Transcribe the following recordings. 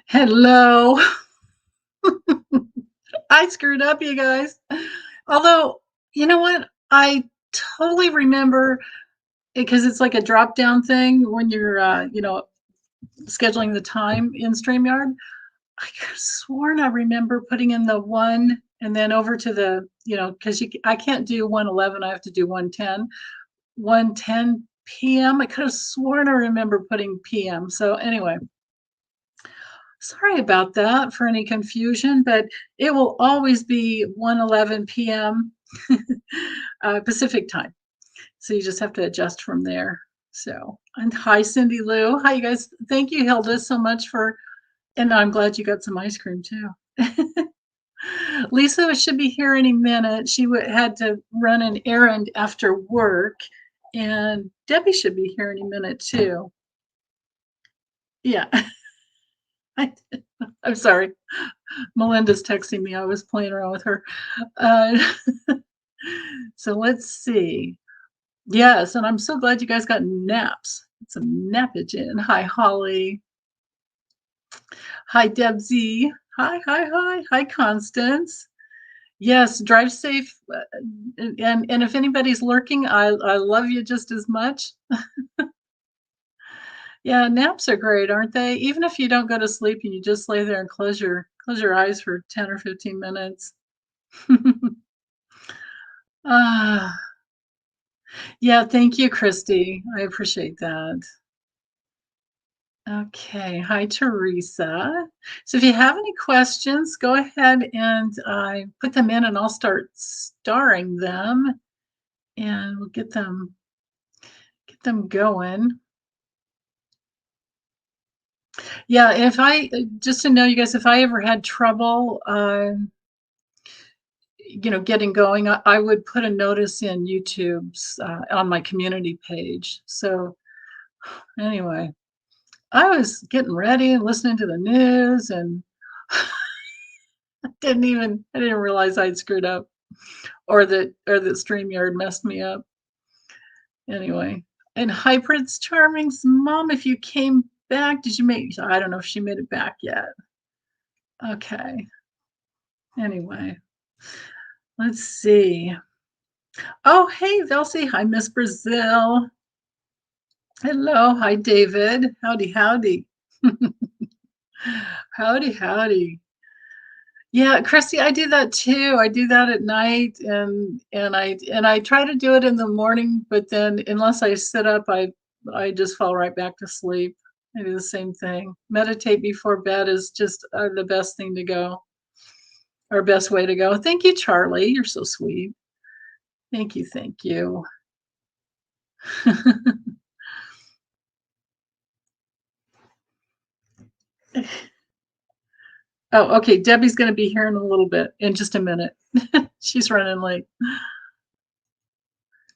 Hello. I screwed up, you guys. Although, you know what? I totally remember because it's like a drop down thing when you're, scheduling the time in StreamYard. I could have sworn I remember putting in the one and then over to the, because I can't do 111. I have to do 110. 110 p.m. I could have sworn I remember putting p.m. So anyway, sorry about that for any confusion, but it will always be 1:11 p.m. Pacific time. So you just have to adjust from there. So, and hi, Cindy Lou. Hi, you guys. Thank you, Hilda, so much for, and I'm glad you got some ice cream too. Lisa should be here any minute. She had to run an errand after work, and Debbie should be here any minute too. Yeah. I'm sorry. Melinda's texting me. I was playing around with her. Uh, so let's see. Yes, and I'm so glad you guys got naps. Some nappage in. Hi, Holly. Hi, Debsy. Hi, hi, hi. Hi, Constance. Yes, drive safe. And if anybody's lurking, I love you just as much. Yeah, naps are great, aren't they? Even if you don't go to sleep and you just lay there and close your eyes for 10 or 15 minutes. Ah, yeah, thank you, Christy. I appreciate that. Okay, hi, Teresa. So if you have any questions, go ahead and put them in, and I'll start starring them, and we'll get them going. Yeah, if I just to know, you guys, if I ever had trouble, getting going, I would put a notice in YouTube's on my community page. So anyway, I was getting ready and listening to the news, and I didn't realize I'd screwed up, or that StreamYard messed me up. Anyway, and hi, Prince Charming's mom. If you came back, did you make? I don't know if she made it back yet. Okay. Anyway, let's see. Oh, hey, Velcy. Hi, Miss Brazil. Hello. Hi, David. Howdy, howdy. Howdy, howdy. Yeah, Christy, I do that too. I do that at night, and I try to do it in the morning, but then unless I sit up, I just fall right back to sleep. I do the same thing. Meditate before bed is just the best thing to go, or best way to go. Thank you, Charlie. You're so sweet. Thank you, thank you. Oh, okay. Debbie's going to be here in a little bit, in just a minute. She's running late,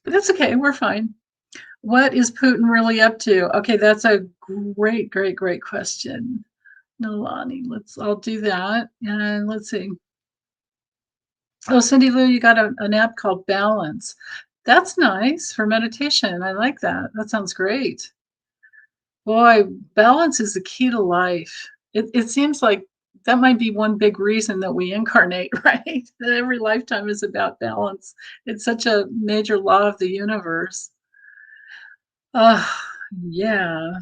but that's okay. We're fine. What is Putin really up to? Okay, that's a great, great, great question, Nalani. I'll do that. And let's see. Oh, Cindy Lou, you got an app called Balance. That's nice for meditation. I like that. That sounds great. Boy, balance is the key to life. It seems like that might be one big reason that we incarnate, right? That every lifetime is about balance. It's such a major law of the universe. Yeah.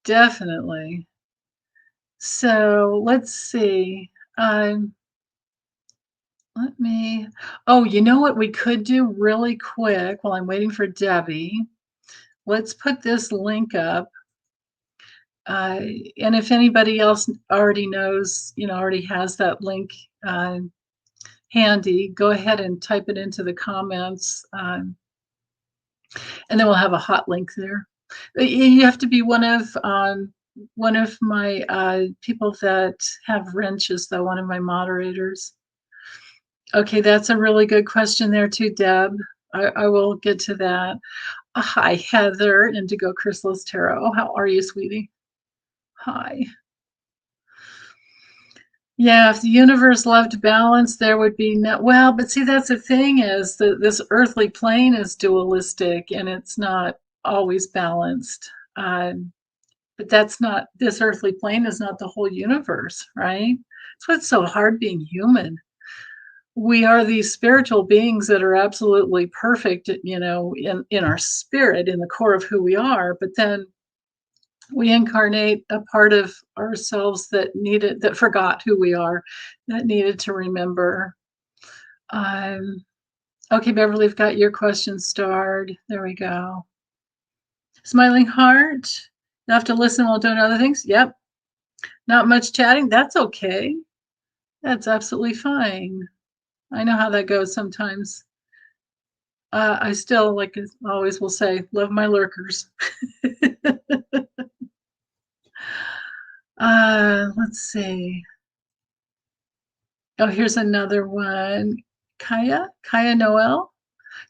Definitely. So let's see. Um, let me. Oh, you know what we could do really quick while I'm waiting for Debbie? Let's put this link up. Uh, and if anybody else already knows, already has that link handy, go ahead and type it into the comments, and then we'll have a hot link there. You have to be one of my people that have wrenches, though, one of my moderators. Okay, that's a really good question there too, Deb. I will get to that. Hi, Heather, Indigo Chrysalis Tarot. How are you, sweetie? Hi. Yeah, if the universe loved balance, there would be no. Well, but see, that's the thing is that this earthly plane is dualistic, and it's not. always balanced. But that's not, this earthly plane is not the whole universe, right? That's what's so hard being human. We are these spiritual beings that are absolutely perfect, in our spirit, in the core of who we are. But then we incarnate a part of ourselves that forgot who we are, that needed to remember. Um, okay, Beverly, we've got your question starred. There we go. Smiling heart. You have to listen while doing other things. Yep. Not much chatting. That's okay. That's absolutely fine. I know how that goes sometimes. I still, like I always will say, love my lurkers. Let's see. Oh, here's another one. Kaya Noel.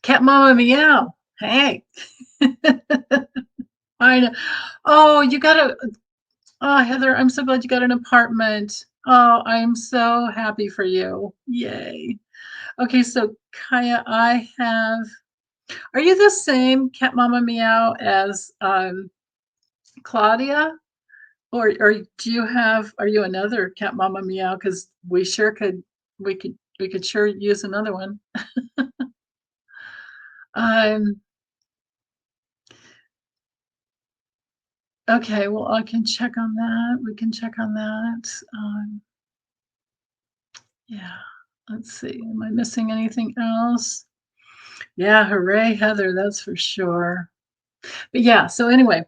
Cat Mama Meow. Hey. I know. Oh, Heather, I'm so glad you got an apartment. Oh, I'm so happy for you. Yay. Okay, so Kaya, are you the same Cat Mama Meow as Claudia? Or are you another Cat Mama Meow? Because we could sure use another one. Um, okay, well, I can check on that. We can check on that. Yeah, let's see. Am I missing anything else? Yeah, hooray, Heather, that's for sure. But yeah, so anyway,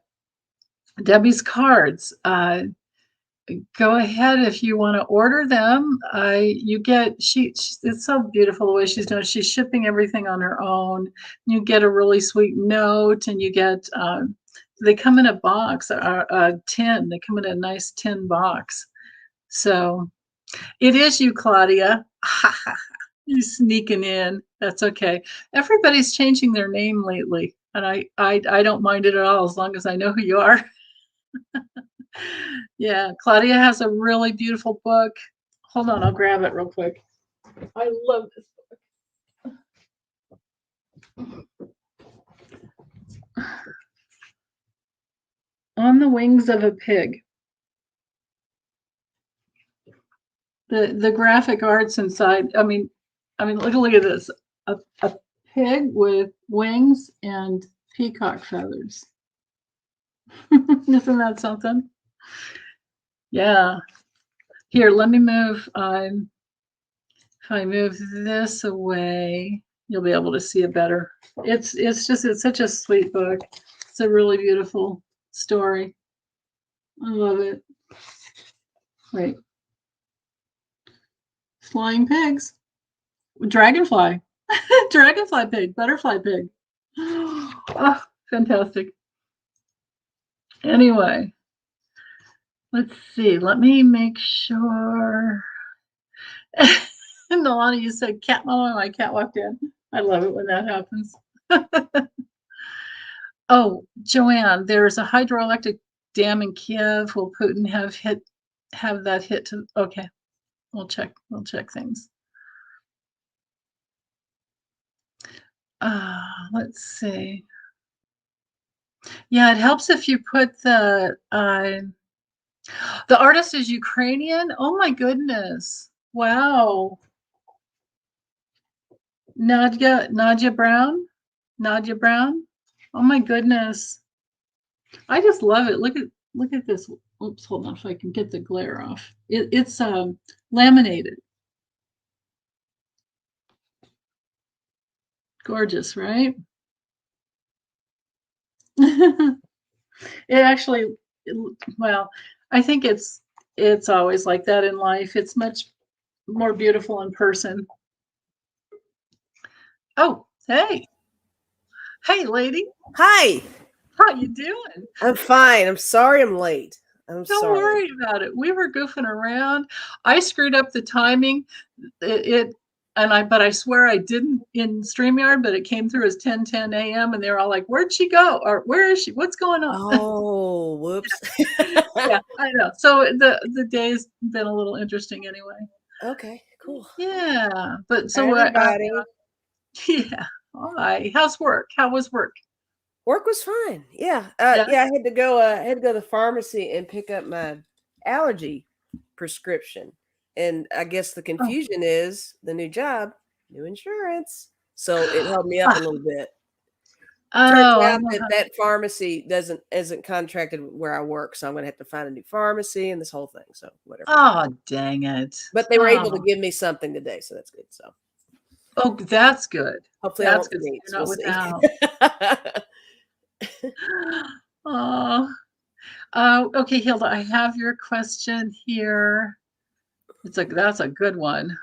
Debbie's cards. Go ahead if you want to order them. It's so beautiful the way she's doing. She's shipping everything on her own. You get a really sweet note, and you get they come in a box, a tin. They come in a nice tin box. So it is you, Claudia. You sneaking in. That's okay. Everybody's changing their name lately, and I don't mind it at all as long as I know who you are. Yeah, Claudia has a really beautiful book. Hold on, I'll grab it real quick. I love this book. On the Wings of a Pig. The graphic arts inside. Look at this. A pig with wings and peacock feathers. Isn't that something? Yeah. Here, let me move. If I move this away, you'll be able to see it better. It's such a sweet book. It's a really beautiful story. I love it. Wait. Flying pigs. Dragonfly. Dragonfly pig. Butterfly pig. Oh, fantastic. Anyway, let's see. Let me make sure. Nalani, you said cat mama, my cat walked in. I love it when that happens. Oh, Joanne, there's a hydroelectric dam in Kiev. Will Putin have that hit to? Okay, we'll check things. Let's see. Yeah, it helps if you put the artist is Ukrainian. Oh my goodness. Wow. Nadia Brown. Nadia Brown. Oh my goodness. I just love it. Look at this. Oops, hold on if I can get the glare off. It's laminated. Gorgeous, right? It actually, well, I think it's always like that in life. It's much more beautiful in person. Oh, hey, lady, Hi. how you doing? I'm fine. I'm sorry I'm late. I'm Don't sorry. worry about it. We were goofing around. I screwed up the timing. But I swear I didn't in StreamYard, but it came through as 10:10 a.m. and they're all like, "Where'd she go? Or where is she? What's going on?" Oh, whoops. Yeah, I know. So the day's been a little interesting anyway. Okay, cool. Yeah, but Hi, so everybody. yeah. All right. How's work? How was work? Work was fine. Yeah. Yeah. Yeah, I had to go to the pharmacy and pick up my allergy prescription. And I guess the Oh. confusion is the new job, new insurance. So it held me up a little bit. Turns Oh, I out know that how. that pharmacy isn't contracted where I work, so I'm gonna have to find a new pharmacy and this whole thing. So whatever. Oh, dang it. But they were able to Oh. give me something today, so that's good. So Oh, that's good. hopefully I That's won't good. So sneeze. you're We'll not see. without. Oh. Okay, Hilda, I have your question here. That's a good one.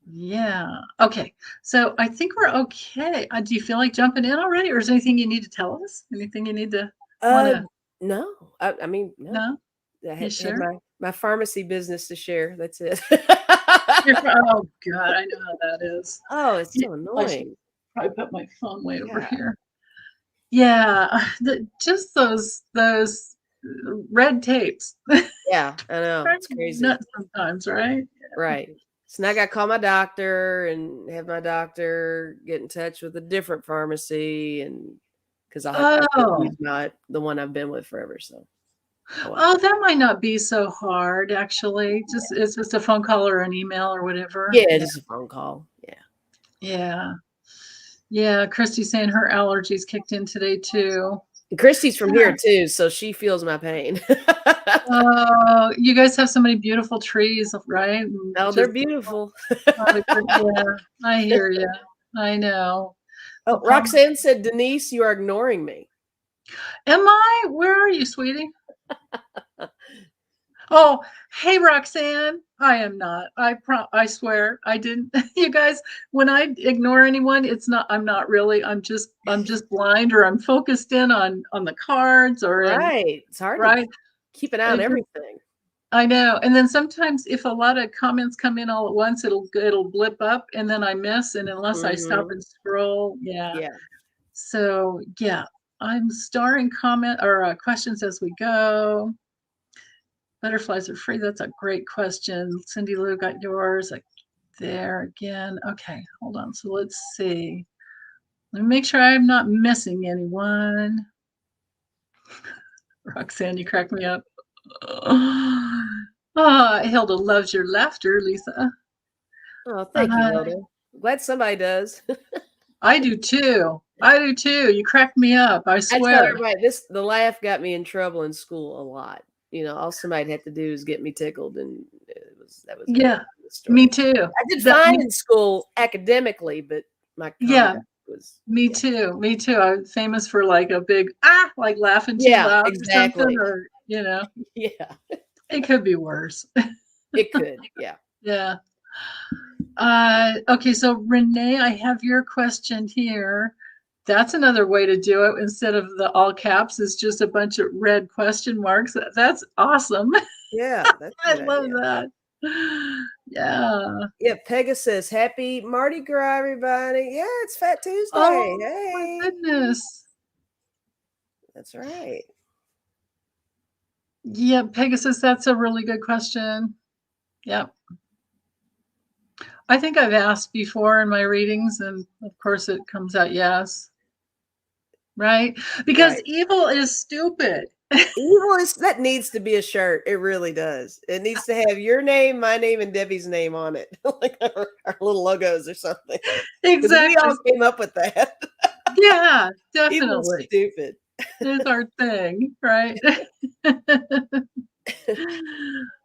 Yeah. Okay. So I think we're okay. Do you feel like jumping in already, or is there anything you need to tell us? Anything you need to want Uh, to no. I mean, no. know? I You had sure? my pharmacy business to share. That's it. Oh God, I know how that is. Oh, it's Yeah, so I should annoying. probably put my phone way over Yeah. here. Yeah, just those red tapes. Yeah, I know. Drive It's me crazy. nuts sometimes, right? Right. So now I gotta call my doctor and have my doctor get in touch with a different pharmacy and because I can't use Oh, the one I've been with forever. So oh well. oh, that might not be so hard, actually. It's just a phone call or an email or whatever. Yeah, Yeah, just a phone call. Yeah. yeah, yeah. Christy's saying her allergies kicked in today too. And Christy's from Yeah. here too, so she feels my pain. Oh, you guys have so many beautiful trees, right? And Oh, they're just beautiful. yeah, I hear you. I know. The Oh, palm. Roxanne said, Denise, you are ignoring me. Am I? Where are you, sweetie? Oh, hey, Roxanne. I am not. I swear I didn't. You guys, when I ignore anyone, it's not. I'm not really. I'm just blind, or I'm focused in on the cards, or in Right. It's hard to right. keep an eye on It everything. I know. And then sometimes if a lot of comments come in all at once, it'll blip up and then I miss. And unless I stop Mhm. and scroll, yeah. Yeah. So yeah, I'm starring comment or questions as we go. Butterflies are free. That's a great question. Cindy Lou got yours. Like there again. Okay, hold on. So let's see. Let me make sure I'm not missing anyone. Roxanne, you crack me up. Ah, Hilda loves your laughter, Lisa. Oh, thank you, Uh, Hilda. Glad somebody does. I do too. I do too. You crack me up. I I tell swear. everybody the laugh got me in trouble in school a lot. All somebody had to do is get me tickled, and that was it. Yeah, The me story. too. I did That fine me. in school academically, but my Yeah, conduct was me yeah. too. Me too. I'm famous for like a big like laughing too Yeah, loud or something, exactly. or Yeah, it could be worse. it could. Yeah. Yeah. Okay, so Renee, I have your question here. That's another way to do it. Instead of the all caps, is just a bunch of red question marks. That's awesome. Yeah, that's a I good love idea. that. Yeah. Yeah, Pegasus, happy Mardi Gras, everybody. Yeah, it's Fat Tuesday. Oh my Hey. goodness. That's right. Yeah, Pegasus, that's a really good question. Yep. I think I've asked before in my readings, and of course it comes out yes. Right? Because Right. evil is stupid. Evil is that needs to be a shirt. It really does. It needs to have your name, my name, and Debbie's name on it, like our little logos or something. Because we Exactly. all came up with that. Yeah, Evil's definitely. stupid. It's our thing, right?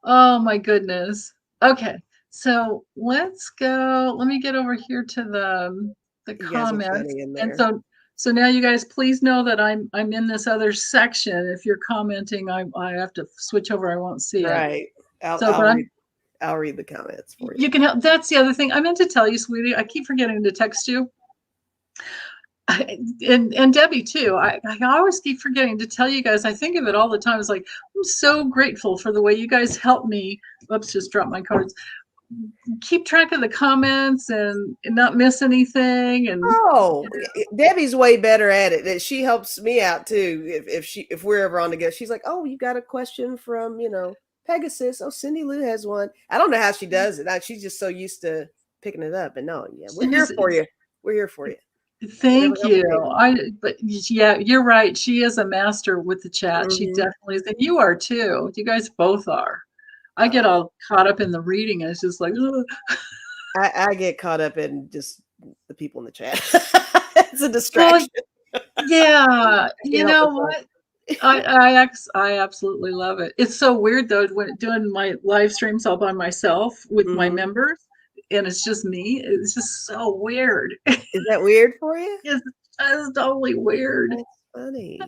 Oh my goodness. Okay. So let's go. Let me get over here to the You guys are comments. funny in And there. so now you guys please know that I'm in this other section. If you're commenting, I have to switch over. I won't see it. Right. I'll So I'll but read I'm I'll read the comments for you. you can help. That's the other thing. I meant to tell you, sweetie. I keep forgetting to text you. And Debbie too. I always keep forgetting to tell you guys. I think of it all the time. It's like I'm so grateful for the way you guys help me. Oops, just dropped my cards. Keep track of the comments and not miss anything. And Oh, Debbie's way better at it. She helps me out too. If we're ever on together, she's like, "Oh, you got a question from Pegasus? Oh, Cindy Lou has one." I don't know how she does it. She's just so used to picking it up. And no, yeah, we're here she's for you. We're here for you. Thank you. But yeah, you're right. She is a master with the chat. She Mm-hmm. definitely is, and you are too. You guys both are. I get Oh, all caught up in the reading. And it's just like, ugh. I get caught up in just the people in the chat. It's a Well, distraction. yeah. I You can't help know myself. what? I absolutely love it. It's so weird though when doing my live streams all by myself with my Mm-hmm. members, and it's just me. It's just so weird. Is that weird for you? It's totally weird. That's funny.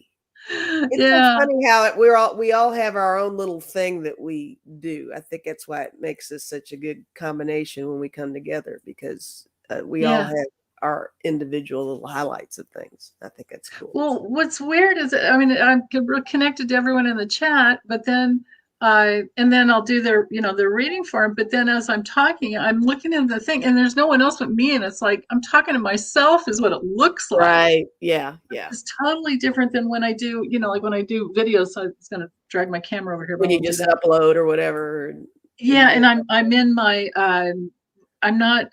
It's so Yeah, funny how we all have our own little thing that we do. I think that's why it makes us such a good combination when we come together because we all yeah. have our individual little highlights of things. I think that's cool. Well, what's weird is, I mean, we're connected to everyone in the chat, but then and then I'll do their, their reading for them. But then as I'm talking, I'm looking at the thing, and there's no one else but me, and it's like I'm talking to myself, is what it looks like. Right. Yeah. Yeah. It's totally different than when I do, like when I do videos. So I was going to drag my camera over here, but When I you won't do just that. upload or whatever. And Yeah, and I'm in my I'm not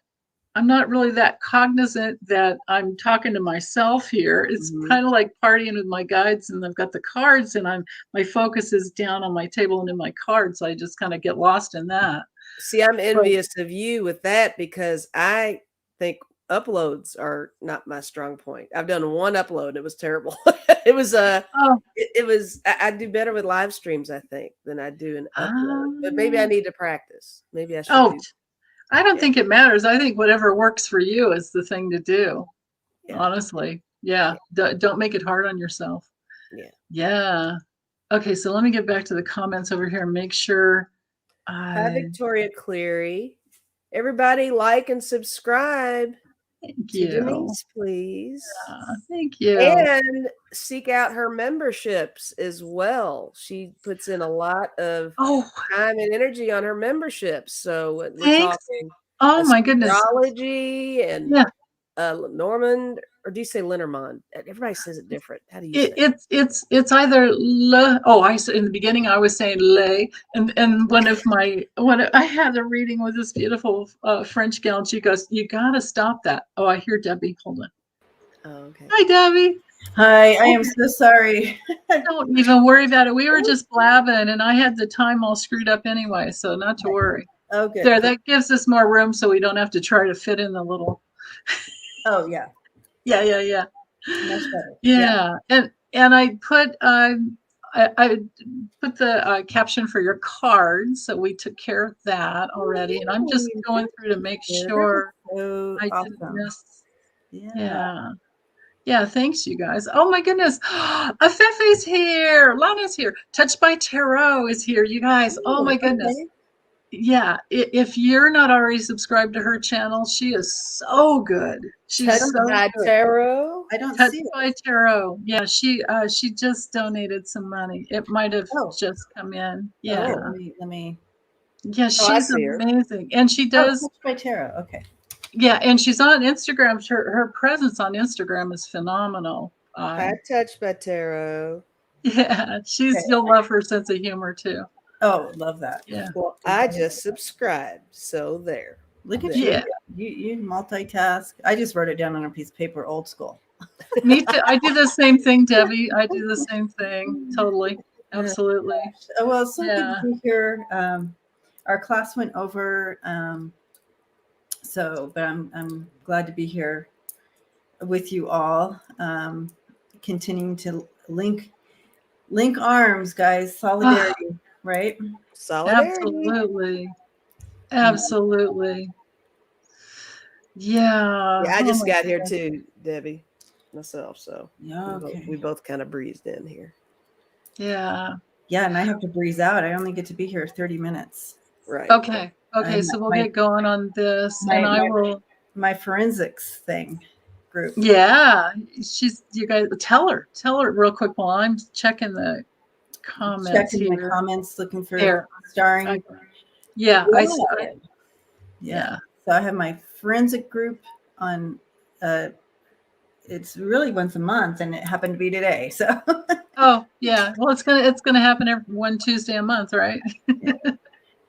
I'm not really that cognizant that I'm talking to myself here. It's Mhm. kind of like partying with my guides, and I've got the cards, and my focus is down on my table and in my cards. So I just kind of get lost in that. See, I'm But envious of you with that because I think uploads are not my strong point. I've done one upload. It was terrible. It was oh, it was I do better with live streams, I think, than I do an upload. But maybe I um, need to practice. Maybe I should oh, do. I don't Yeah. think it matters. I think whatever works for you is the thing to do. Yeah. Honestly, yeah. Yeah. Don't make it hard on yourself. Yeah. Yeah. Okay, so let me get back to the comments over here and make sure Hi, I Victoria Cleary. Everybody like and subscribe thank to you. Denise, please. Thank you. And seek out her memberships as well. She puts in a lot of Oh, time and energy on her memberships. So we're thanks. talking Oh my goodness. astrology and Yeah. Normand, or do you say Lenormand? Everybody says it different. How do you It, say it? it's either le. Oh, in the beginning I was saying lay, and when I had a reading with this beautiful French gal, and she goes, "You gotta stop that." Oh, I hear Debbie. Hold on. Oh, okay. Hi, Debbie. Hi, I am Okay, so sorry. don't even worry about it. We were just blabbing, and I had the time all screwed up anyway, so not to worry. Oh, good. There, that gives us more room, so we don't have to try to fit in the little. Oh, yeah, Yeah, yeah, yeah. much better. Yeah. Yeah, and I put the caption for your card, so we took care of that already. And I'm just Yay, going through to make that is sure so I didn't awesome. miss. Yeah. Yeah, yeah. Thanks, you guys. Oh my goodness, Afefe's here. Lana's here. Touched by Tarot is here. You guys. Oh Oh, my goodness. okay. Yeah, if you're not already subscribed to her channel, she is so good. She's Touched so Hi, good. Tarot. I don't Touched see it. by Tarot. Yeah, she just donated some money. It might have Oh, just come in. okay. Yeah. Oh, Let me. Yeah, oh, I she's see her. amazing. And she Oh, does, touched by tarot. Okay. yeah, and she's on Instagram. Her presence on Instagram is phenomenal. Hi, Touched by Tarot. Yeah, Okay. you'll love her sense of humor too. Oh, love that. Yeah. Well, I just subscribed, so there. Look at There. you. Yeah. You multitask. I just wrote it down on a piece of paper, old school. Me too. I do the same thing, Debbie. I do the same thing. Totally. Oh, Absolutely. oh, well, it's so good Yeah. to be here. Our class went over, but I'm glad to be here with you all. Continuing to link arms, guys. Solidarity, right? Solidarity. Absolutely. Um, Absolutely. Yeah. Yeah, I Oh just my got here goodness. too, Debbie, myself. So yeah, we okay. both kind of breezed in here. Yeah. Yeah, and I have to breeze out. I only get to be here 30 minutes. Right. Okay. Okay. And So we'll get going on this, and I will. my forensics thing group. Yeah. You guys tell her real quick while I'm checking the comments Checking the here. comments, looking for There. starring. Yeah. Yeah. So I have my forensic group on. It's really once a month, and it happened to be today. So. Oh yeah. Well, it's gonna happen every one Tuesday a month, right?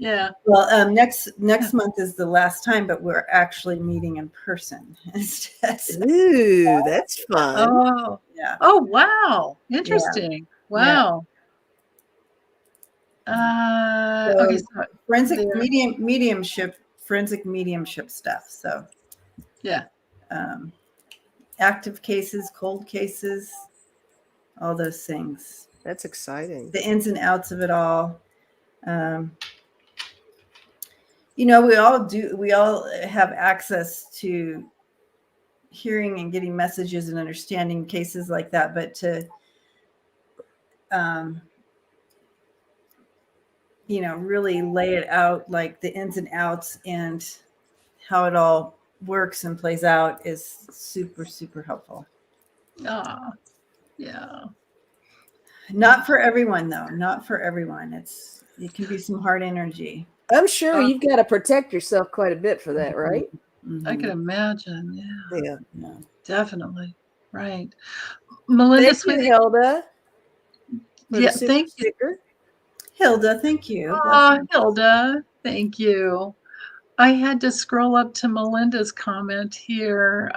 Yeah. Well, next month is the last time, but we're actually meeting in person instead. Ooh, that's fun. Oh. Yeah. Oh, wow. Interesting. Wow. Okay. So So forensic there. forensic mediumship stuff. So Yeah. active cases, cold cases, all those things. That's exciting. The ins and outs of it all. We all have access to hearing and getting messages and understanding cases like that, but to really lay it out, like the ins and outs and how it all works and plays out, is super, super helpful. Ah. Yeah. Not for everyone, though. Not for everyone. It can be some hard energy. I'm sure you've got to protect yourself quite a bit for that, right? Mm-hmm. I can imagine. Yeah. Yeah. Definitely. Right. Melinda, Thank sweetie. you, Hilda. For Yeah. the super Thank you. sticker. Hilda, thank you. Oh, Hilda. Thank you. I had to scroll up to Melinda's comment here.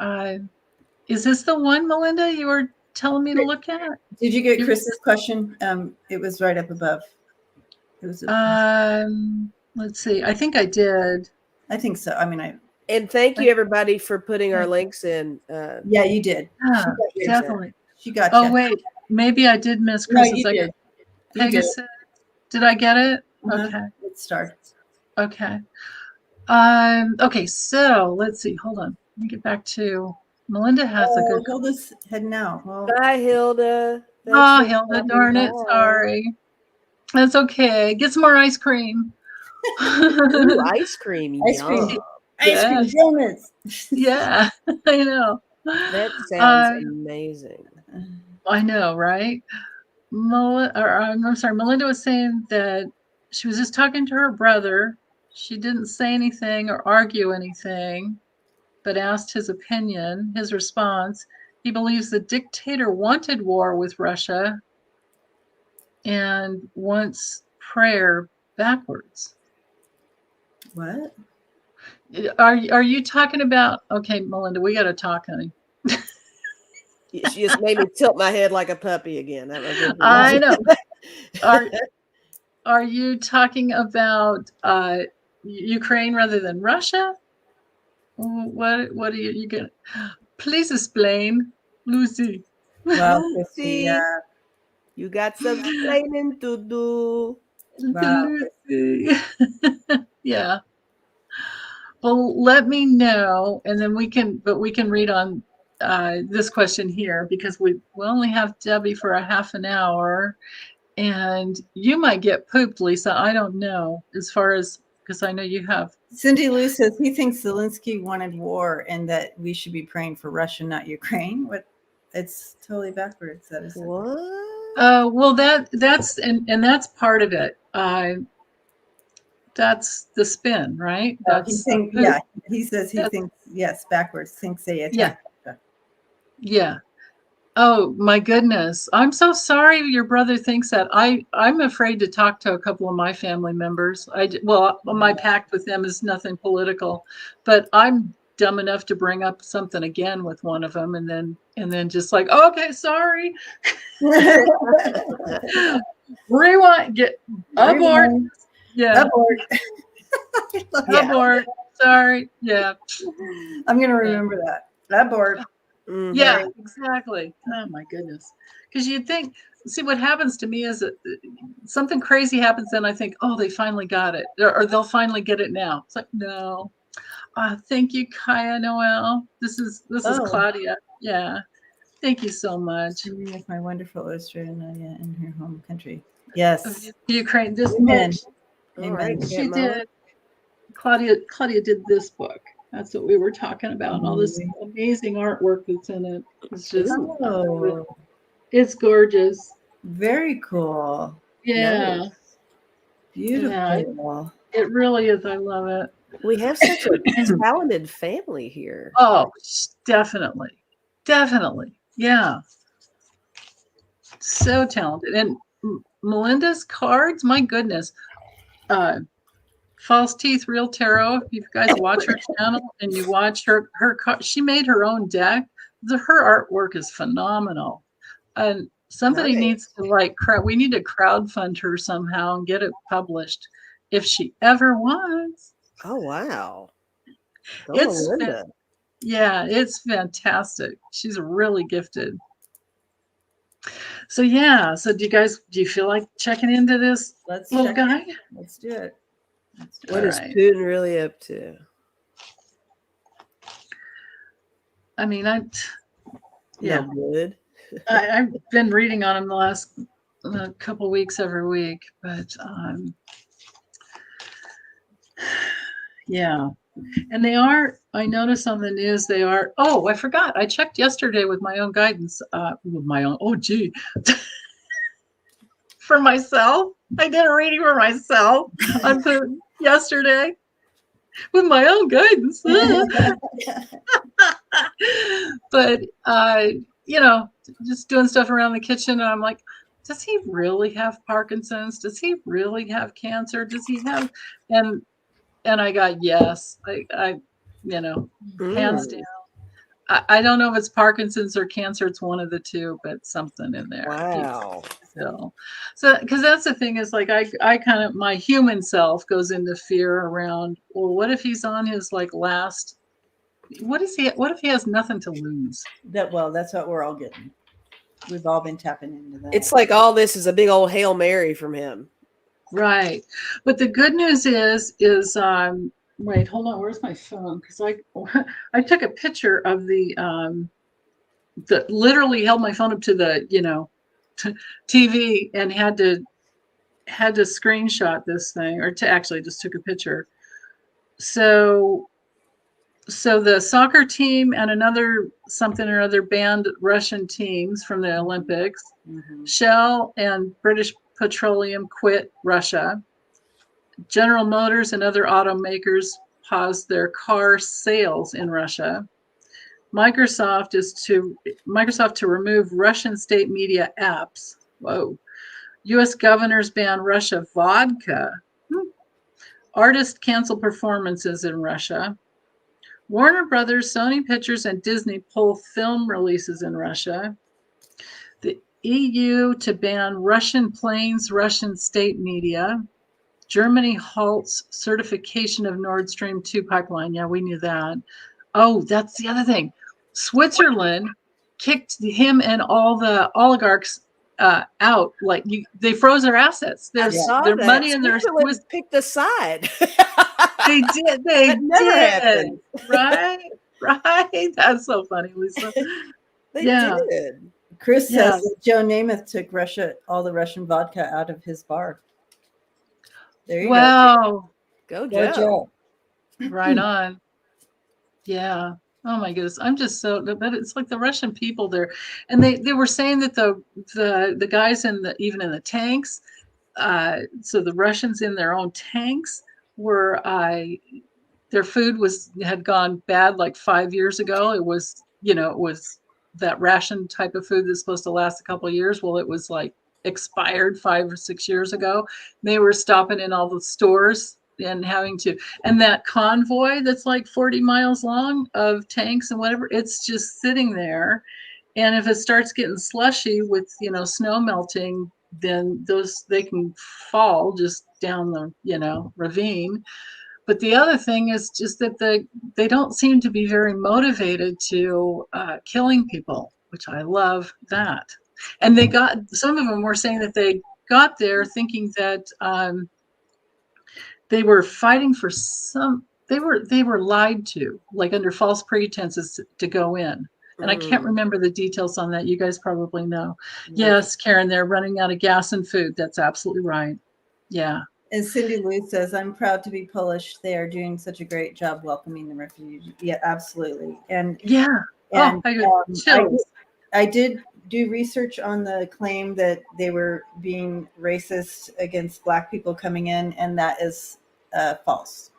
Is this the one, Melinda, you were telling me to look at? Did you get Chris's question? It was right up above. It was. Let's see. I think I did. I think so. I mean, And thank you, everybody, for putting our links in. Yeah, you did. Yeah, definitely. She got Oh, you. wait. Maybe I did miss No, Chris's. you did. Pegasus. Did I get it? Uh-huh. Okay. Let's start. Okay. Okay, so let's see. Hold on. Let me get back to Melinda has a good. Hilda's heading out. Well, Bye, Hilda. Oh, Hilda, darn it. Sorry. That's okay. Get some more ice cream. Ooh, ice cream. Ice cream. Yum. Ice cream donuts. Yeah, I know. That sounds amazing. I know, right? I'm sorry, Melinda was saying that she was just talking to her brother. She didn't say anything or argue anything, but asked his opinion. His response: he believes the dictator wanted war with Russia and wants prayer backwards. What? Are you talking about? Okay, Melinda, we got to talk, honey. She just made me tilt my head like a puppy again. I know. Are you talking about Ukraine rather than Russia? What are you gonna? Please explain, Lucy. Well, Lucy, you got some explaining to do. Wow. Lucy. Yeah. Well, let me know, and then we can read on this question here, because we only have Debbie for a half an hour, and you might get pooped, Lisa. I don't know, as far as, because I know you have. Cindy Lou says he thinks Zelensky wanted war and that we should be praying for Russia, not Ukraine. What? It's totally backwards. That is What? Well, that's and that's part of it. That's the spin, right? That's he says he thinks, yes, backwards. Thinks they attacked. Yeah. Oh my goodness. I'm so sorry your brother thinks that. I'm afraid to talk to a couple of my family members. My pact with them is nothing political, but I'm dumb enough to bring up something again with one of them, and then just like, oh, okay, sorry. Rewind, get abort. Yeah. Abort. Sorry. Yeah. I'm going to remember that. Abort. Mm-hmm. Yeah, exactly. Oh my goodness. Because you'd think, see, what happens to me is that something crazy happens, then I think, oh, they finally got it, or they'll finally get it now. It's like, no. Thank you, Kaya Noel. This is Claudia. Yeah. Thank you so much. With my wonderful Australian Nadia in her home country. Yes. Ukraine. This Amen. book. Amen. She did. Claudia did this book. That's what we were talking about. And all this amazing artwork that's in it. It's just, it's gorgeous. Very cool. Yeah. Nice. Beautiful. Yeah, it really is. I love it. We have such a talented family here. Oh, definitely. Definitely. Yeah. So talented. And Melinda's cards, my goodness. False Teeth Real Tarot. If you guys watch her channel and you watch her she made her own deck. Her artwork is phenomenal, and somebody needs Nice. to like we need to crowdfund her somehow and get it published if she ever wants. Oh wow. Go It's Melinda. yeah, it's fantastic. She's really gifted. So yeah, so do you feel like checking into this Let's little check guy? it. Let's do it. What is Alright. Putin really up to? I mean, No good. I've been reading on him the last couple weeks every week, but yeah. And they are, I noticed on the news, they are, oh, I forgot. I checked yesterday with my own guidance, oh, gee, for myself. I did a reading for myself on yesterday with my own guidance. But, you know, just doing stuff around the kitchen, and I'm like, does he really have Parkinson's? Does he really have cancer? Does he have, and I got yes. I you know, hands down. I don't know if it's Parkinson's or cancer. It's one of the two, but something in there. Wow. So because that's the thing is like I kind of my human self goes into fear around. Well, what if he's on his like last? What if he has nothing to lose? That's what we're all getting. We've all been tapping into that. It's like all this is a big old Hail Mary from him. Right. But the good news is wait, hold on, where's my phone? Because I took a picture of the literally held my phone up to the, TV and had to screenshot this thing or to actually just took a picture. So the soccer team and another something or other banned Russian teams from the Olympics, Shell and British Petroleum quit Russia. General Motors and other automakers paused their car sales in Russia. Microsoft to remove Russian state media apps. Whoa. U.S. governors ban Russia vodka. Artists cancel performances in Russia. Warner Brothers, Sony Pictures, and Disney pull film releases in Russia. The EU to ban Russian planes, Russian state media. Germany halts certification of Nord Stream 2 pipeline. Yeah, we knew that. Oh, that's the other thing. Switzerland kicked him and all the oligarchs out. Like they froze their assets. Their money and their Switzerland picked a side. They did. They that never happened. Right. That's so funny, Lisa. They did. Chris says that Joe Namath took all the Russian vodka out of his bar. There you go. Go Joe. Right on. Yeah. Oh my goodness. I'm just but it's like the Russian people there. And they were saying that the guys even in the tanks, so the Russians in their own tanks were their food had gone bad like 5 years ago. It was that ration type of food that's supposed to last a couple of years. Well, it was like expired 5 or 6 years ago. They were stopping in all the stores and and that convoy that's like 40 miles long of tanks and whatever, it's just sitting there. And if it starts getting slushy with, snow melting, then they can fall just down the, ravine. But the other thing is just that they don't seem to be very motivated to killing people, which I love that. And some of them were saying that they got there thinking that they were fighting for they were lied to, like under false pretenses to go in. And I can't remember the details on that. You guys probably know. Yes, Karen, they're running out of gas and food. That's absolutely right. Yeah. And Cindy Lou says, I'm proud to be Polish. They are doing such a great job welcoming the refugees. Yeah, absolutely. And I did do research on the claim that they were being racist against Black people coming in, and that is false.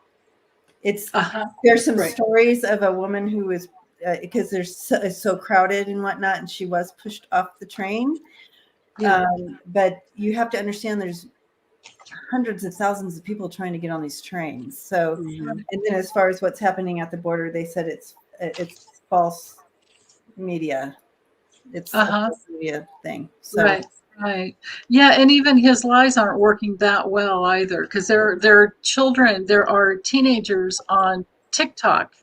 There's some stories of a woman who was because it's so crowded and whatnot, and she was pushed off the train. But you have to understand there's hundreds of thousands of people trying to get on these trains. So, Mhm. and then as far as what's happening at the border, they said it's false media. It's a false media thing. So Right. Right. Yeah, and even his lies aren't working that well either, because there are children, there are teenagers on TikTok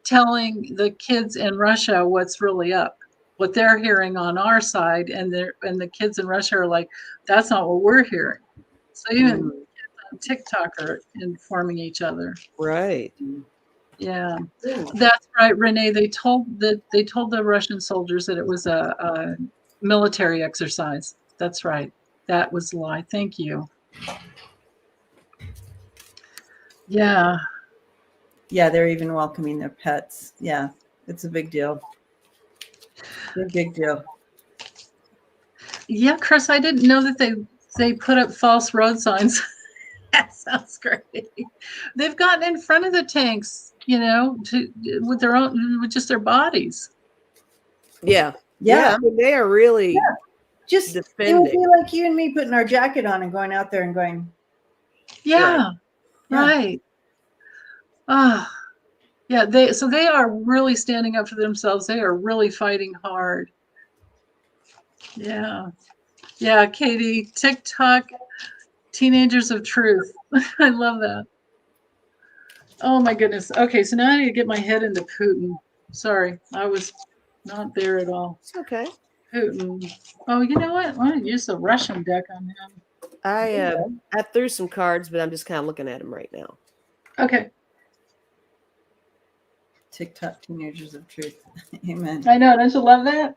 telling the kids in Russia what's really up, what they're hearing on our side, and the kids in Russia are like, that's not what we're hearing. So even Mhm. on TikTok are informing each other. Right. Yeah, yeah. that's right, Renee. They told the Russian soldiers that it was a military exercise. That's right. That was a lie. Thank you. Yeah. Yeah, they're even welcoming their pets. Yeah, it's a big deal. Big deal. Yeah, Chris, I didn't know that they put up false road signs. That sounds great. They've gotten in front of the tanks, with their own, with just their bodies. Yeah. Yeah. I mean, they are really Just it would defending. be like you and me putting our jacket on and going out there and going, Yeah, Yeah. right. Ah, yeah. They are really standing up for themselves. They are really fighting hard. Yeah, yeah. Katie, TikTok, teenagers of truth. I love that. Oh my goodness. Okay, so now I need to get my head into Putin. Sorry, I was not there at all. It's okay. Putin. Oh, you know what? I want to use the Russian deck on him. I threw some cards, but I'm just kind of looking at them right now. Okay. TikTok teenagers of truth. Amen. I know. Don't you love that?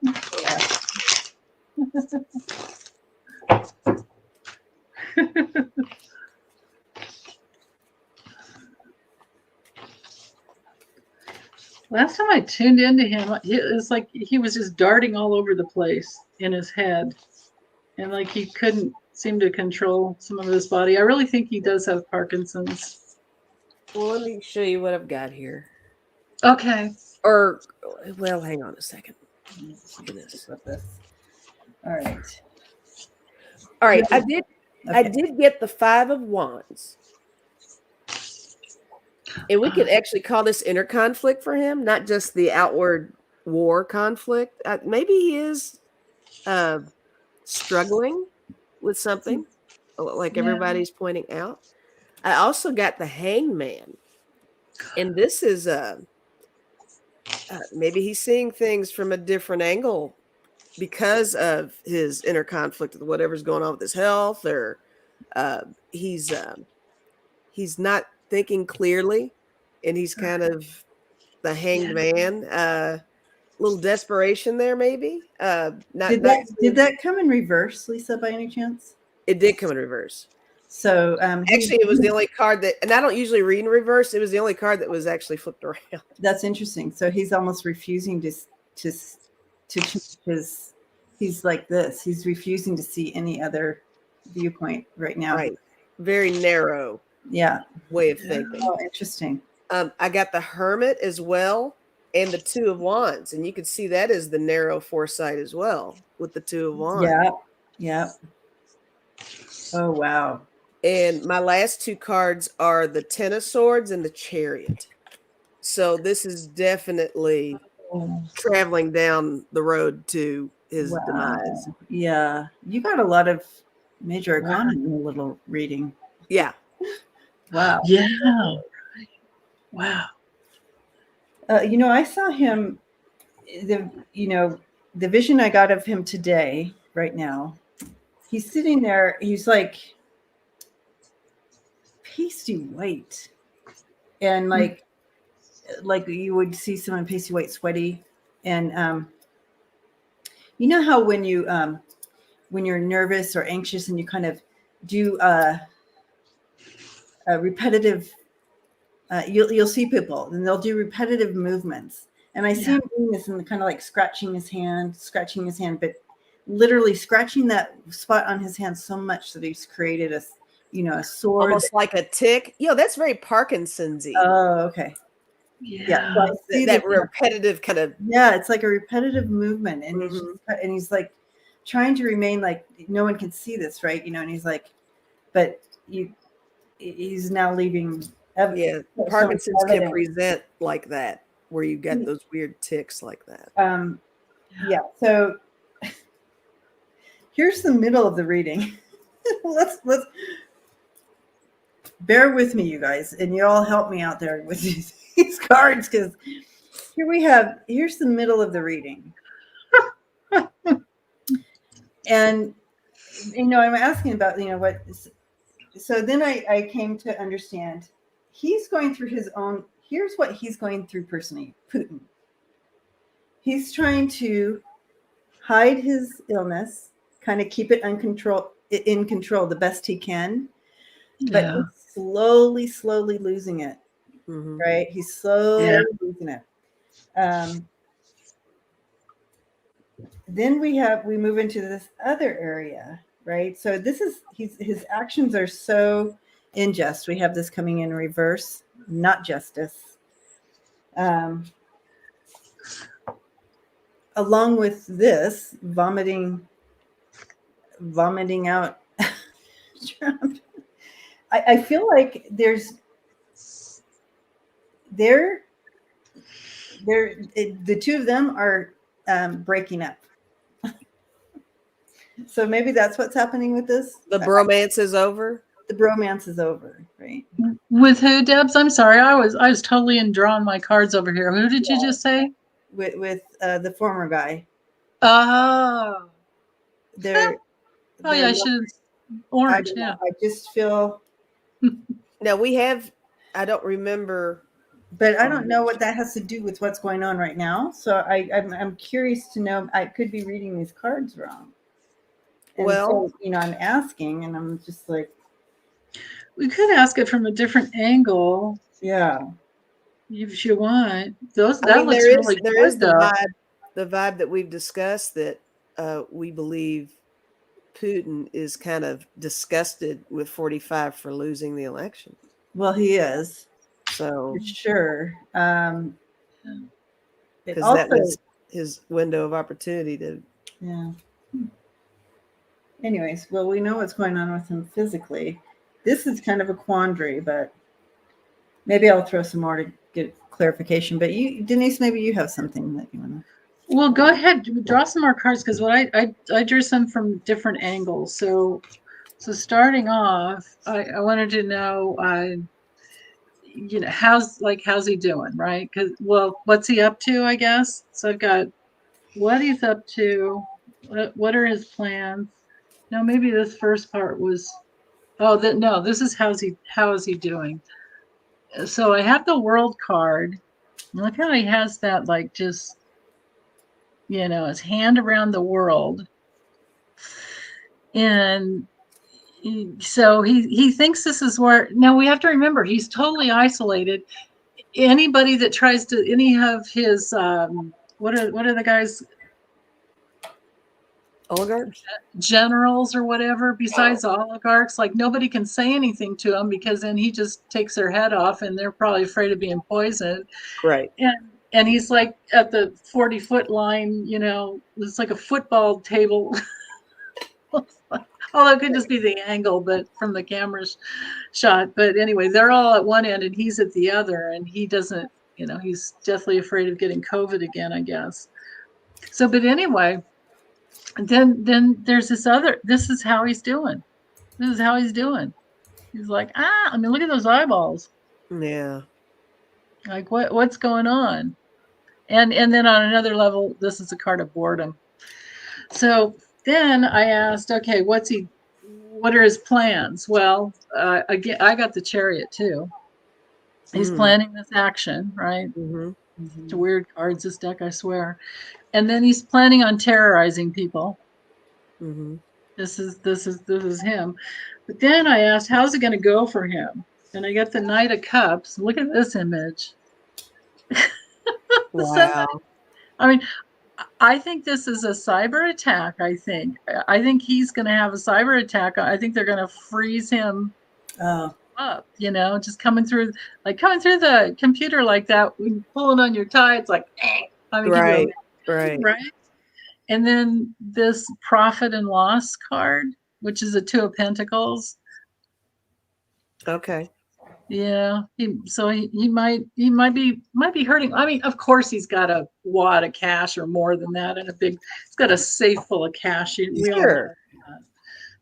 Last time I tuned into him, it was like he was just darting all over the place in his head. And like he couldn't seem to control some of his body. I really think he does have Parkinson's. Well, let me show you what I've got here. Okay. Or, well, hang on a second. Look at this. All right. All right. I did get the 5 of Wands. And we could actually call this inner conflict for him, not just the outward war conflict. Maybe he is struggling with something, like everybody's pointing out. I also got the Hangman. And this is maybe he's seeing things from a different angle because of his inner conflict with whatever's going on with his health, or he's not thinking clearly, and he's kind of the hanged man. Little desperation there, maybe. Did that come in reverse, Lisa, by any chance? It did come in reverse. So actually, it was the only card that, and I don't usually read in reverse. It was the only card that was actually flipped around. That's interesting. So he's almost refusing to change his. He's like this. He's refusing to see any other viewpoint right now. Right. Very narrow. Yeah. Way of thinking. Oh, interesting. I got the Hermit as well, and the 2 of Wands, and you can see that is the narrow foresight as well with the 2 of Wands. Yeah. Yeah. Oh wow. And my last 2 cards are the 10 of Swords and the Chariot. So this is definitely traveling down the road to his demise. Yeah. You got a lot of major arcana in a little reading. Yeah. Wow. Yeah. Wow. I saw him, the vision I got of him today, right now, he's sitting there, he's like pasty white, and like you would see someone pasty white, sweaty, and you know how when you're nervous or anxious and you kind of do a repetitive, you'll see people and they'll do repetitive movements, and I see him doing this and kind of like scratching his hand, but literally scratching that spot on his hand so much that he's created a sword, almost like a tick. That's very Parkinson's-y. Oh, okay. Yeah. So I see that repetitive kind of. Yeah, it's like a repetitive movement, and he's like trying to remain like no one can see this, right? And he's like, but he's now leaving. Yeah, so much Parkinson's can evidence. present like that, where you get those weird tics like that. Yeah. So here's the middle of the reading. let's bear with me, you guys, and you all help me out there with these cards, because here's the middle of the reading. And I'm asking about what. So then I came to understand he's going through his own. Here's what he's going through personally. Putin. He's trying to hide his illness, kind of keep it in control the best he can, but Yeah. he's slowly losing it. Mm-hmm. Right? He's slowly losing it. Then we move into this other area, right? So this is his actions are so unjust. We have this coming in reverse, not justice. Along with this, vomiting out Trump. I feel like the two of them are breaking up. So maybe that's what's happening with this. The bromance is over. The bromance is over, right? With who, Debs? I'm sorry, I was totally drawing my cards over here. Who did you just say? With the former guy. Oh. They're I should. Orange. I just feel. Now I don't remember. But I don't know what that has to do with what's going on right now. So I'm curious to know. I could be reading these cards wrong. And so, I'm asking, and I'm just like, we could ask it from a different angle. Yeah, if you want. There is the vibe that we've discussed, that we believe Putin is kind of disgusted with 45 for losing the election. Well, he is. So for sure. Because that was his window of opportunity to. Yeah. Anyways, well, we know what's going on with him physically. This is kind of a quandary, but maybe I'll throw some more to get clarification. But you, Denise, maybe you have something that you want to. Well, go ahead, draw some more cards, because what I drew some from different angles. So starting off, I wanted to know, how's he doing, right? Because, well, what's he up to, I guess. So I've got what he's up to, what are his plans. No, maybe this first part was, no, this is how is he doing. So I have the World card. Look how he has that, like, just, his hand around the world. And so he thinks this is where, now we have to remember, he's totally isolated. Anybody that tries to, any of his, what are the guys? Oligarchs? Generals or whatever, besides oligarchs, like, nobody can say anything to him, because then he just takes their head off, and they're probably afraid of being poisoned. Right. And he's like at the 40-foot line, it's like a football table. Although it could just be the angle, but from the camera shot. But anyway, they're all at one end and he's at the other, and he doesn't, he's deathly afraid of getting COVID again, I guess. So, but anyway, then there's this is how he's doing. This is how he's doing. He's like, look at those eyeballs. Yeah. Like, what's going on? And then on another level, this is a card of boredom. So then I asked, okay, what are his plans? Well, again, I got the Chariot too. He's planning this action, right? Mm-hmm. It's a weird cards, this deck, I swear. And then he's planning on terrorizing people. Mm-hmm. This is him. But then I asked, how's it going to go for him? And I got the Knight of Cups. Look at this image. Wow. I mean, I think this is a cyber attack. I think he's going to have a cyber attack. I think they're going to freeze him up, just coming through the computer like that, pulling on your tie. It's like, right. And then this Profit and Loss card, which is a 2 of Pentacles. Okay. Yeah, he might be hurting. I mean, of course, he's got a wad of cash or more than that, and he's got a safe full of cash. We all know Sure.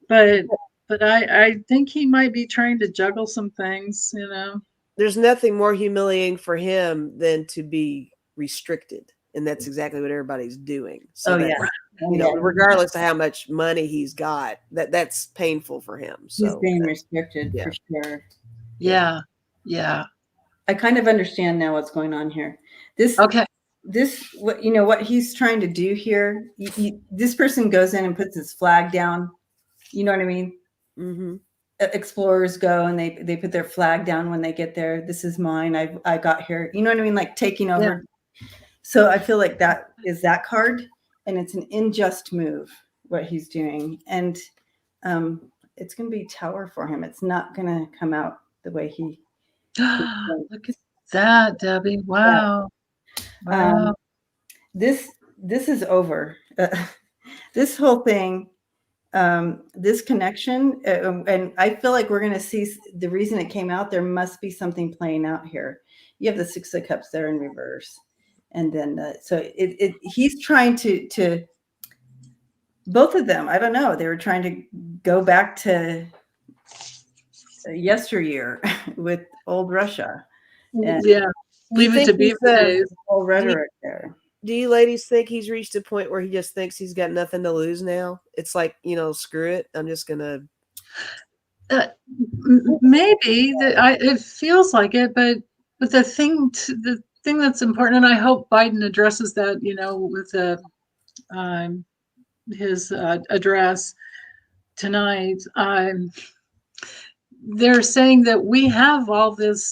that. But I think he might be trying to juggle some things. There's nothing more humiliating for him than to be restricted. And that's exactly what everybody's doing. So Oh that, yeah. Oh, you know, yeah. regardless of how much money he's got, that's painful for him. He's So being restricted yeah. for sure. Yeah, yeah. I kind of understand now what's going on here. Okay. What he's trying to do here. This person goes in and puts his flag down. You know what I mean? Mm-hmm. Explorers go and they put their flag down when they get there. This is mine. I got here. You know what I mean? Like taking over. Yeah. So I feel like that is that card, and it's an unjust move what he's doing, and it's going to be Tower for him. It's not going to come out the way he. Look at that, Debbie. Wow. Yeah. Wow. This is over. This whole thing. This connection, and I feel like we're going to see the reason it came out. There must be something playing out here. You have the Six of Cups there in reverse, and then he's trying to both of them. I don't know. They were trying to go back to yesteryear with old Russia. And yeah, leave it to Beaver days. Whole rhetoric there. Do you ladies think he's reached a point where he just thinks he's got nothing to lose now? It's like, screw it. I'm just gonna. Maybe it feels like it, but the thing that's important, and I hope Biden addresses that, with his address tonight. They're saying that we have all this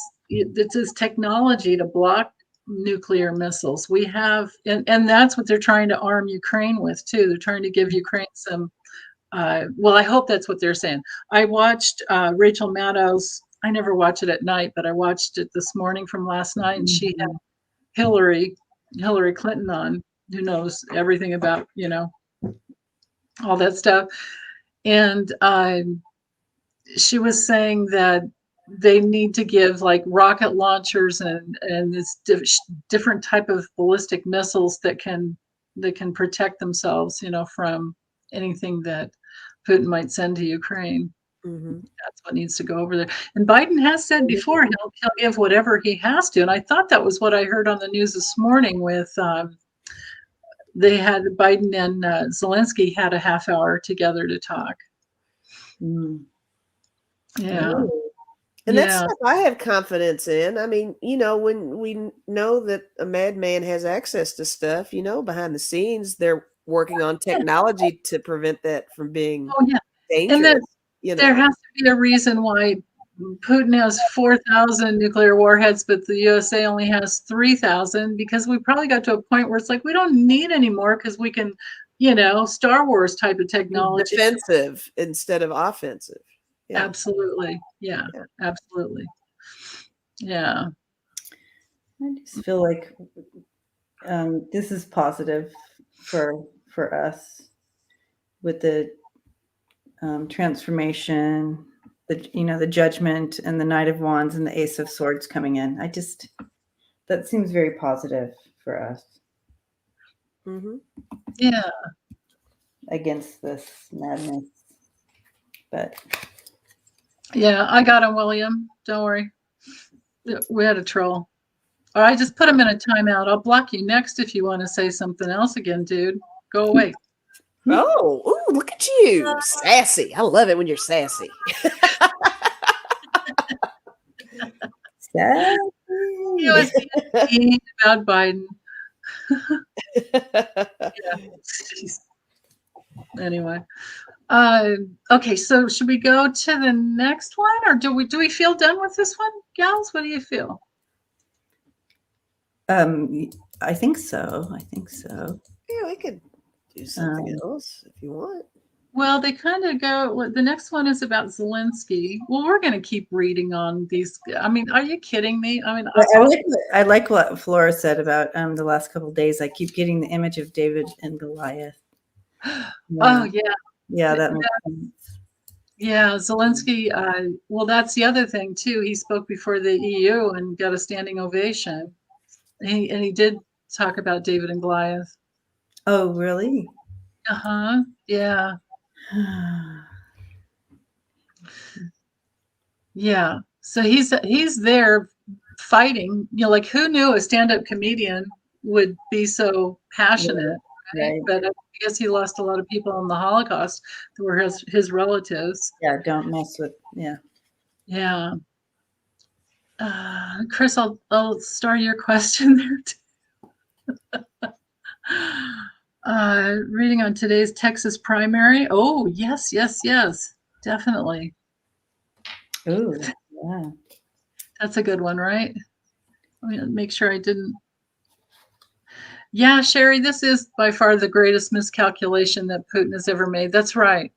technology to block nuclear missiles. We have, and that's what they're trying to arm Ukraine with too. They're trying to give Ukraine some. Well, I hope that's what they're saying. I watched Rachel Maddow's. I never watch it at night, but I watched it this morning from last night, and she had Hillary Clinton on, who knows everything about all that stuff, and she was saying that they need to give like rocket launchers and this different type of ballistic missiles that can protect themselves, from anything that Putin might send to Ukraine. Mm-hmm. That's what needs to go over there. And Biden has said before he'll give whatever he has to. And I thought that was what I heard on the news this morning with they had Biden and Zelensky had a half hour together to talk. Mm. Yeah. Ooh. And that's stuff I have confidence in. I mean, when we know that a madman has access to stuff, behind the scenes, they're working on technology to prevent that from being dangerous. And there has to be a reason why Putin has 4,000 nuclear warheads, but the USA only has 3,000, because we probably got to a point where it's like, we don't need any more because we can, Star Wars type of technology. Defensive instead of offensive. Yeah. Absolutely. Yeah, absolutely. Yeah. I just feel like this is positive for us with the transformation, the Judgment and the Knight of Wands and the Ace of Swords coming in. That seems very positive for us. Mm-hmm. Yeah. Against this madness. But yeah, I got him, William. Don't worry. We had a troll. Or I just put him in a timeout. I'll block you next if you want to say something else again, dude. Go away. Oh, ooh, look at you. Sassy. I love it when you're sassy. sassy. He was mean about Biden. Anyway. Okay, so should we go to the next one, or do we feel done with this one, gals? What do you feel? I think so. Yeah, we could do something else if you want. Well, they kind of go. The next one is about Zelensky. Well, we're going to keep reading on these. I mean, are you kidding me? I mean, I like what Flora said about the last couple of days. I keep getting the image of David and Goliath. Oh yeah. Yeah, that makes sense. Yeah, Zelensky, well, that's the other thing too. He spoke before the EU and got a standing ovation. And he did talk about David and Goliath. Oh, really? Uh-huh. Yeah. Yeah. So he's there fighting. You know, like who knew a stand-up comedian would be so passionate, right? Right. But I guess he lost a lot of people in the Holocaust who were his relatives. Yeah, don't mess with, yeah. Yeah. Chris, I'll start your question there too. Reading on today's Texas primary. Oh, yes, definitely. Ooh, yeah. That's a good one, right? Let me make sure I didn't. Yeah, Sherry, this is by far the greatest miscalculation that Putin has ever made. That's right,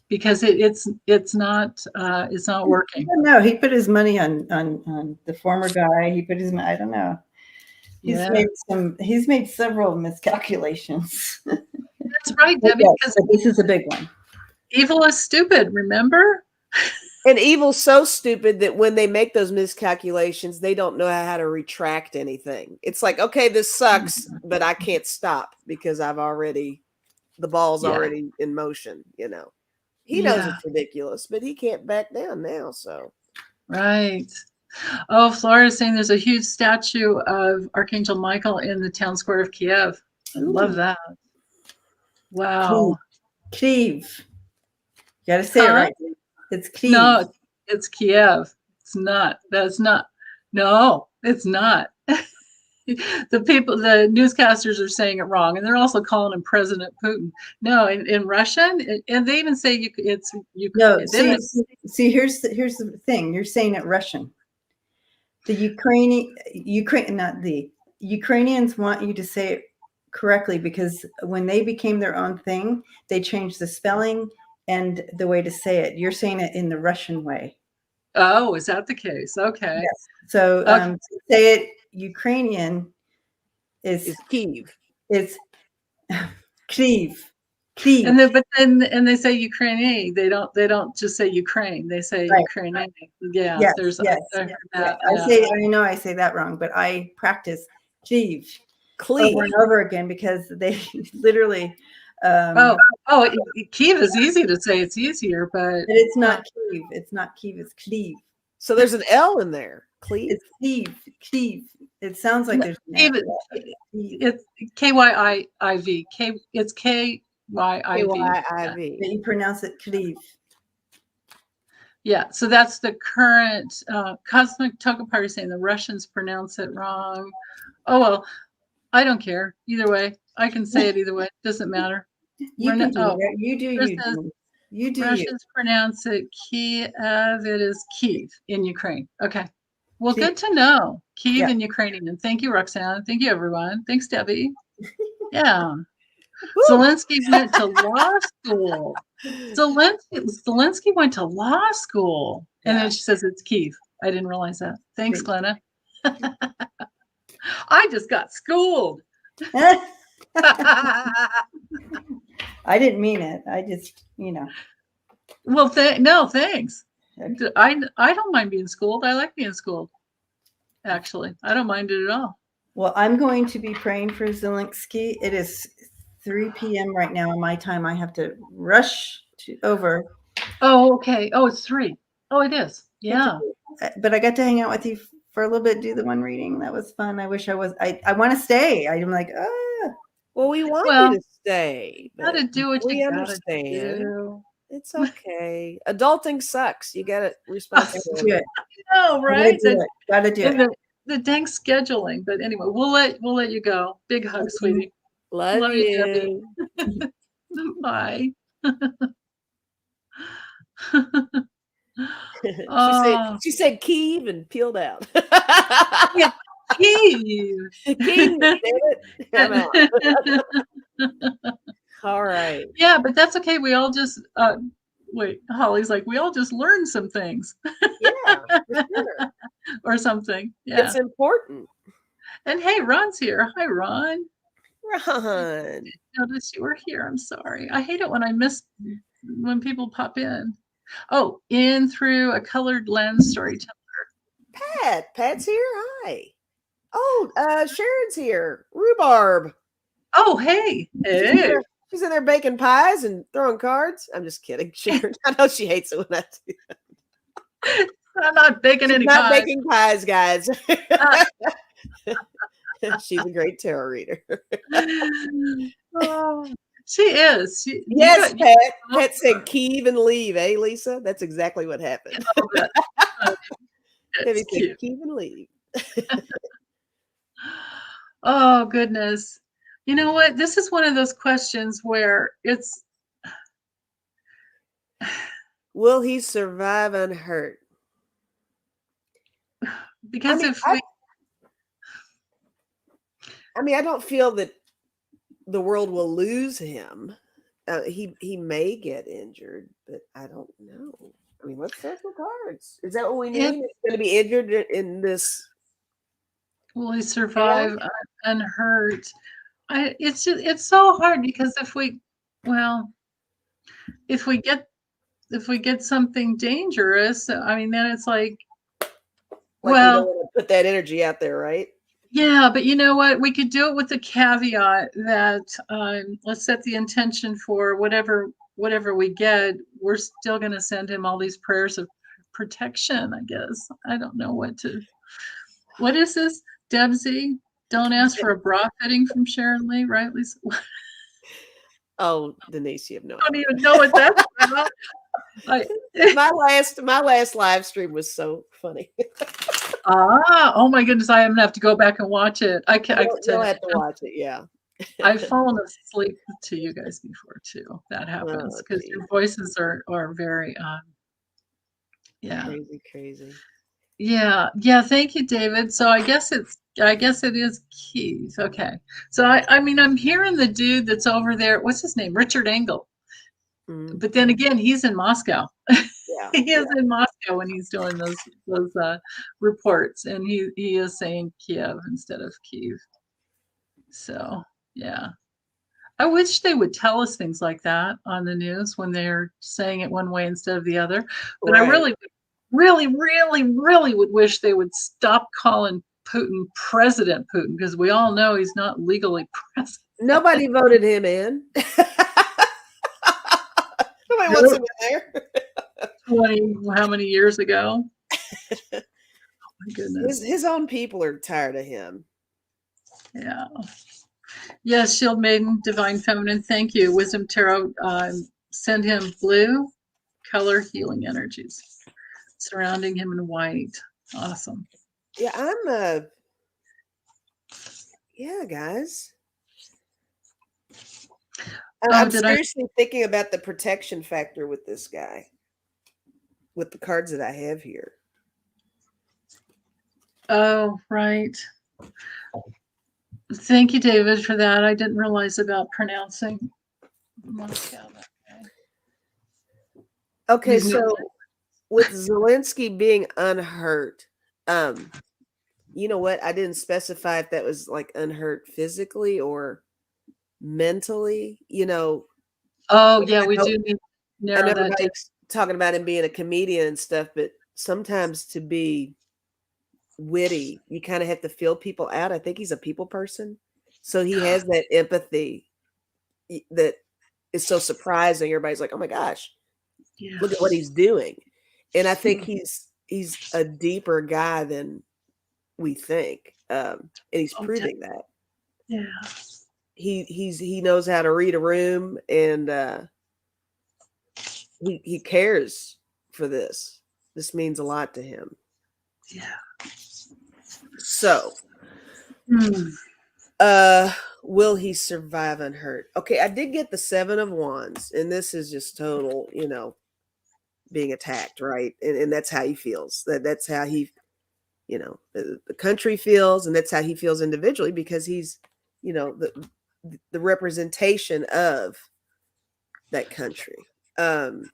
because it's not working. No, he put his money on the former guy. He put his, I don't know. He's made several miscalculations. That's right, Debbie, because this is a big one. Evil is stupid, remember? And evil's so stupid that when they make those miscalculations, they don't know how to retract anything. It's like, okay, this sucks, but I can't stop because the ball's already in motion, you know. He knows it's ridiculous, but he can't back down now, so. Right. Oh, Florida's saying there's a huge statue of Archangel Michael in the town square of Kiev. I love that. Wow. Kiev. You got to say it right. It's Kiev. No, it's Kiev. It's not. That's not. No, it's not. The newscasters are saying it wrong, and they're also calling him President Putin. No, in Russian, and they even say it's Ukraine. No, see, here's the thing. You're saying it Russian. The Ukrainians want you to say it correctly because when they became their own thing, they changed the spelling and the way to say it. You're saying it in the Russian way. Oh, is that the case? Okay. Yes. So to say it Ukrainian is Kiev. It's Kyiv. And they say Ukraine. They don't just say Ukraine. They say Ukraine. Yeah. Yes, there's yes. I say that wrong, but I practice Kyiv over and over again because they literally. Kyiv is easy to say. It's easier, but it's not Kyiv. It's not Kyiv. It's Kyiv. So there's an L in there. Kyiv. It's Kyiv. Kyiv. It sounds like there's an L. It's Kyiv. It's Kyiv. Kyiv. You pronounce it Kyiv. Yeah, so that's the current Cosmic Toga Party saying the Russians pronounce it wrong. Oh well, I don't care either way. I can say it either way. It doesn't matter. You do. Russians pronounce it Kiev. It is Kyiv in Ukraine. Okay. Well, good to know. Kyiv in Ukrainian. Thank you, Roxanne. Thank you, everyone. Thanks, Debbie. Yeah. Zelensky went to law school. Zelensky went to law school. And then she says it's Kyiv. I didn't realize that. Thanks, Glenna. I just got schooled. I didn't mean it. I just, Well, no, thanks. I don't mind being schooled. I like being schooled. Actually, I don't mind it at all. Well, I'm going to be praying for Zelensky. It is 3 p.m. right now in my time. I have to rush over. Oh, okay. Oh, it's 3. Oh, it is. Yeah. But I got to hang out with you for a little bit, do the one reading. That was fun. I wish I was. I want to stay. I'm like, Well, we want you to stay. Gotta do what you gotta do. It's okay. Adulting sucks. You got responsibility. No, right? Gotta do it. The dang scheduling. But anyway, we'll let you go. Big hug, sweetie. Love you. Bye. She said Kyiv and peeled out. Kyiv. Kyiv, damn it. All right. Yeah, but that's okay. We all just wait, Holly's like, we all just learned some things. Yeah, for sure. Or something. Yeah. It's important. And hey, Ron's here. Hi, Ron. Ron. Notice you were here. I'm sorry. I hate it when I miss when people pop in. Oh, in through a colored lens storyteller. Pat's here. Hi. Oh, Sharon's here. Rhubarb. Oh, hey. Hey. She's in there baking pies and throwing cards. I'm just kidding, Sharon. I know she hates it when I do that. I'm not baking She's any not pies. baking pies, guys. She's a great tarot reader. Oh, she is. Yes, Pat said Kiev and leave, eh, Lisa? That's exactly what happened. That's cute. Kiev and leave. Oh, goodness. You know what? This is one of those questions where it's. Will he survive unhurt? Because I don't feel that the world will lose him. He may get injured, but I don't know. I mean, let's circle cards. Is that what we need? It's going to be injured in this. Will he survive unhurt? It's so hard because if we get something dangerous, I mean, then it's like we don't want to put that energy out there, right? Yeah, but you know what? We could do it with the caveat that let's set the intention for whatever we get. We're still going to send him all these prayers of protection, I guess. I don't know what is this? Debsy, don't ask for a bra fitting from Sharon Lee, right, Lisa? Oh, Denise, you have no idea. I don't even know what that's about. My last live stream was so funny. Oh my goodness, I am gonna have to go back and watch it. You'll have to watch it, yeah. I've fallen asleep to you guys before too. That happens because your voices are very yeah. Crazy. Yeah. Thank you, David. So I guess it is Keith. Okay. So I mean I'm hearing the dude that's over there. What's his name? Richard Engel. Mm-hmm. But then again, he's in Moscow. Yeah, he is in Moscow when he's doing those reports, and he is saying Kiev instead of Kyiv. So yeah, I wish they would tell us things like that on the news when they're saying it one way instead of the other. But right. I really would wish they would stop calling Putin President Putin, because we all know he's not legally president. Nobody voted him in. Nobody wants him in there. 20, how many years ago? Oh my goodness. His own people are tired of him. Yeah. Yes, Shield Maiden, Divine Feminine, thank you. Wisdom Tarot, send him blue color healing energies surrounding him in white. Awesome. Yeah, yeah, guys. I'm seriously thinking about the protection factor with this guy, with the cards that I have here. Oh, right. Thank you, David, for that. I didn't realize about pronouncing Moscow that way. Okay, so with Zelensky being unhurt, you know what? I didn't specify if that was like unhurt physically or mentally, you know. Oh yeah, we do need to narrow that down. Talking about him being a comedian and stuff, but sometimes to be witty, you kind of have to feel people out. I think he's a people person, so he has that empathy that is so surprising. Everybody's like, "Oh my gosh, look at what he's doing," and I think he's a deeper guy than we think, and he's proving that. Yeah. He knows how to read a room, and he cares for this. This means a lot to him. Yeah. So, will he survive unhurt? Okay, I did get the 7 of Wands, and this is just total, you know, being attacked, right? And that's how he feels. That's how he, you know, the country feels, and that's how he feels individually, because he's, you know, the representation of that country. But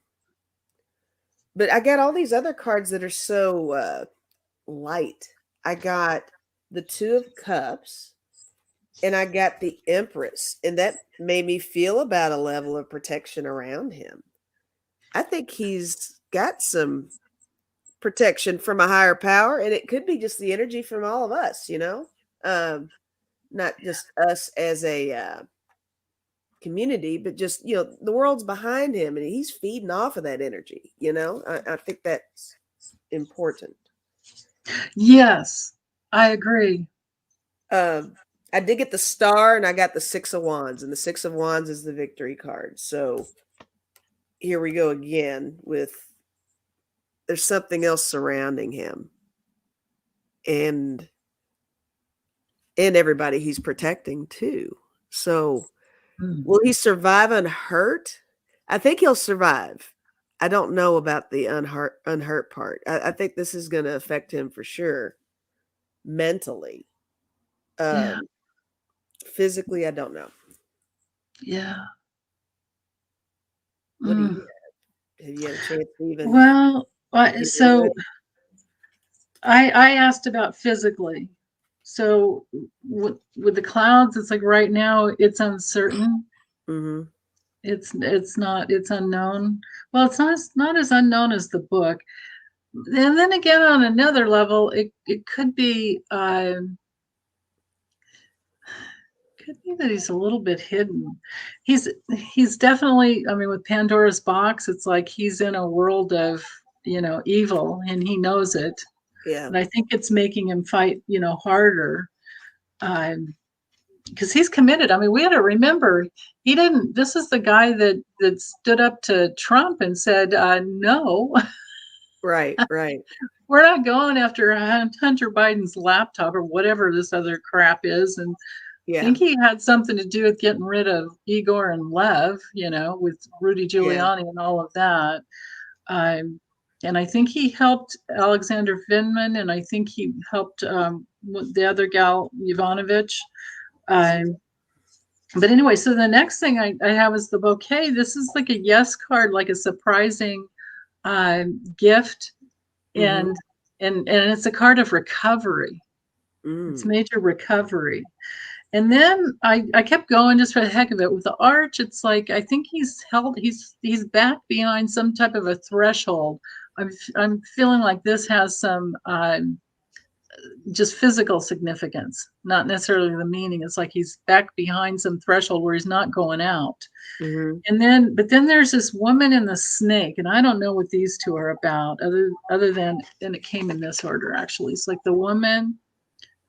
I got all these other cards that are so light. I got the 2 of Cups, and I got the Empress, and that made me feel about a level of protection around him. I think he's got some protection from a higher power, and it could be just the energy from all of us, not just us as a community, but just, the world's behind him and he's feeding off of that energy. I think that's important. Yes, I agree. I did get the star and I got the 6 of Wands, and the 6 of Wands is the victory card. So here we go again with there's something else surrounding him and everybody he's protecting too. So will he survive unhurt? I think he'll survive. I don't know about the unhurt part. I think this is going to affect him for sure mentally. Yeah. Physically, I don't know. Yeah. What do you have you had a chance to even Well, get so into I asked about physically. So with the clouds, it's like right now it's uncertain. it? Mm-hmm. It's unknown. Well, it's not as unknown as the book. And then again, on another level, it could be that he's a little bit hidden. He's definitely, I mean, with Pandora's box, it's like he's in a world of, evil, and he knows it. Yeah. And I think it's making him fight, harder. Because he's committed. I mean, we had to remember he didn't. This is the guy that stood up to Trump and said, "No, Right. we're not going after Hunter Biden's laptop or whatever this other crap is." And I Yeah. think he had something to do with getting rid of Igor and Lev, with Rudy Giuliani and all of that. And I think he helped Alexander Vindman, and I think he helped the other gal, Yovanovitch. But anyway, so the next thing I have is the bouquet. This is like a yes card, like a surprising gift, and it's a card of recovery. It's major recovery. And then I kept going just for the heck of it. With the arch, it's like I think he's back behind some type of a threshold. I'm feeling like this has some just physical significance, not necessarily the meaning. It's like he's back behind some threshold where he's not going out. But then there's this woman and the snake, and I don't know what these two are about, other than it came in this order actually. It's like the woman.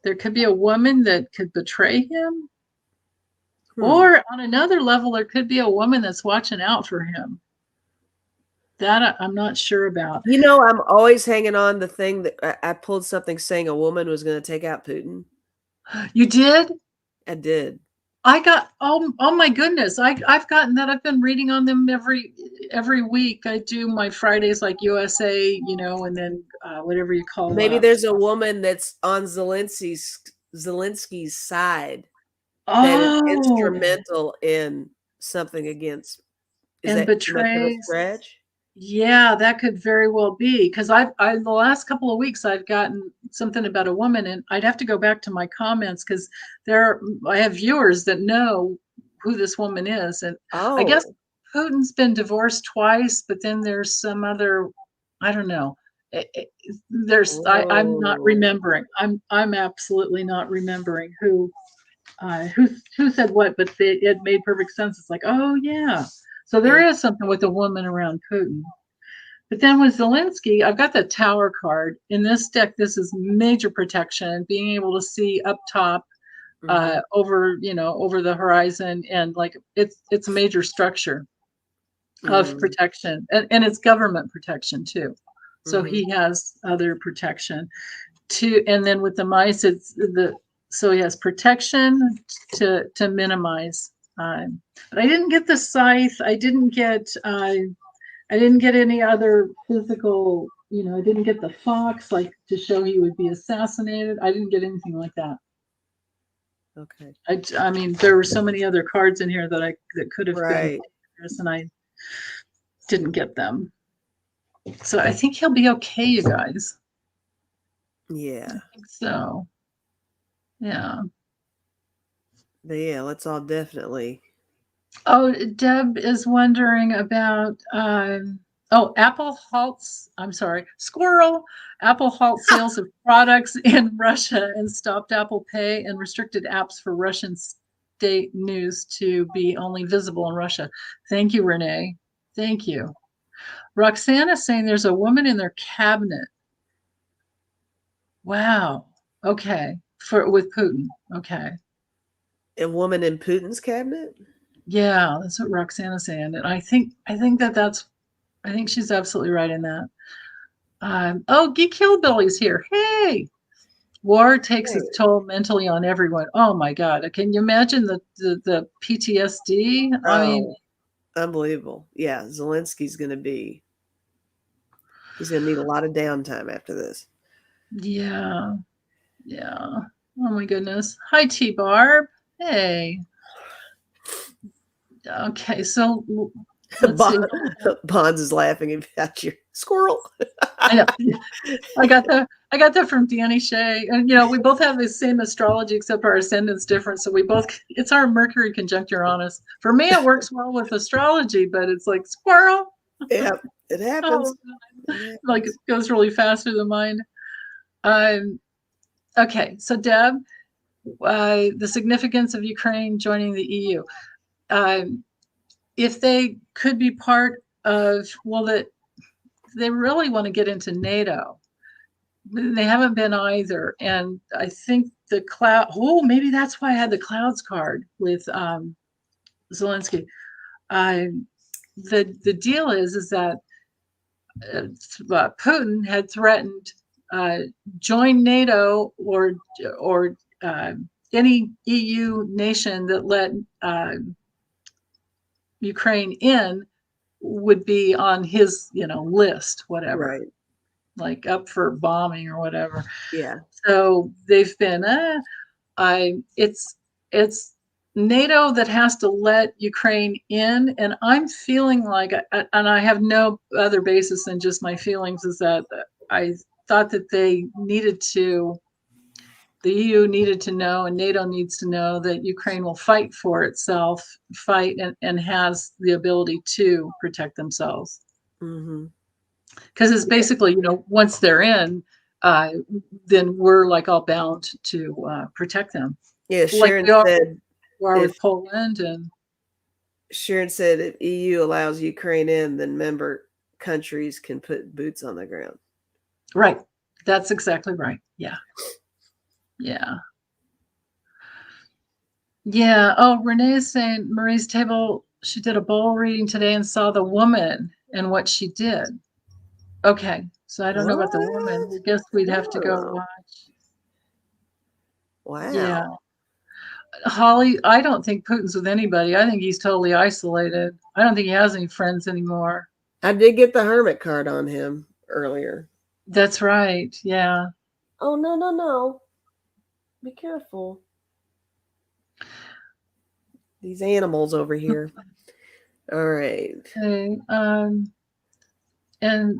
There could be a woman that could betray him, or on another level, there could be a woman that's watching out for him. That I'm not sure about. I'm always hanging on the thing that I pulled something saying a woman was going to take out Putin. You did? I did. I got oh my goodness! I've gotten that. I've been reading on them every week. I do my Fridays like USA, and then whatever you call. Maybe there's a woman that's on Zelensky's side that is instrumental in something against. Is and that too much of a betrays. stretch? Yeah, that could very well be, because I the last couple of weeks I've gotten something about a woman, and I'd have to go back to my comments because I have viewers that know who this woman is, and I guess Putin's been divorced twice, but then there's some other, I don't know. I'm not remembering. I'm absolutely not remembering who said what, but it made perfect sense. It's like, oh yeah. So there is something with a woman around Putin. But then with Zelensky, I've got the Tower card. In this deck, this is major protection, being able to see up top, over the horizon, and like it's a major structure of protection, and it's government protection too. So he has other protection too. And then with the mice, so he has protection to minimize. But I didn't get the scythe. I didn't get any other physical. I didn't get the fox, like to show he would be assassinated. I didn't get anything like that. Okay. I mean, there were so many other cards in here that could have been, and I didn't get them. So I think he'll be okay, you guys. Yeah. I think so. Yeah. But yeah, let's all definitely. Oh, Deb is wondering about Oh, Apple halts, I'm sorry, squirrel. Apple halts sales of products in Russia and stopped Apple Pay and restricted apps for Russian state news to be only visible in Russia. Thank you, Renee. Thank you. Roxana saying there's a woman in their cabinet. Wow. Okay. With Putin. Okay. A woman in Putin's cabinet? Yeah, that's what Roxana's saying. And I think she's absolutely right in that. Oh, Geek Hillbilly's here. Hey. War takes its toll mentally on everyone. Oh my God. Can you imagine the PTSD? I mean, unbelievable. Yeah, Zelensky's going to be, he's going to need a lot of downtime after this. Yeah. Yeah. Oh my goodness. Hi, T Barb. Hey. Okay, so let's see. Bonds is laughing at your squirrel. I know. I got that from Danny Shea. And we both have the same astrology except our ascendant's different. So it's our Mercury conjunct Uranus. For me, it works well with astrology, but it's like squirrel. Yeah, it happens. Like it goes really faster than mine. Okay, so Deb, the significance of Ukraine joining the EU. If they could be part of, that they really want to get into NATO. They haven't been either. And I think the cloud, maybe that's why I had the clouds card with Zelensky. The deal is that Putin had threatened join NATO or any EU nation that let Ukraine in would be on his list, whatever. Right. Like up for bombing or whatever. Yeah. So they've been it's NATO that has to let Ukraine in, and I'm feeling like, and I have no other basis than just my feelings, is that I thought that the EU needed to know, and NATO needs to know, that Ukraine will fight for itself, and has the ability to protect themselves. Mm-hmm. Because it's basically, once they're in, then we're like all bound to protect them. Yeah, Sharon said, with Poland, and Sharon said if EU allows Ukraine in, then member countries can put boots on the ground. Right. That's exactly right. Yeah. Yeah. Yeah. Oh, Renee is saying Marie's table, she did a bowl reading today and saw the woman and what she did. Okay. So I don't know about the woman. I guess we'd have to go watch. Wow. Yeah. Holly, I don't think Putin's with anybody. I think he's totally isolated. I don't think he has any friends anymore. I did get the hermit card on him earlier. That's right. Yeah. Oh, no. Be careful. These animals over here. All right. Okay. And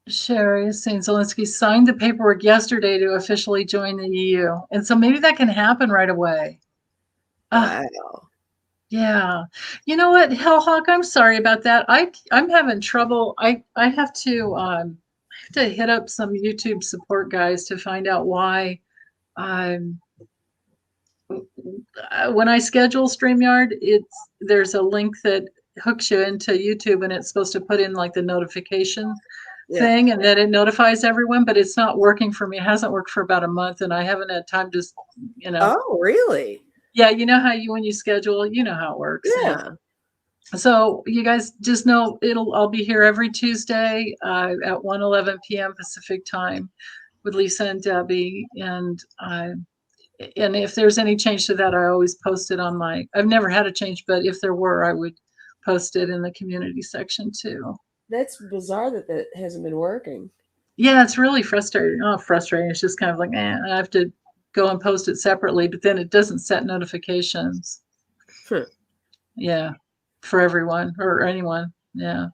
Sherry is saying Zelensky signed the paperwork yesterday to officially join the EU. And so maybe that can happen right away. Wow. Yeah. You know what, Hellhawk, I'm sorry about that. I'm having trouble. I have to hit up some YouTube support guys to find out why when I schedule StreamYard, there's a link that hooks you into YouTube, and it's supposed to put in like the notification thing, and then it notifies everyone, but it's not working for me. It hasn't worked for about a month, and I haven't had time to, Oh, really? Yeah, you know how when you schedule, you know how it works. Yeah. So you guys just know I'll be here every Tuesday at 1:11 p.m. Pacific time with Lisa and Debbie, and if there's any change to that, I always post it on I've never had a change, but if there were, I would post it in the community section too. That's bizarre that hasn't been working. Yeah, it's really frustrating. Not frustrating. It's just kind of like, I have to go and post it separately, but then it doesn't set notifications. Yeah, for everyone or anyone. Yeah.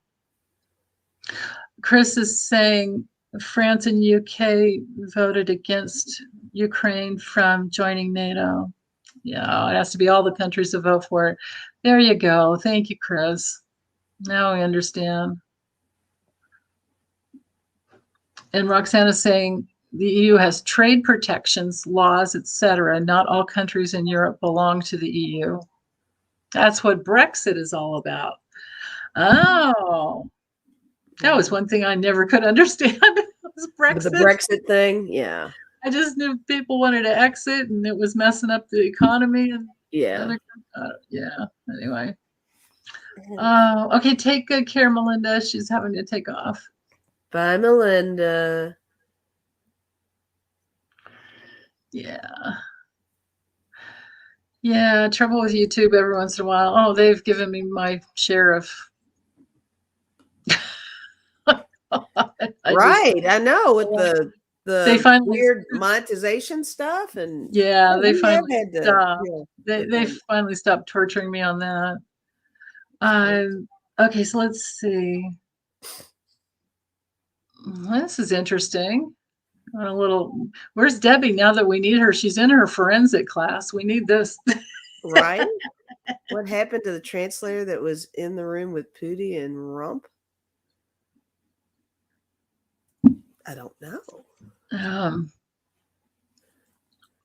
Chris is saying France and UK voted against Ukraine from joining NATO. Yeah, it has to be all the countries to vote for it. There you go. Thank you, Chris. Now we understand. And Roxana's saying the EU has trade protections, laws, etc. Not all countries in Europe belong to the EU. That's what Brexit is all about. Oh, that was one thing I never could understand. Was With the Brexit. Brexit thing, yeah. I just knew people wanted to exit, and it was messing up the economy. And Yeah. yeah. Anyway. Okay. Take good care, Melinda. She's having to take off. Bye, Melinda. Yeah. Yeah. Trouble with YouTube every once in a while. Oh, they've given me my share of. I know with the they finally weird monetization stuff, and yeah, they finally had to, stopped. They finally stopped torturing me on that. Okay, so let's see. This is interesting. A little. Where's Debbie now that we need her? She's in her forensic class. We need this. Right? What happened to the translator that was in the room with Pootie and Rump? I don't know.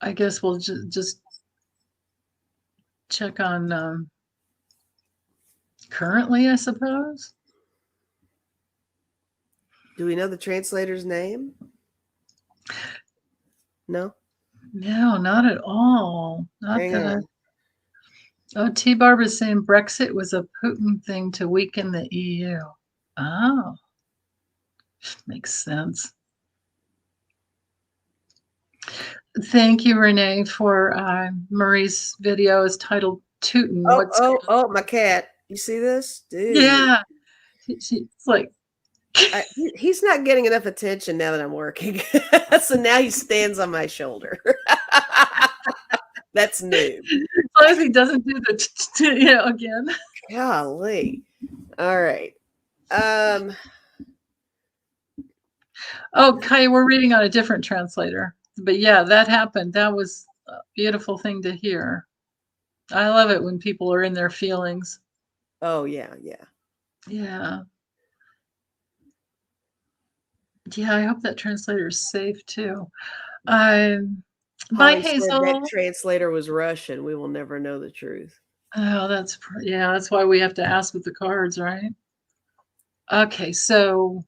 I guess we'll just check on currently, I suppose. Do we know the translator's name? No? No, not at all. Not Hang that on. Oh, T-Barb is saying Brexit was a Putin thing to weaken the EU. Oh, makes sense. Thank you, Renee, for Marie's video is titled Tootin'. Oh, my cat. You see this? Dude. Yeah. She's like... he's not getting enough attention now that I'm working. So now he stands on my shoulder. That's new. As long as he doesn't do the again. Golly. All right. Oh, Kaya, we're reading on a different translator. But yeah, that happened. That was a beautiful thing to hear. I love it when people are in their feelings. Oh, yeah. Yeah. Yeah, I hope that translator is safe too. Bye, Hazel. That translator was Russian. We will never know the truth. Oh, that's why we have to ask with the cards, right? Okay, so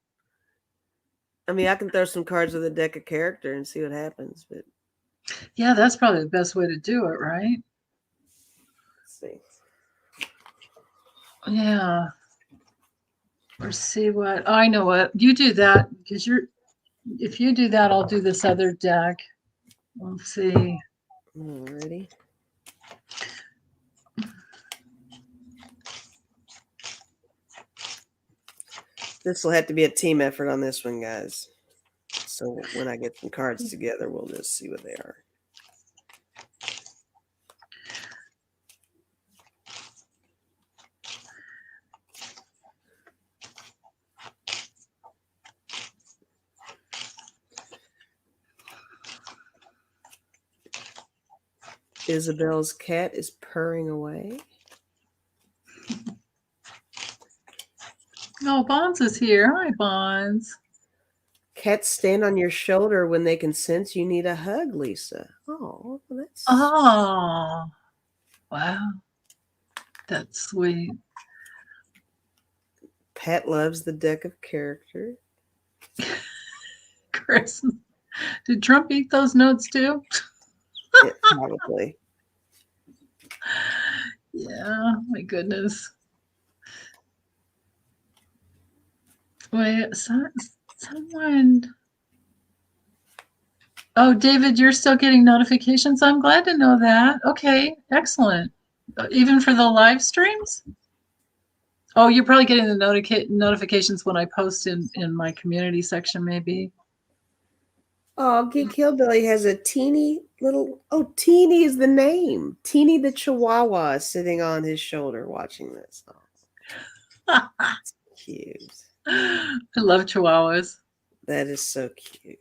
I mean, I can throw some cards with a deck of character and see what happens, but yeah, that's probably the best way to do it, right? Let's see. Yeah. Or see what I know what you do that because if you do that, I'll do this other deck. We'll see. Alrighty. This will have to be a team effort on this one, guys. So when I get some cards together, we'll just see what they are. Isabel's cat is purring away. Oh, Bonds is here. Hi, Bonds. Cats stand on your shoulder when they can sense you need a hug, Lisa. Oh, that's... Oh, wow. That's sweet. Pat loves the deck of character. Chris, did Trump eat those notes too? Yeah, probably. Yeah, my goodness. Wait, someone. Oh, David, you're still getting notifications. I'm glad to know that. Okay, excellent. Even for the live streams? Oh, you're probably getting the notifications when I post in my community section, maybe. Oh, Geek Hillbilly has a teeny little... Oh, Teeny is the name. Teeny the Chihuahua is sitting on his shoulder watching this. Oh, that's cute. I love Chihuahuas. That is so cute.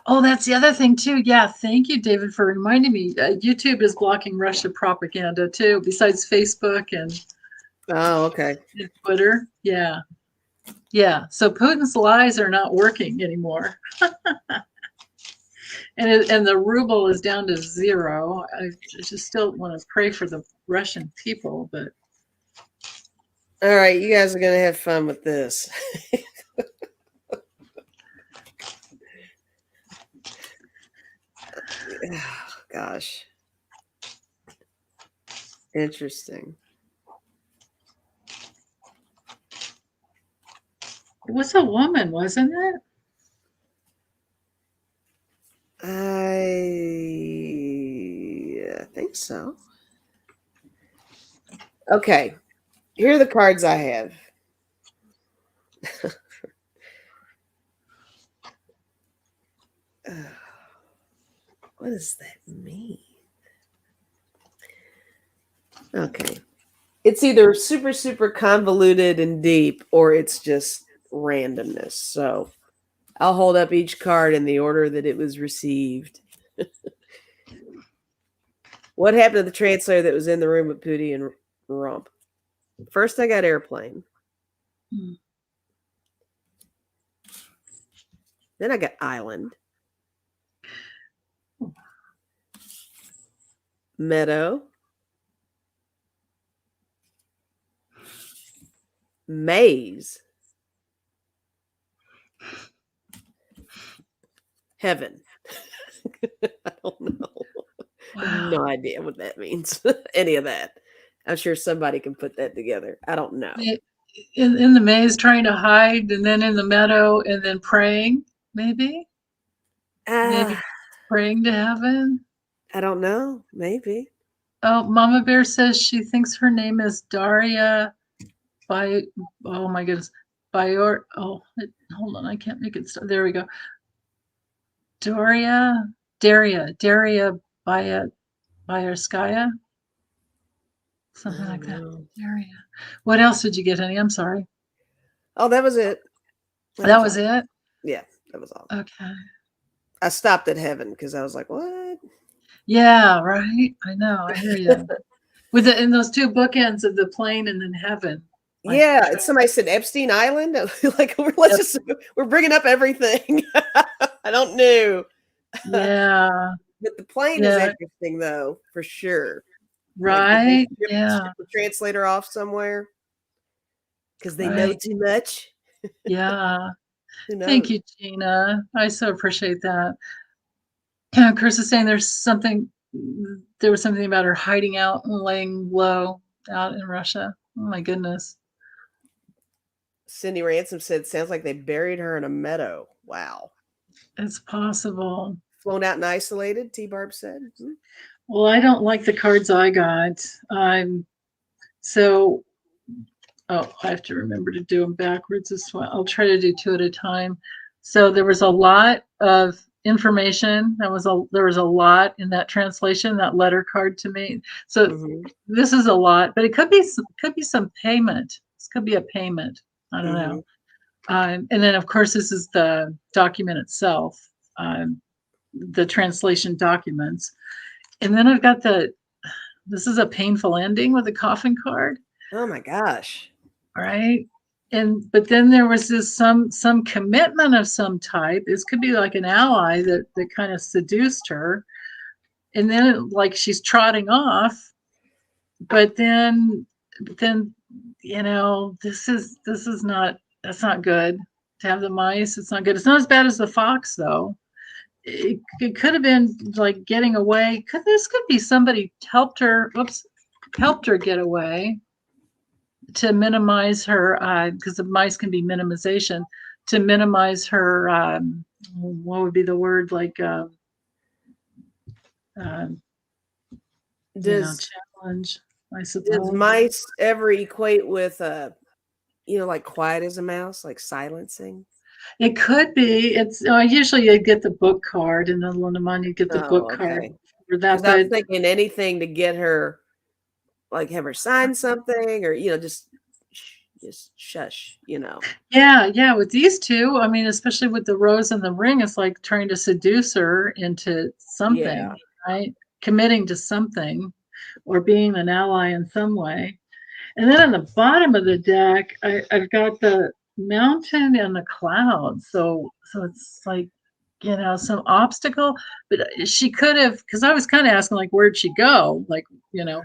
Oh, that's the other thing too. Yeah, thank you, David, for reminding me. YouTube is blocking Russia propaganda too, besides Facebook and Oh, okay. Twitter. Yeah. Yeah. So Putin's lies are not working anymore. And the ruble is down to 0. I just still want to pray for the Russian people, but All right, you guys are going to have fun with this. Oh, gosh. Interesting. it was a woman, wasn't it? I think so. Okay. Here are the cards I have. What does that mean? Okay. It's either super, super convoluted and deep, or it's just randomness. So I'll hold up each card in the order that it was received. What happened to the translator that was in the room with Pootie and Rump? First, I got airplane. Then I got island. Meadow. Maze. Heaven. I don't know. I have no idea what that means. Any of that. I'm sure somebody can put that together. I don't know. In the maze trying to hide, and then in the meadow, and then praying, maybe praying to heaven. I don't know. Maybe. Oh, Mama Bear says she thinks her name is Daria oh my goodness. Hold on, I can't make it stop. There we go. Daria Bayarskaya. Something like that. Daria. What else did you get, honey? I'm sorry. Oh, that was it. That was it? Yeah, that was all. Okay. I stopped at heaven because I was like, what? Yeah, right. I know. I hear you. In those two bookends of the plane and then heaven. Like, yeah, and somebody said Epstein Island. Like, we're bringing up everything. I don't know. Yeah. But the plane is interesting, though, for sure. Right. Like, ship the translator off somewhere because they know too much. Yeah. Who knows? Thank you, Gina. I so appreciate that. Chris is saying there was something about her hiding out and laying low out in Russia. Oh my goodness. Cindy Ransom said, sounds like they buried her in a meadow. Wow. It's possible. Flown out and isolated, T-Barb said. Mm-hmm. Well, I don't like the cards I got. I have to remember to do them backwards as well. I'll try to do 2 at a time. So there was a lot of information. There was a lot in that translation, that letter card to me. So this is a lot, but it could be some payment. This could be a payment. I don't know. And then of course this is the document itself, the translation documents. And then I've got this is a painful ending with a coffin card. Oh my gosh. Right. But then there was this some commitment of some type. This could be like an ally that kind of seduced her. And then like she's trotting off. But then that's not good to have the mice. It's not good. It's not as bad as the fox though. It could have been like getting away. This could be somebody helped her get away to minimize her, because the mice can be minimization, to minimize her, what would be the word, like, challenge, I suppose. Does mice ever equate with, like quiet as a mouse, like silencing? It could be. It's usually you get the book card, and then Lindemann, you get the book card for that. But I'm thinking anything to get her, like have her sign something, or just shush. Yeah. With these two, I mean, especially with the rose and the ring, it's like trying to seduce her into something, right? Committing to something, or being an ally in some way. And then on the bottom of the deck, I've got the mountain and the clouds. So it's like, some obstacle. But she could have, because I was kind of asking, like, where'd she go? Like,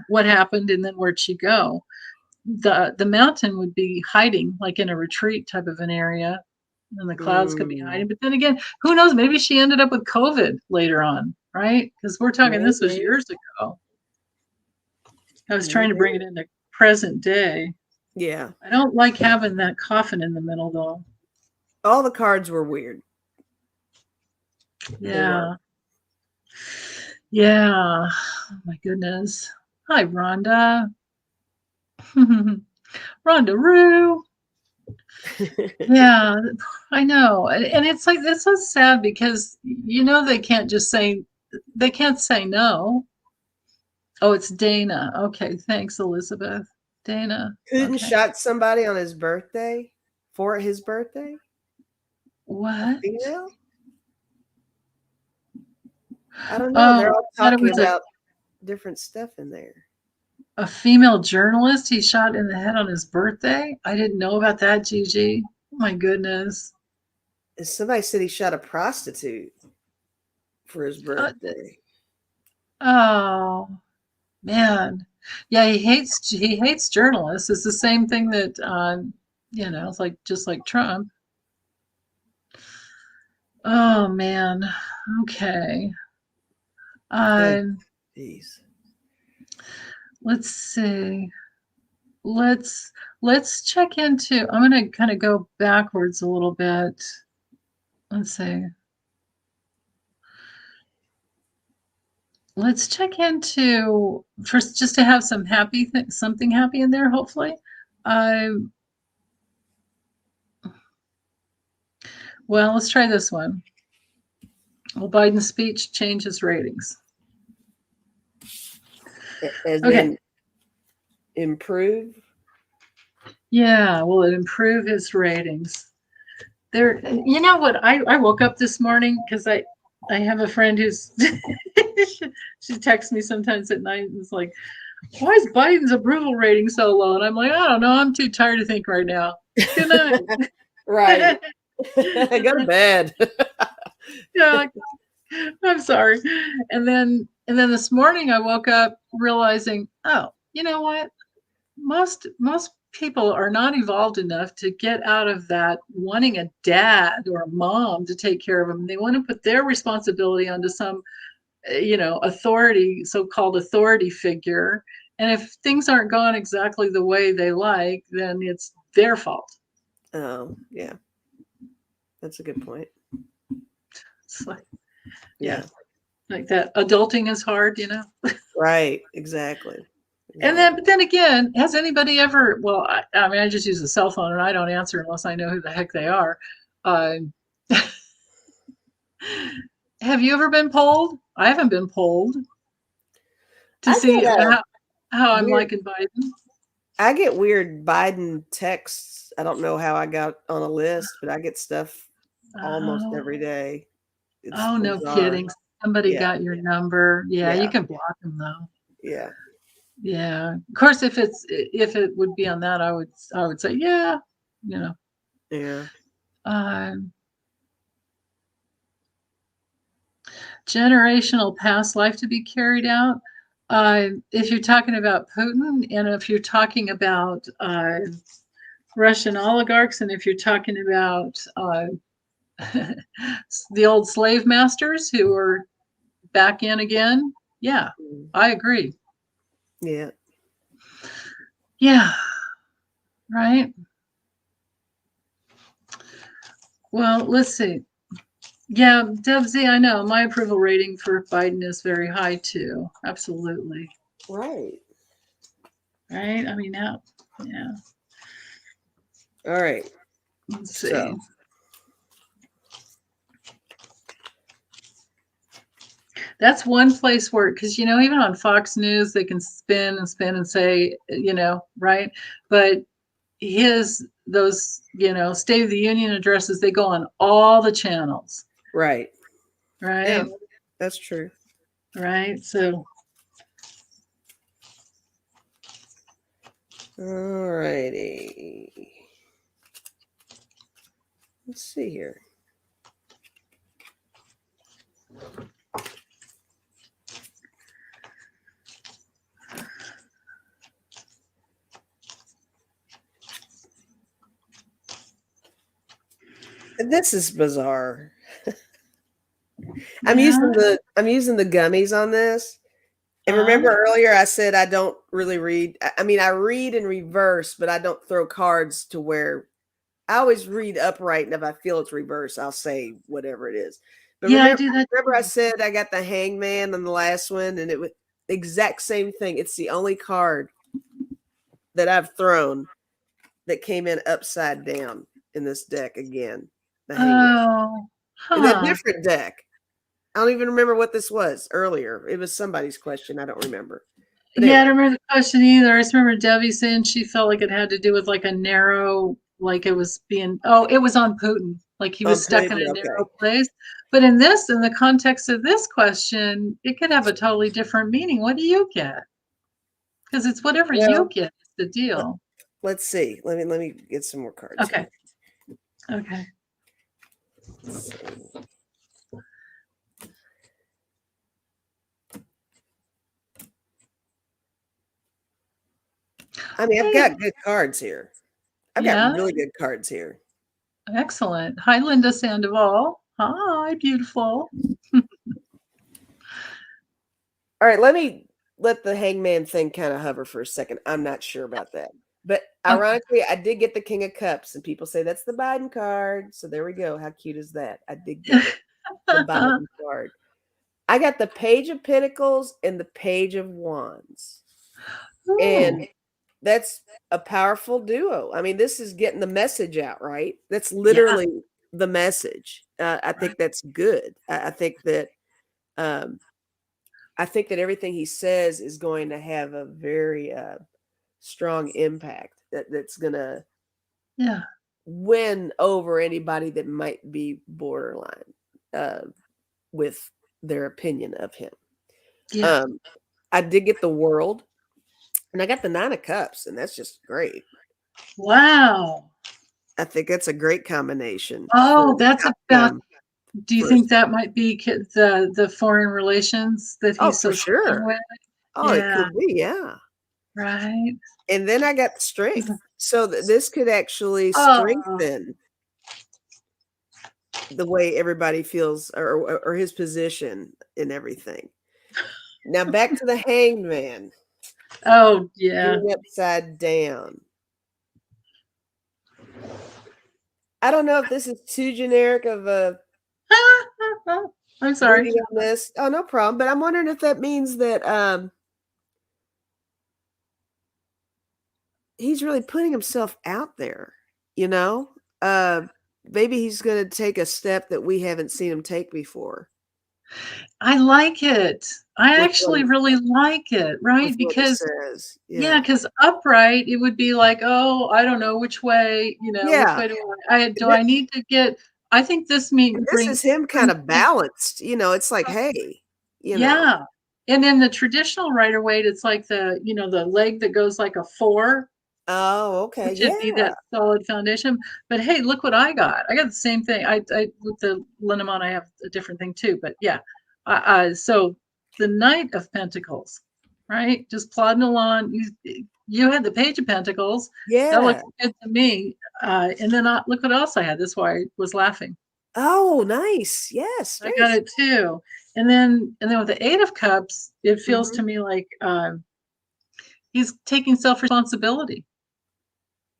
what happened, and then where'd she go? The mountain would be hiding, like in a retreat type of an area, and the clouds could be hiding. But then again, who knows? Maybe she ended up with COVID later on, right? Because we're talking, this was years ago. I was trying to bring it into present day. Yeah. I don't like having that coffin in the middle, though. All the cards were weird. Yeah. Yeah. Oh my goodness. Hi, Rhonda. Rhonda Roo. Yeah, I know. And it's like, it's so sad because, they can't say no. Oh, it's Dana. Okay. Thanks, Elizabeth. Dana. Putin Okay. shot somebody on his birthday for his birthday. What? A female? I don't know. They're all talking about different stuff in there. A female journalist he shot in the head on his birthday? I didn't know about that, Gigi. Oh my goodness. Somebody said he shot a prostitute for his birthday. Oh man. Yeah, he hates journalists. It's the same thing that it's like just like Trump. Oh man. Okay. Jeez. Let's see. Let's check into, I'm gonna kind of go backwards a little bit. Let's see. Let's check into first, just to have some something happy in there, hopefully. Well, let's try this one. Will Biden's speech change his ratings? As in improve? Yeah, will it improve his ratings? You know what? I woke up this morning because I have a friend who's she texts me sometimes at night and is like, why is Biden's approval rating so low? And I'm like, I don't know. I'm too tired to think right now. Good night. Right. Go to bed. Yeah, I'm sorry. And then this morning I woke up realizing, oh, you know what? Most people are not evolved enough to get out of that wanting a dad or a mom to take care of them. They want to put their responsibility onto some, authority, so-called authority figure. And if things aren't going exactly the way they like, then it's their fault. Oh, yeah. That's a good point. It's like, yeah. Like that adulting is hard, Right, exactly. But then again, has anybody ever, well, I mean, I just use a cell phone and I don't answer unless I know who the heck they are. Have you ever been polled? I haven't been polled to see how I'm liking Biden. I get weird Biden texts. I don't know how I got on a list, but I get stuff almost every day. It's no kidding. Somebody got your number. Yeah, you can block them though. Yeah. Yeah. Of course, if it would be on that, I would say, yeah, Yeah. Generational past life to be carried out. If you're talking about Putin, and if you're talking about Russian oligarchs, and if you're talking about the old slave masters who are back in again, yeah, I agree. Yeah. Yeah. Right. Well, let's see. Yeah, Deb Z, I know my approval rating for Biden is very high too. Absolutely. Right. Right. I mean, now, yeah. All right. Let's see. So. That's one place where, because even on Fox News, they can spin and say, right? But those State of the Union addresses, they go on all the channels. Right. Right. Yeah, that's true. Right. So. All righty. Let's see here. This is bizarre. I'm using the gummies on this. And remember earlier I said I don't really read. I mean, I read in reverse, but I don't throw cards to where I always read upright. And if I feel it's reverse, I'll say whatever it is. But Yeah, I do that. remember I said I got the Hangman on the last one, and it was the exact same thing. It's the only card that I've thrown that came in upside down in this deck again. The Hangman. Oh, In a huh. different deck. I don't even remember what this was earlier. It was somebody's question. I don't remember. But Yeah, I anyway. don't remember the question either. I just remember Debbie saying she felt like it had to do with like a narrow, like it was being, it was on Putin, like he was stuck in a narrow place. But in the context of this question, it could have a totally different meaning. What do you get? Because it's whatever you get is the deal. Let's see. Let me get some more cards. Okay. Here. Okay. I mean, I've got good cards here. I've got really good cards here. Excellent. Hi, Linda Sandoval. Hi, beautiful. All right, let the Hangman thing kind of hover for a second. I'm not sure about that. But ironically, I did get the King of Cups, and people say that's the Biden card. So there we go. How cute is that? I did get it. The Biden card. I got the Page of Pentacles and the Page of Wands. Ooh. And that's a powerful duo. I mean, this is getting the message out, right? That's literally the message. I think that's good. I think that everything he says is going to have a very strong impact that's going to win over anybody that might be borderline with their opinion of him. Yeah. I did get the World, and I got the Nine of Cups, and that's just great. Wow. I think that's a great combination. Oh, that's about. Do you think that might be the foreign relations that he's so strong with? Oh, it could be, yeah. Right. And then I got the Strength. So this could actually strengthen the way everybody feels or his position in everything. Now back to the Hangman. Oh, yeah. Upside down. I don't know if this is too generic of a I'm sorry. reading on this. Oh, no problem. But I'm wondering if that means that he's really putting himself out there, you know? Maybe he's going to take a step that we haven't seen him take before. I like it. I actually really like it, right? Because because upright, it would be like, oh, I don't know which way, which way do I need to get? I think this is him kind of balanced, it's like, hey, know. And then the traditional rider weight, it's like the leg that goes like a 4. Oh, okay. Which would be that solid foundation. But hey, look what I got. I got the same thing. I with the Linamon, I have a different thing too. But yeah, so the Knight of Pentacles, right? Just plodding along. You had the Page of Pentacles. Yeah, that looked good to me. And then look what else I had. That's why I was laughing. Oh, nice. Yes, I got it too. And then with the 8 of Cups, it feels to me like he's taking self-responsibility.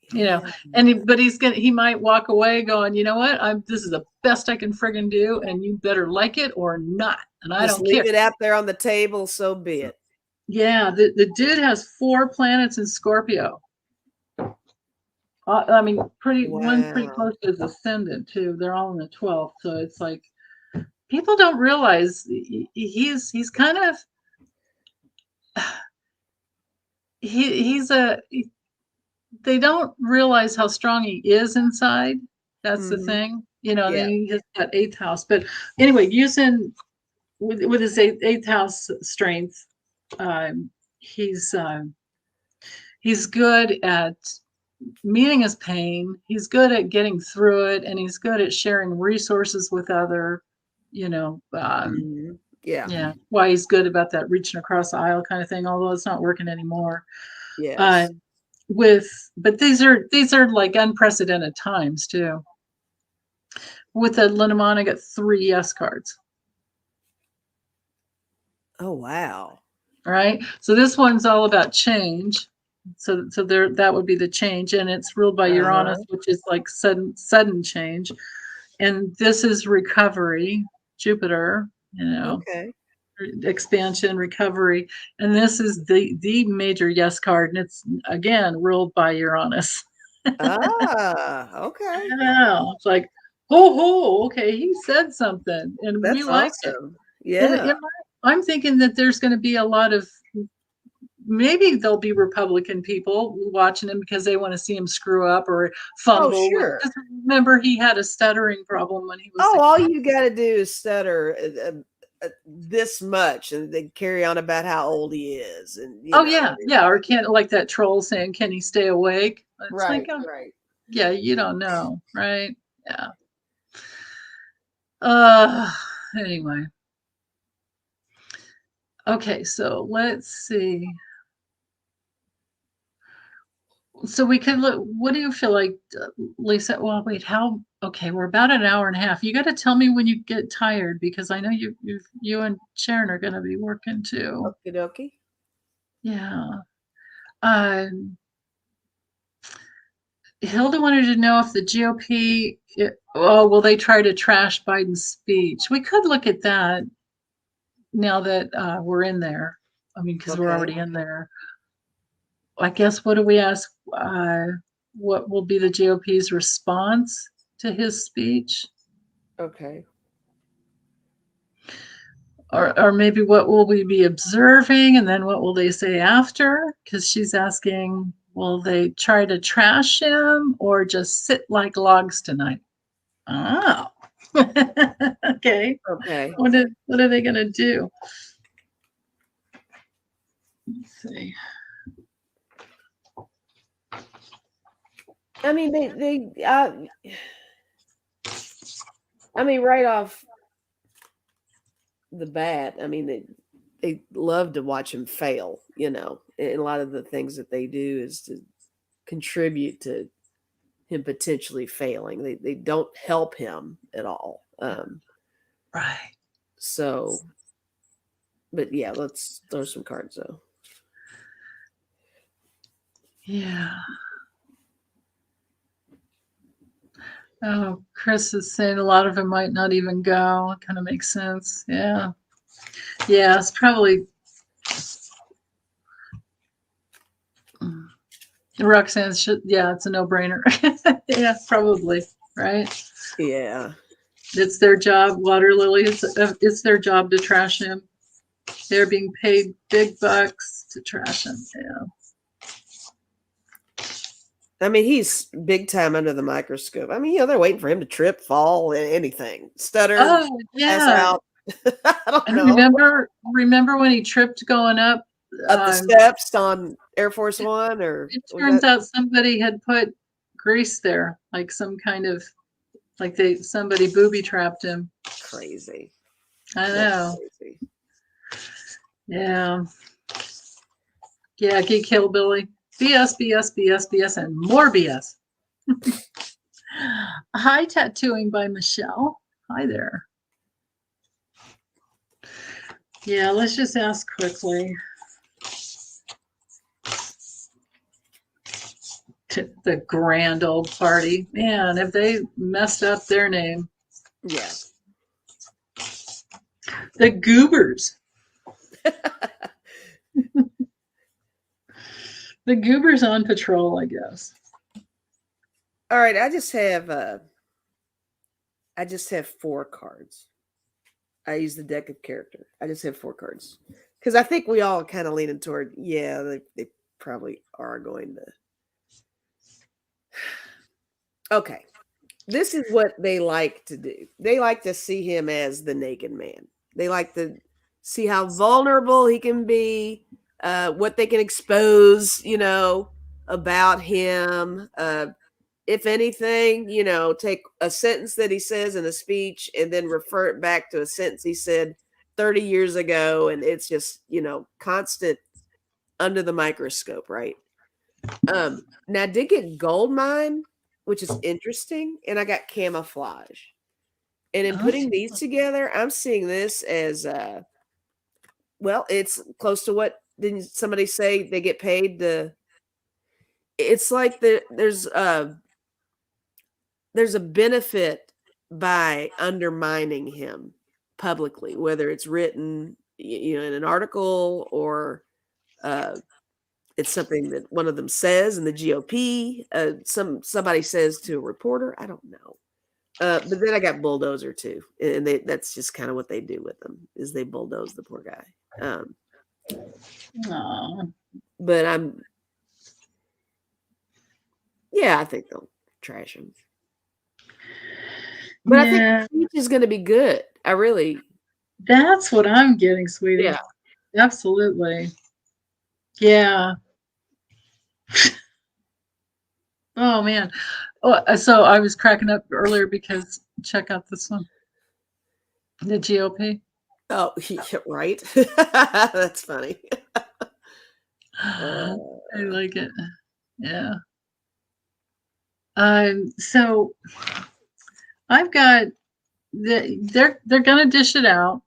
But he might walk away going, you know what, this is the best I can friggin' do, and you better like it or not, and I don't care. Leave it out there on the table, so be it. Yeah, the dude has 4 planets in Scorpio. I mean, one pretty close to his ascendant too. They're all in the 12th, so it's like people don't realize he's kind of they don't realize how strong he is inside. That's the thing. Then he has that 8th house. But anyway, using with his 8th house strength, he's good at meeting his pain. He's good at getting through it, and he's good at sharing resources with other, Mhm. Yeah. yeah, why he's good about that reaching across the aisle kind of thing, although it's not working anymore. Uh, Yes. but these are like unprecedented times too. With the Lenormand, I got 3 yes cards. Oh, wow. Right. So this one's all about change. So there, that would be the change, and it's ruled by Uranus, Uh-huh. which is like sudden change. And this is recovery, Jupiter, Okay. expansion, recovery. And this is the major yes card, and it's again ruled by Uranus. Ah, okay. I know. It's like, ho ho, okay, he said something, and we That's like it. awesome. And Yeah. I'm thinking that there's going to be a lot of, maybe there'll be Republican people watching him because they want to see him screw up or Oh, fumble. sure. Because remember, he had a stuttering problem when he was a Oh, all kid. you got to do is stutter this much, and they carry on about how old he is, and Oh yeah, yeah. Or can't, like that troll saying, "Can he stay awake?" It's like, right, oh, right. yeah, you don't know, right? Yeah. Uh, anyway. Okay, so let's see. So we could look. What do you feel like, Lisa? Well, wait. How? Okay, we're about an hour and a half. You got to tell me when you get tired, because I know you and Sharon are going to be working too. Okie dokie. Yeah. Um, Hilda wanted to know if the GOP. Oh, will they try to trash Biden's speech? We could look at that now that we're in there. I mean, because we're Okay. already in there. I guess, what do we ask? What will be the GOP's response to his speech? Okay. Or maybe what will we be observing, and then what will they say after? Because she's asking, will they try to trash him or just sit like logs tonight? Oh, okay. Okay. What are they going to do? Let's see. I mean, I mean, right off the bat, I mean, they love to watch him fail, and a lot of the things that they do is to contribute to him potentially failing. They don't help him at all. Right. So, but yeah, let's throw some cards though. Yeah. Oh, Chris is saying a lot of them might not even go. It kind of makes sense. Yeah. Yeah, it's probably. Roxanne should, yeah, it's a no-brainer. Yeah, probably, right? Yeah. It's their job. Water Lily, it's their job to trash him. They're being paid big bucks to trash him. Yeah. I mean, he's big time under the microscope. I mean, they're waiting for him to trip, fall, anything, stutter, Oh, pass yeah. out. I don't And know. remember when he tripped going up? Up the steps on Air Force One, or It was turns that out somebody had put grease there, like some kind of, like somebody booby trapped him. crazy? I That's know. crazy. Yeah. Yeah, Geek Hillbilly. BS, BS, BS, BS, and more BS. Hi, Tattooing by Michelle. Hi there. Yeah, let's just ask quickly. The grand old party. Man, have they messed up their name? Yeah. The Goobers. The Goobers on patrol, I guess. All right, I just have 4 cards. I use the deck of character. I just have 4 cards because I think we all kind of leaning toward, yeah, they probably are going to. Okay, this is what they like to do. They like to see him as the naked man. They like to see how vulnerable he can be, what they can expose, about him. If anything, you know, take a sentence that he says in a speech and then refer it back to a sentence he said 30 years ago. And it's just, you know, constant under the microscope, right? Now I did get gold mine, which is interesting, and I got camouflage. And in putting these together, I'm seeing this as well, it's close to what didn't somebody say they get paid to, it's like there's a benefit by undermining him publicly, whether it's written, you know, in an article or it's something that one of them says in the GOP. Somebody says to a reporter. I don't know. But then I got bulldozer too, and that's just kind of what they do with them, is they bulldoze the poor guy. But I think they'll trash him. But I think the speech is going to be good. I really. That's what I'm getting, sweetie. Yeah. Absolutely. Yeah. Oh, man. Oh, so I was cracking up earlier because check out this one. The GOP. Oh, yeah, right. That's funny. I like it. Yeah. So I've got they're gonna dish it out.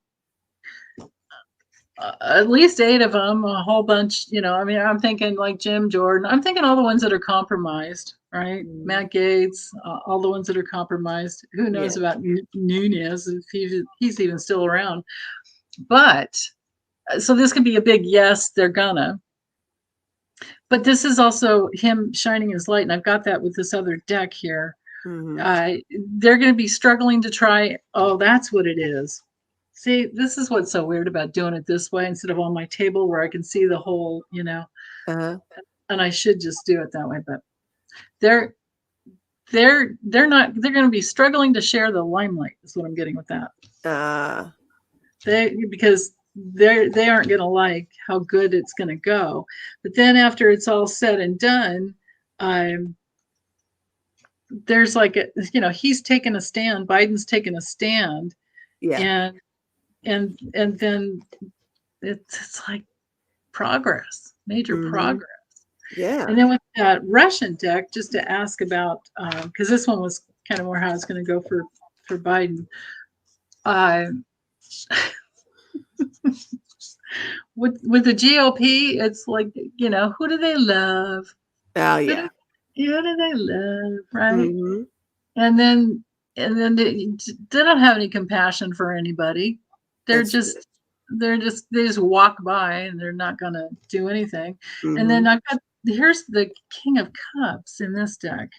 At least 8 of them, a whole bunch. You know, I mean, I'm thinking like Jim Jordan. I'm thinking all the ones that are compromised, right? Matt Gaetz, all the ones that are compromised. Who knows about Nunez if he's even still around? But so this could be a big yes. They're gonna. But this is also him shining his light, and I've got that with this other deck here. They're going to be struggling to try. Oh, that's what it is. See, this is what's so weird about doing it this way instead of on my table where I can see the whole, you know. And I should just do it that way, but they're not. They're going to be struggling to share the limelight. Is what I'm getting with that. Because they aren't going to like how good it's going to go, but then after it's all said and done, there's like he's taken a stand. Biden's taken a stand. And then it's like progress, major progress. And then with that Russian deck, just to ask about, because this one was kind of more how it's going to go for Biden. With the GOP, it's like, who do they love? Oh yeah. Who do they love, right? And then they don't have any compassion for anybody. They just walk by and they're not gonna do anything. And then here's the King of Cups in this deck.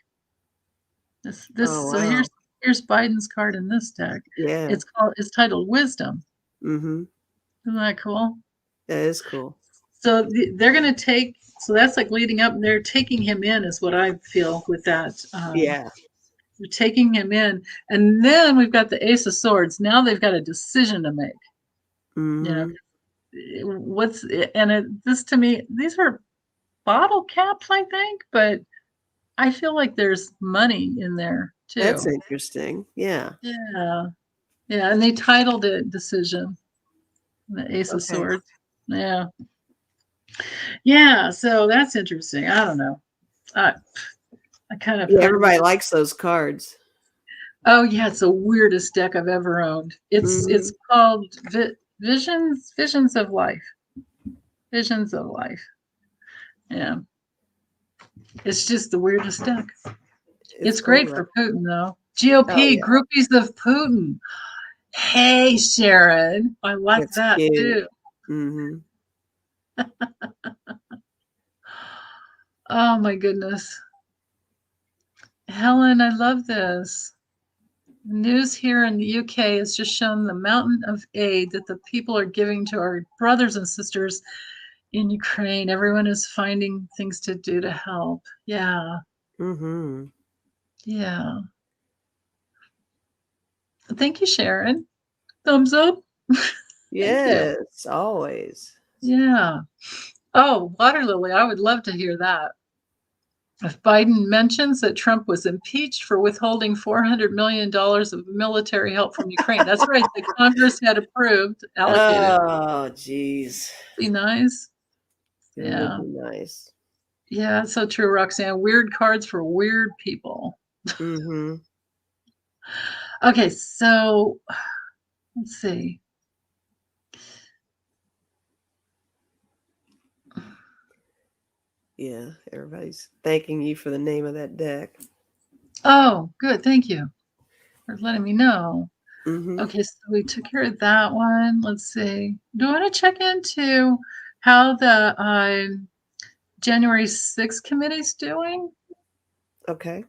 So here's Biden's card in this deck. Yeah. It's titled Wisdom. Isn't that cool? That is cool. So they're gonna take. So that's like leading up, and they're taking him in, is what I feel with that. They're taking him in, and then we've got the Ace of Swords. Now they've got a decision to make. This to me, these are bottle caps, I think, but I feel like there's money in there too. That's interesting. Yeah. And they titled it Decision. The Ace of Swords. So that's interesting. I don't know. I kind of everybody likes those cards. Oh yeah, it's the weirdest deck I've ever owned. It's called Visions of Life. Visions of Life. Yeah. It's just the weirdest deck. It's great for Putin though. GOP, groupies of Putin. Hey Sharon. I like that too. Oh my goodness. Helen, I love this. News here in the UK has just shown the mountain of aid that the people are giving to our brothers and sisters in Ukraine. Everyone is finding things to do to help. Yeah. Yeah. Thank you, Sharon. Thumbs up. Yes, always. Yeah. Oh, water lily. I would love to hear that. If Biden mentions that Trump was impeached for withholding $400 million of military help from Ukraine. That's right. The Congress had approved, allocated. Oh, geez. Be nice. It Yeah. would be nice. Yeah, it's so true, Roxanne. Weird cards for weird people. Mm-hmm. Okay, so let's see. Yeah, everybody's thanking you for the name of that deck. Oh, good. Thank you for letting me know. Mm-hmm. Okay, so we took care of that one. Let's see. Do I want to check into how the January 6th committee's doing? Okay.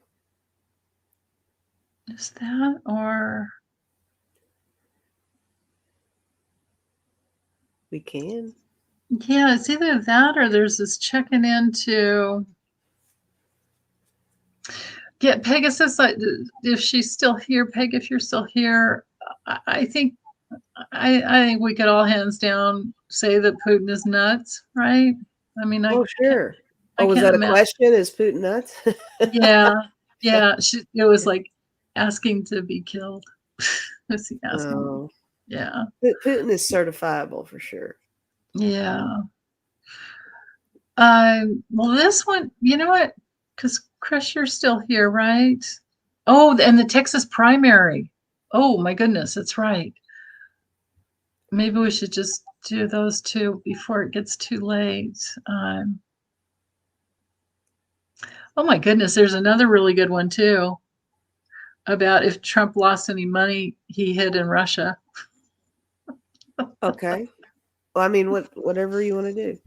Is that or We can. yeah, it's either that or there's this checking into get Pegasus. If she's still here, Peg, if you're still here, I think I think we could all hands down say that Putin is nuts, right? I mean, Oh, sure. I Oh, was can't that a imagine. question? Is Putin nuts? Yeah, yeah. It was like asking to be killed. Was he asking? Oh, Yeah, Putin is certifiable for sure. yeah. Well, this one, you know what? Because Chris, you're still here, right? Oh, and the Texas primary. Oh my goodness, that's right. Maybe we should just do those two before it gets too late. Oh my goodness, there's another really good one too about if Trump lost any money he hid in Russia. Okay. Well, I mean, whatever you want to do.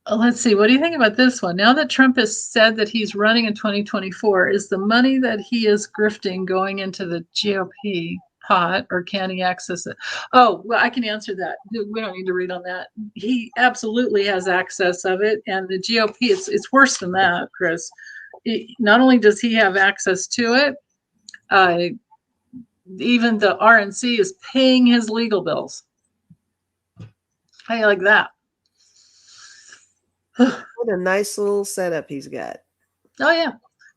Let's see. What do you think about this one? Now that Trump has said that he's running in 2024, is the money that he is grifting going into the GOP pot, or can he access it? Oh, well, I can answer that. We don't need to read on that. He absolutely has access of it, and the GOP. It's worse than that, Chris. Not only does he have access to it, even the RNC is paying his legal bills. How do you like that? What a nice little setup he's got. Oh yeah,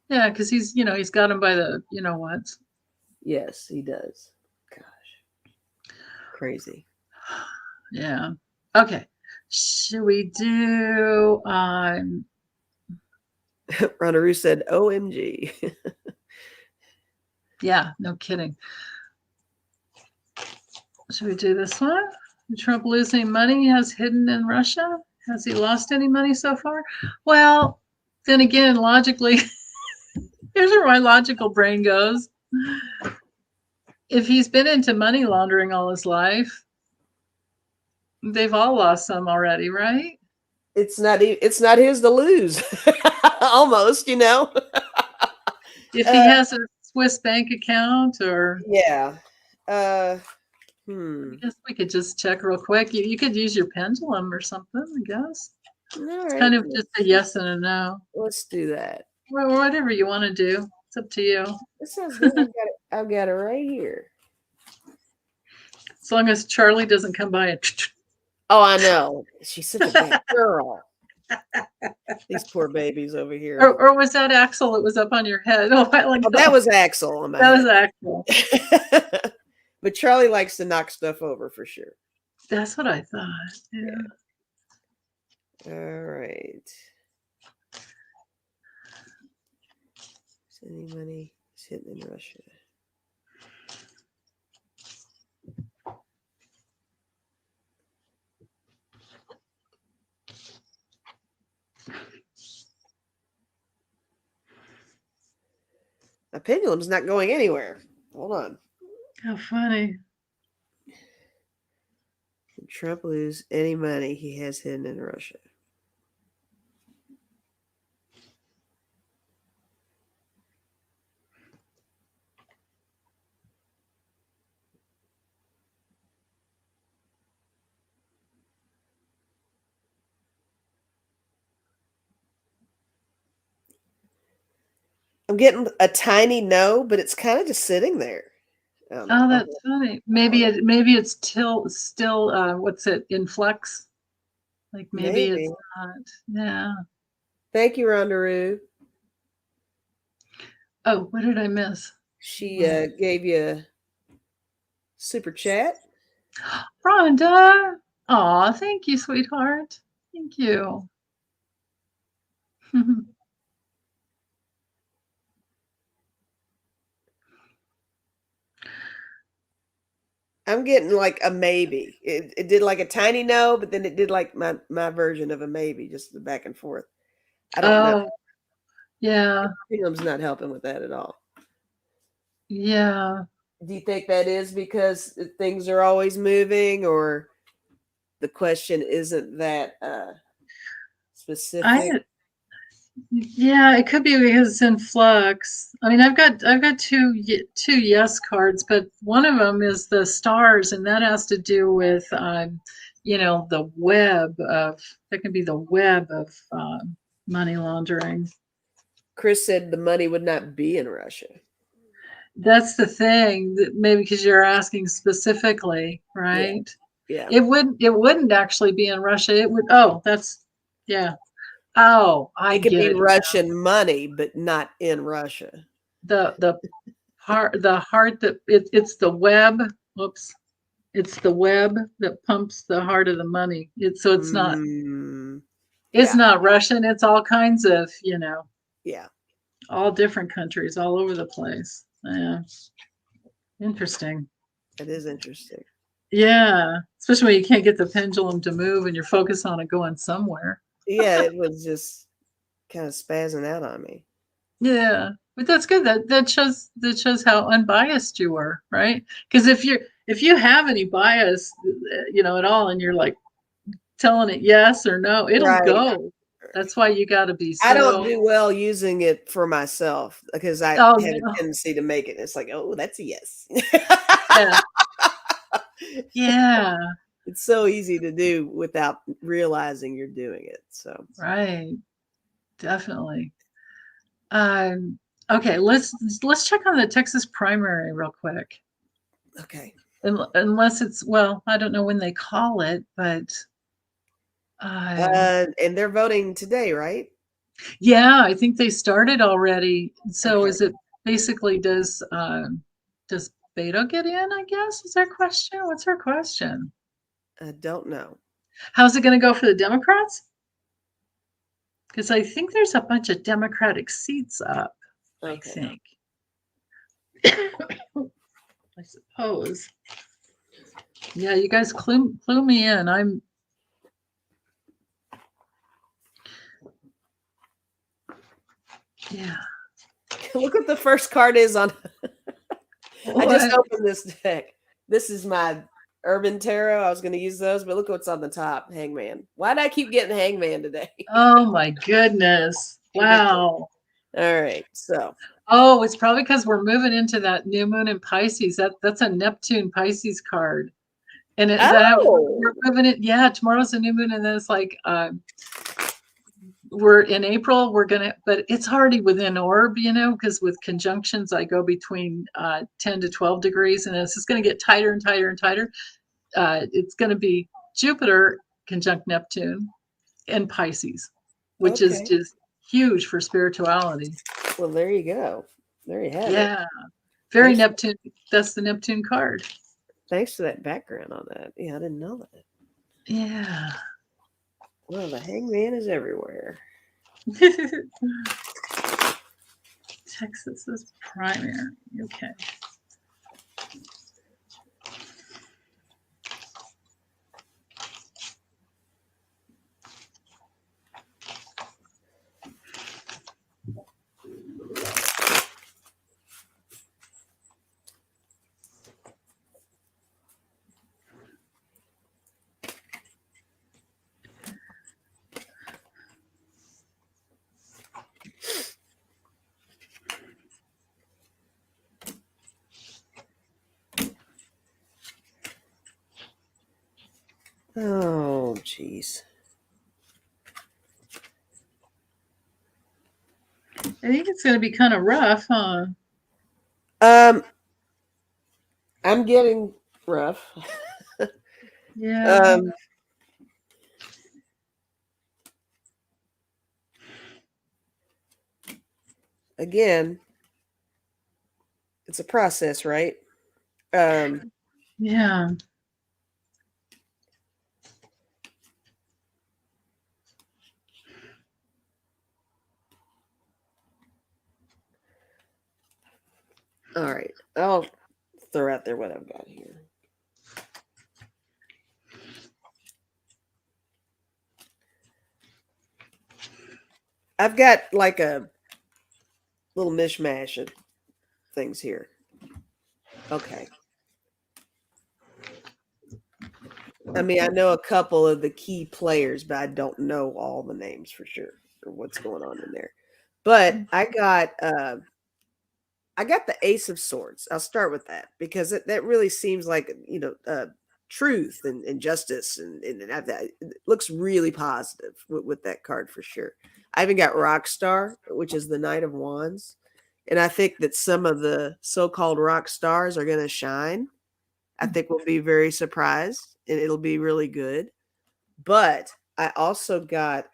yeah, because he's got him by the what. Yes, he does. Gosh, crazy. Yeah. Okay. Should we do? Ronaroo said, "OMG." Yeah. No kidding. Should we do this one? Trump losing money he has hidden in Russia? Has he lost any money so far? Well, then again, logically, here's where my logical brain goes. If he's been into money laundering all his life, they've all lost some already, right? It's not his to lose. Almost, If he has a Swiss bank account, or yeah. I guess we could just check real quick. You could use your pendulum or something, I guess. All It's right. kind of just a yes and a no. Let's do that. Or whatever you want to do. It's up to you. This sounds good. I've got it right here. As long as Charlie doesn't come by and Oh, I know. She's such a bad girl. These poor babies over here. or was that Axel that was up on your head? Oh, That was Axel on my that was head. Axel. But Charlie likes to knock stuff over for sure. That's what I thought. Yeah. All right. Sending money is hitting in Russia. My pendulum's not going anywhere. Hold on. How funny. Can Trump lose any money he has hidden in Russia? I'm getting a tiny no, but it's kind of just sitting there. Oh, that's funny. Maybe it's still what's it, in flux? Like maybe it's not. Yeah. Thank you, Rondaroo. Oh, what did I miss? She gave you a super chat. Rhonda. Aw, thank you, sweetheart. Thank you. I'm getting like a maybe. It did like a tiny no, but then it did like my version of a maybe, just the back and forth. I don't know. Oh, yeah, Pendulum's not helping with that at all. yeah. Do you think that is because things are always moving, or the question isn't that specific? Yeah, it could be because it's in flux. I mean, I've got two yes cards, but one of them is the stars, and that has to do with the web of that can be the web of money laundering. Chris said the money would not be in Russia. That's the thing, that maybe because you're asking specifically, right? Yeah. It wouldn't actually be in Russia. It would. Oh, that's yeah. Oh, I It could get be it. Russian money, but not in Russia. The heart that it's the web. Whoops. It's the web that pumps the heart of the money. It's not it's Yeah. not Russian. It's all kinds of, Yeah. all different countries all over the place. Yeah. Interesting. It is interesting. Yeah. Especially when you can't get the pendulum to move and you're focused on it going somewhere. Yeah, it was just kind of spazzing out on me. Yeah. But that's good. That shows how unbiased you were, right? Because if you have any bias, at all, and you're like telling it yes or no, it'll Right. go. That's why you got to be I don't so. do well using it for myself because I Oh, have no. a tendency to make it. It's like, oh, that's a yes. Yeah. Yeah. It's so easy to do without realizing you're doing it. So Right. Definitely. Okay, let's check on the Texas primary real quick. okay. Unless it's, well, I don't know when they call it, but And they're voting today, right? yeah, I think they started already. So Okay. is it basically does Beto get in, I guess? Is their question? What's her question? I don't know. How's it going to go for the Democrats? Because I think there's a bunch of Democratic seats up, I Okay. think. I suppose. Yeah, you guys clue me in. Yeah. Look what the first card is on. I just What? opened this deck. This is my Urban Tarot. I was going to use those, but look what's on the top. Hangman. Why do I keep getting Hangman today? Oh my goodness. Wow. All right. So. Oh, it's probably because we're moving into that new moon in Pisces. That's a Neptune Pisces card. And we're moving it. Yeah, tomorrow's a new moon, and then it's like we're in April. But it's already within orb, because with conjunctions, I go between 10 to 12 degrees, and it's just going to get tighter and tighter and tighter. It's going to be Jupiter conjunct Neptune and Pisces, which is just huge for spirituality. Well, there you go. There you have it. Yeah. Very Neptune. That's the Neptune card. Thanks for that background on that. Yeah, I didn't know that. Yeah. Well, the Hangman is everywhere. Texas's primary. Okay. Oh, jeez. I think it's going to be kind of rough, huh? I'm getting rough. Yeah. Again, it's a process, right? Yeah. All right. I'll throw out there what I've got here. I've got like a little mishmash of things here. Okay. I mean, I know a couple of the key players, but I don't know all the names for sure or what's going on in there. But I got the Ace of Swords. I'll start with that because that really seems like, truth and justice and that it looks really positive with that card for sure. I even got Rock Star, which is the Knight of Wands. And I think that some of the so-called rock stars are going to shine. I think we'll be very surprised and it'll be really good. But I also got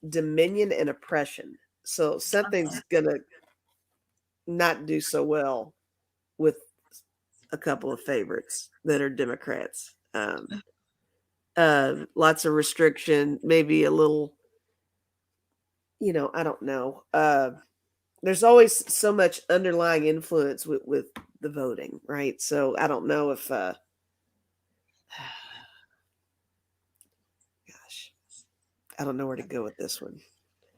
Dominion and Oppression. So something's going to not do so well with a couple of favorites that are Democrats. Lots of restriction, maybe a little, I don't know. There's always so much underlying influence with the voting, right? So I don't know if, gosh, I don't know where to go with this one.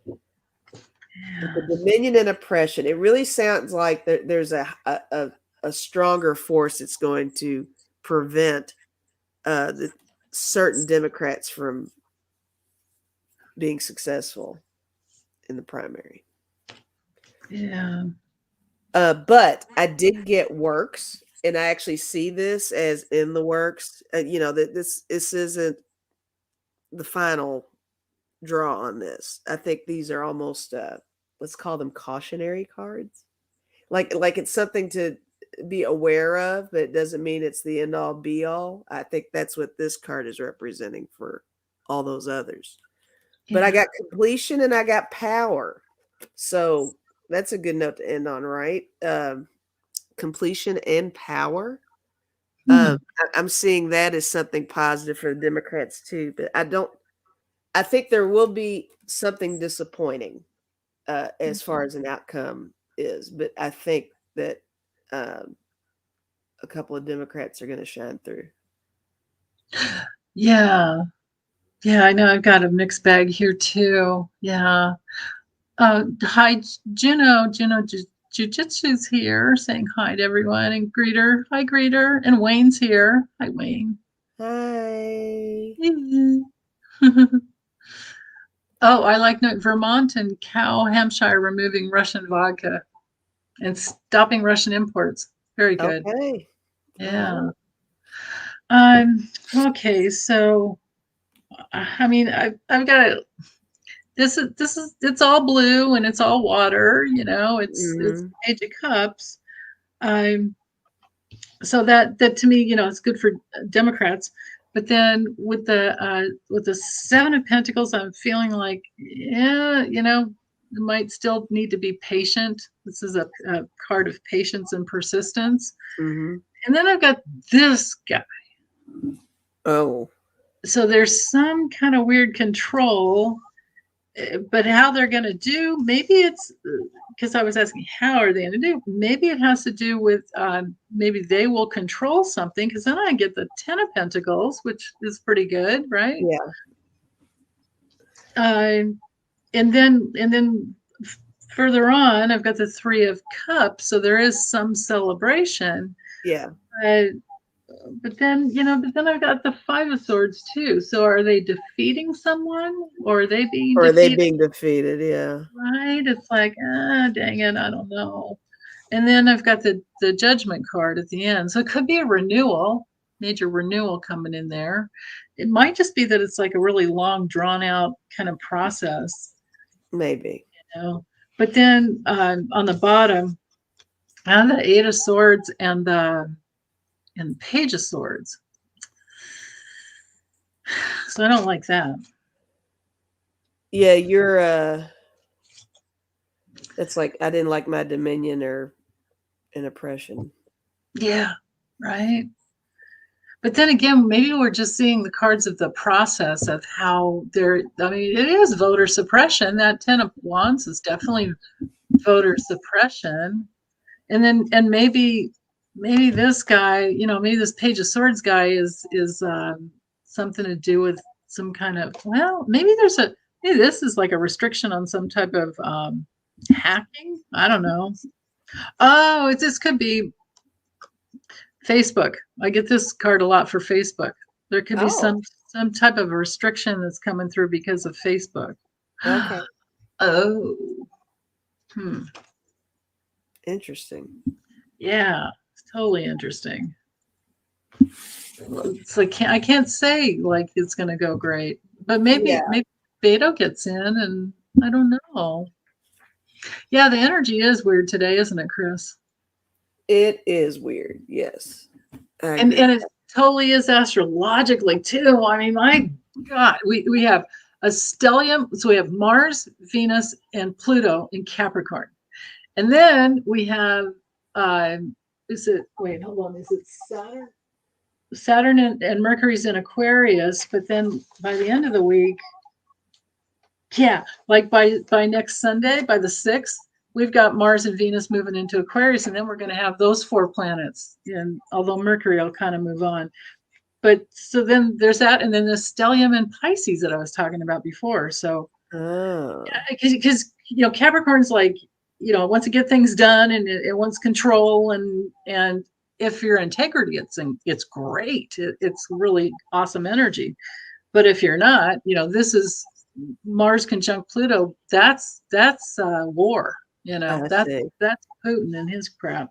With the Dominion and Oppression, it really sounds like there's a stronger force that's going to prevent the certain Democrats from being successful in the primary. Yeah. But I did get works, and I actually see this as in the works. That this isn't the final draw on this. I think these are almost let's call them cautionary cards. Like it's something to be aware of, but it doesn't mean it's the end all be all. I think that's what this card is representing for all those others. But I got completion and I got power. So that's a good note to end on, right? Completion and power. I'm seeing that as something positive for the Democrats too, but I think there will be something disappointing as far as an outcome is, but I think that a couple of Democrats are going to shine through. Yeah. Yeah, I know I've got a mixed bag here too. Yeah. Hi, Juno. Juno Jiu-Jitsu's here saying hi to everyone and Greeter. Hi, Greeter. And Wayne's here. Hi, Wayne. Hi. Oh, I like Vermont and Hampshire removing Russian vodka and stopping Russian imports. Very good. Okay. Yeah. Okay, so I mean I've got this is it's all blue and it's all water, it's Page of Cups. So that to me, it's good for Democrats. But then with the Seven of Pentacles, I'm feeling like, yeah, might still need to be patient. This is a card of patience and persistence. Mm-hmm. And then I've got this guy. Oh. So there's some kind of weird control, but how they're going to do, maybe it's because I was asking, how are they going to do? Maybe it has to do with maybe they will control something, because then I get the Ten of Pentacles, which is pretty good, right? Yeah. And then further on, I've got the Three of Cups, so there is some celebration. Yeah. But then I've got the Five of Swords too. So are they defeating someone, or are they being defeated? They being defeated? Yeah. Right. It's like, dang it, I don't know. And then I've got the Judgment card at the end. So it could be a renewal, major renewal coming in there. It might just be that it's like a really long, drawn out kind of process. Maybe. But then on the bottom, I have the Eight of Swords and the Page of Swords. So I don't like that. Yeah, you're it's like I didn't like my Dominion or and oppression. Yeah, right. But then again, maybe we're just seeing the cards of the process of how they're, I mean, it is voter suppression. That 10 of Wands is definitely voter suppression. And then, and maybe this guy, maybe this Page of Swords guy is something to do with some kind of, well, maybe this is like a restriction on some type of hacking. I don't know. Oh, this could be Facebook. I get this card a lot for Facebook. There could be some type of restriction that's coming through because of Facebook. Okay. Oh. Interesting. Yeah, it's totally interesting. It's like I can't say like it's going to go great, but maybe Beto gets in, and I don't know. Yeah, the energy is weird today, isn't it, Chris? It is weird. Yes. And it totally is astrologically too. I mean, my God, we have a stellium. So we have Mars, Venus, and Pluto in Capricorn. And then we have, is it Saturn? Saturn and Mercury's in Aquarius, but then by the end of the week, like by next Sunday, by the 6th, we've got Mars and Venus moving into Aquarius, and then we're going to have those 4 planets. And although Mercury will kind of move on, but so then there's that, and then the stellium and Pisces that I was talking about before. So, because Capricorn's like, wants to get things done, and it wants control, and if your integrity, it's great. It's really awesome energy. But if you're not, this is Mars conjunct Pluto. That's war. That's Putin and his crap.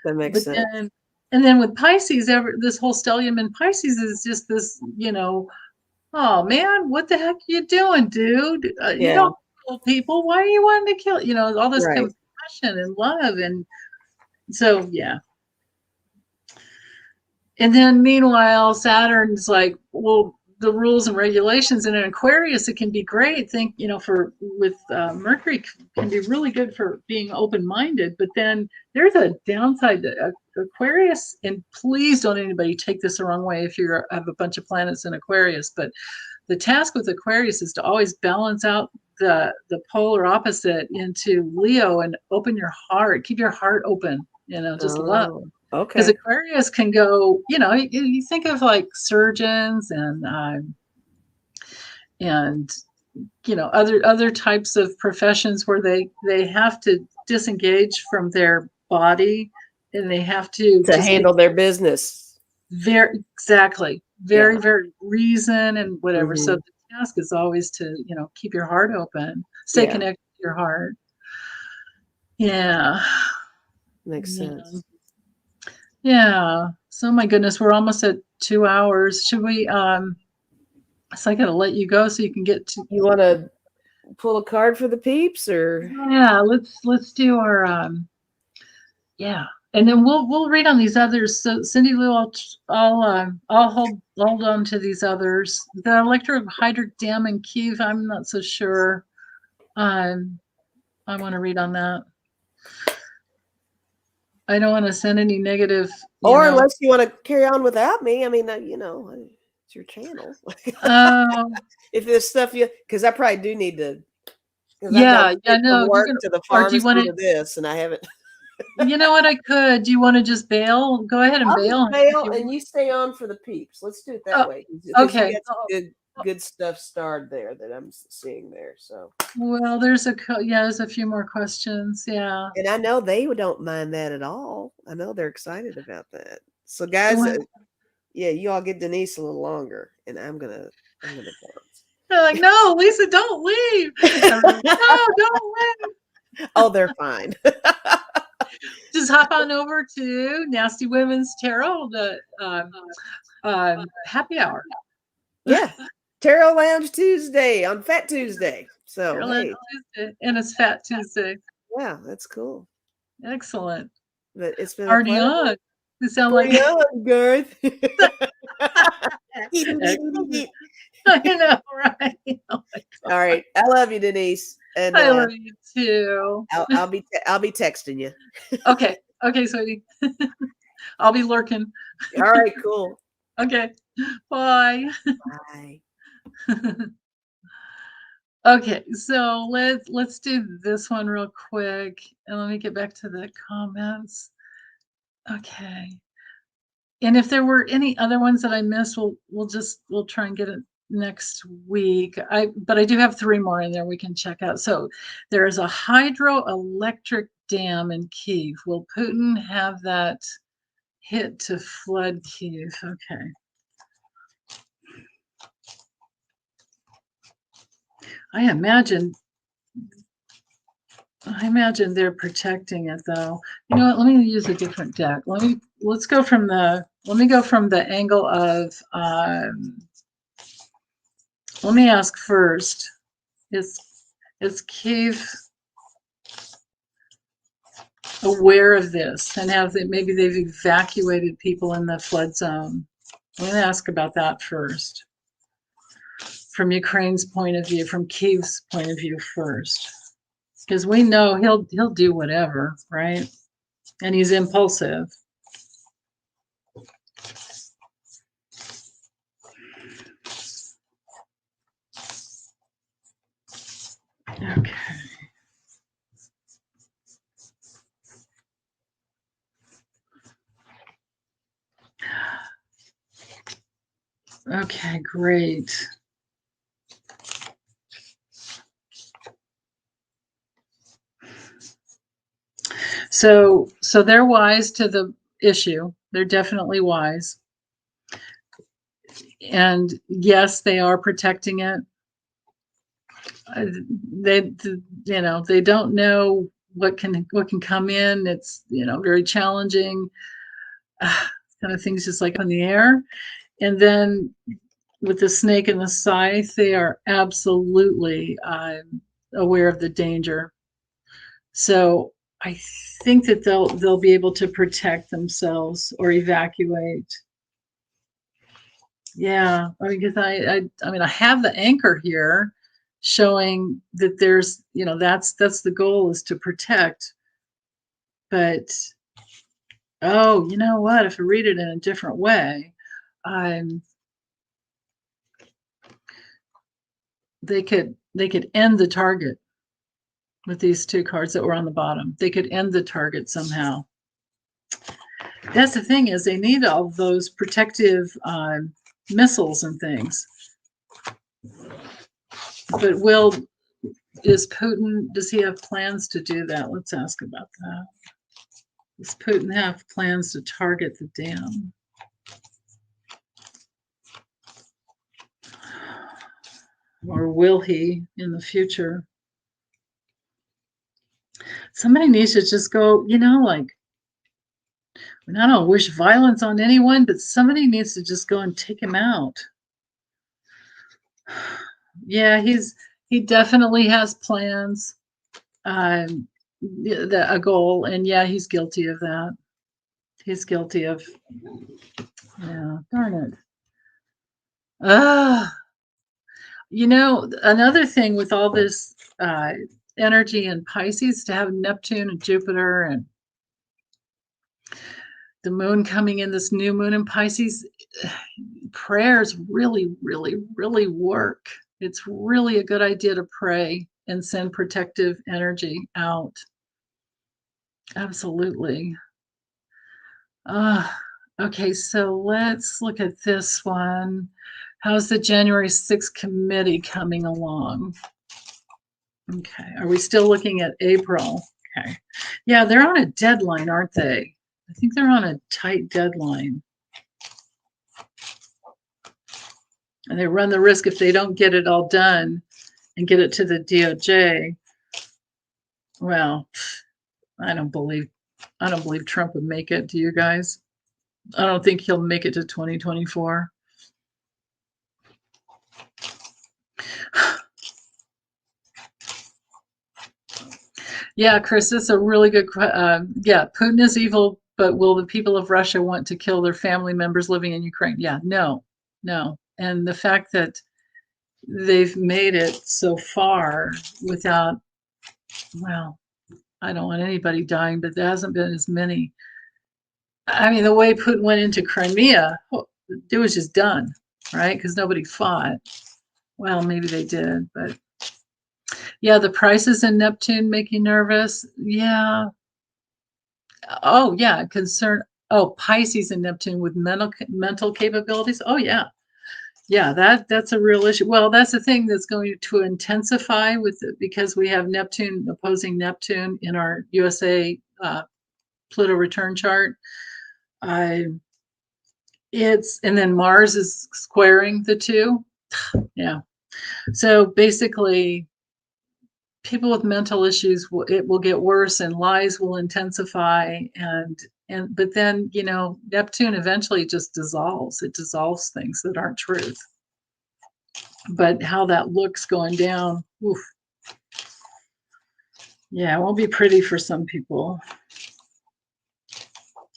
That makes sense. And then with Pisces, this whole stellium in Pisces is just this, oh man, what the heck are you doing, dude? You don't kill people. Why are you wanting to kill? All this compassion and love, and so And then meanwhile, Saturn's like, well, the rules and regulations. And in Aquarius, it can be great. With Mercury can be really good for being open-minded. But then there's a downside to Aquarius. And please don't anybody take this the wrong way if you have a bunch of planets in Aquarius. But the task with Aquarius is to always balance out the polar opposite into Leo and open your heart. Keep your heart open. Just love. Okay. Because Aquarius can go, you think of like surgeons and other types of professions where they have to disengage from their body, and they have to handle their business. Very reason and whatever. Mm-hmm. So the task is always to keep your heart open, stay connected to your heart. Yeah, makes sense. Yeah. So my goodness, we're almost at 2 hours. Should we so I gotta let you go so you can get to. You want to pull a card for the peeps, or? Yeah, let's do our and then we'll read on these others. So Cindy Lou, I'll hold on to these others. The electrohydric dam in Kiev, I'm not so sure. I want to read on that. I don't want to send any negative. Unless you want to carry on without me. I mean, it's your channel. If there's stuff because I probably do need to. No. Work to the pharmacy to this, and I haven't. You know what? I could. Do you want to just bail? Go ahead and bail. And you stay on for the peeps. Let's do it that way. Okay. You got good stuff starred there that I'm seeing there. So. Well, there's a few more questions. Yeah. And I know they don't mind that at all. I know they're excited about that. So guys, you all get Denise a little longer, and I'm gonna bounce. They're like, no, Lisa, don't leave. No, don't leave. Oh, they're fine. Just hop on over to Nasty Women's Tarot, the happy hour. Yeah. Tarot Lounge Tuesday on Fat Tuesday. So Tuesday, and it's Fat Tuesday. Yeah, that's cool. Excellent. But it's been already on. You sound like Garth. I know, right? Oh all right. I love you, Denise. And I love you too. I'll be texting you. Okay. Okay, sweetie. I'll be lurking. All right, cool. Okay. Bye. Bye. Okay, so let's do this one real quick, and let me get back to the comments. Okay. And if there were any other ones that I missed, we'll try and get it next week. But I do have 3 more in there we can check out. So there is a hydroelectric dam in Kyiv. Will Putin have that hit to flood Kyiv? Okay. I imagine they're protecting it though. You know what? Let me use a different deck. Let me go from the angle of let me ask first. Is Kyiv aware of this, and maybe they've evacuated people in the flood zone? I'm going to ask about that first. From Ukraine's point of view, from Kyiv's point of view first. Because we know he'll do whatever, right? And he's impulsive. Okay. Okay, great. So they're wise to the issue. They're definitely wise. And yes, they are protecting it. They they don't know what can come in. It's very challenging. Kind of things just like on the air. And then with the snake and the scythe, they are absolutely aware of the danger. So I think that they'll be able to protect themselves or evacuate. Yeah, I mean, because I have the anchor here showing that there's that's the goal, is to protect. But oh, you know what? If I read it in a different way, they could end the target with these 2 cards that were on the bottom. They could end the target somehow. That's the thing, is they need all those protective missiles and things. But does he have plans to do that? Let's ask about that. Does Putin have plans to target the dam? Or will he in the future? Somebody needs to just go, like, I don't wish violence on anyone, but somebody needs to just go and take him out. Yeah, he definitely has plans, a goal, and yeah, he's guilty of that. He's guilty of, yeah, darn it. Another thing with all this energy in Pisces, to have Neptune and Jupiter and the moon coming in, this new moon in Pisces, prayers really, really, really work. It's really a good idea to pray and send protective energy out. Absolutely. Okay, so let's look at this one. How's the January 6th committee coming along? Okay, are we still looking at April? Okay. Yeah, they're on a deadline, aren't they? I think they're on a tight deadline. And they run the risk, if they don't get it all done and get it to the DOJ. Well, I don't believe Trump would make it. Do you guys? I don't think he'll make it to 2024. Yeah, Chris, that's a really good question. Yeah, Putin is evil, but will the people of Russia want to kill their family members living in Ukraine? Yeah, no. And the fact that they've made it so far without, well, I don't want anybody dying, but there hasn't been as many. I mean, the way Putin went into Crimea, it was just done, right? Because nobody fought. Well, maybe they did, but yeah, the prices in Neptune make you nervous. Yeah. Oh, yeah, concern. Oh, Pisces and Neptune with mental capabilities. Oh, yeah. Yeah, that's a real issue. Well, that's the thing that's going to intensify because we have Neptune opposing Neptune in our USA Pluto return chart. And then Mars is squaring the two. Yeah. So basically, people with mental issues it will get worse, and lies will intensify, and but then Neptune eventually just dissolves. It dissolves things that aren't truth. But how that looks going down, oof. Yeah, it won't be pretty for some people.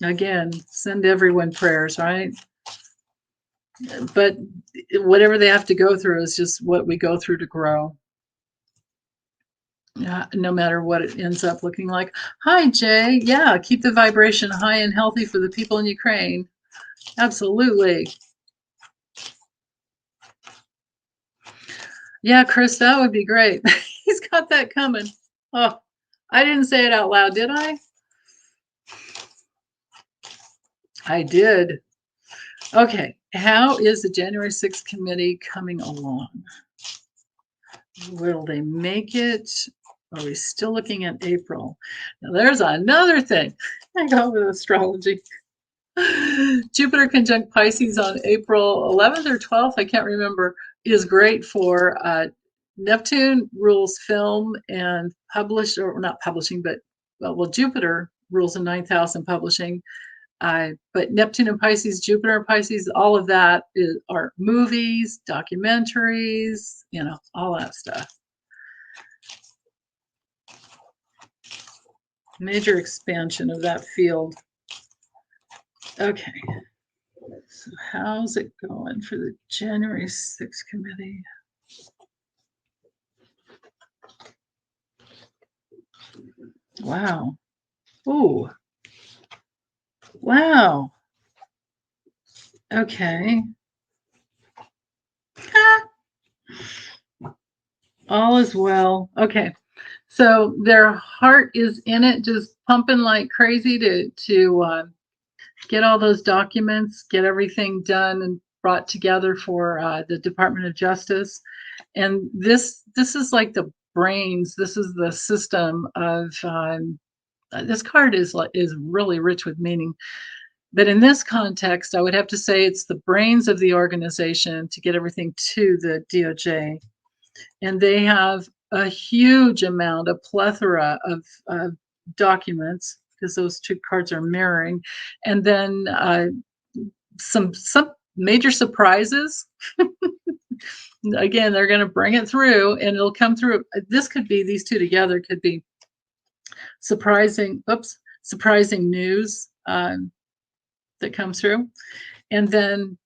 Again, send everyone prayers, right? But whatever they have to go through is just what we go through to grow. No matter what it ends up looking like. Hi, Jay. Yeah, keep the vibration high and healthy for the people in Ukraine. Absolutely. Yeah, Chris, that would be great. He's got that coming. Oh, I didn't say it out loud, did I? I did. Okay, how is the January 6th committee coming along? Will they make it? Are we still looking at April? Now, there's another thing. I go with astrology. Jupiter conjunct Pisces on April 11th or 12th, I can't remember, is great for Neptune rules film and publish, or not publishing, but well, Jupiter rules the 9th house in publishing. But Neptune and Pisces, Jupiter and Pisces, all of that are movies, documentaries, all that stuff. Major expansion of that field. Okay. So how's it going for the January 6th committee? Wow. Ooh. Wow. Okay. All is well. Okay. So their heart is in it, just pumping like crazy to get all those documents, get everything done and brought together for the Department of Justice. And this is like the brains. This is the system of. This card is really rich with meaning. But in this context, I would have to say it's the brains of the organization to get everything to the DOJ. And they have a huge amount, a plethora of documents, because those two cards are mirroring. And then some major surprises. Again, they're going to bring it through, and it'll come through. This could be, these two together could be surprising news that comes through. And then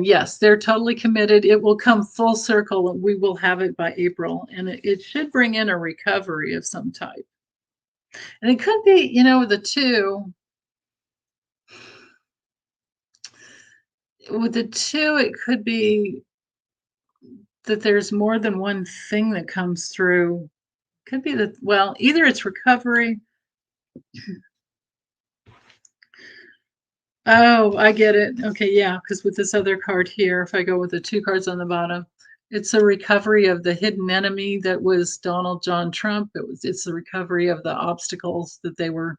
yes, they're totally committed. It will come full circle, and we will have it by April, and it should bring in a recovery of some type. And it could be, the two. With the two, it could be that there's more than one thing that comes through. Could be that, well, either it's recovery. Oh, I get it. Okay, yeah, because with this other card here, if I go with the two cards on the bottom, it's a recovery of the hidden enemy that was Donald John Trump. It's the recovery of the obstacles that they were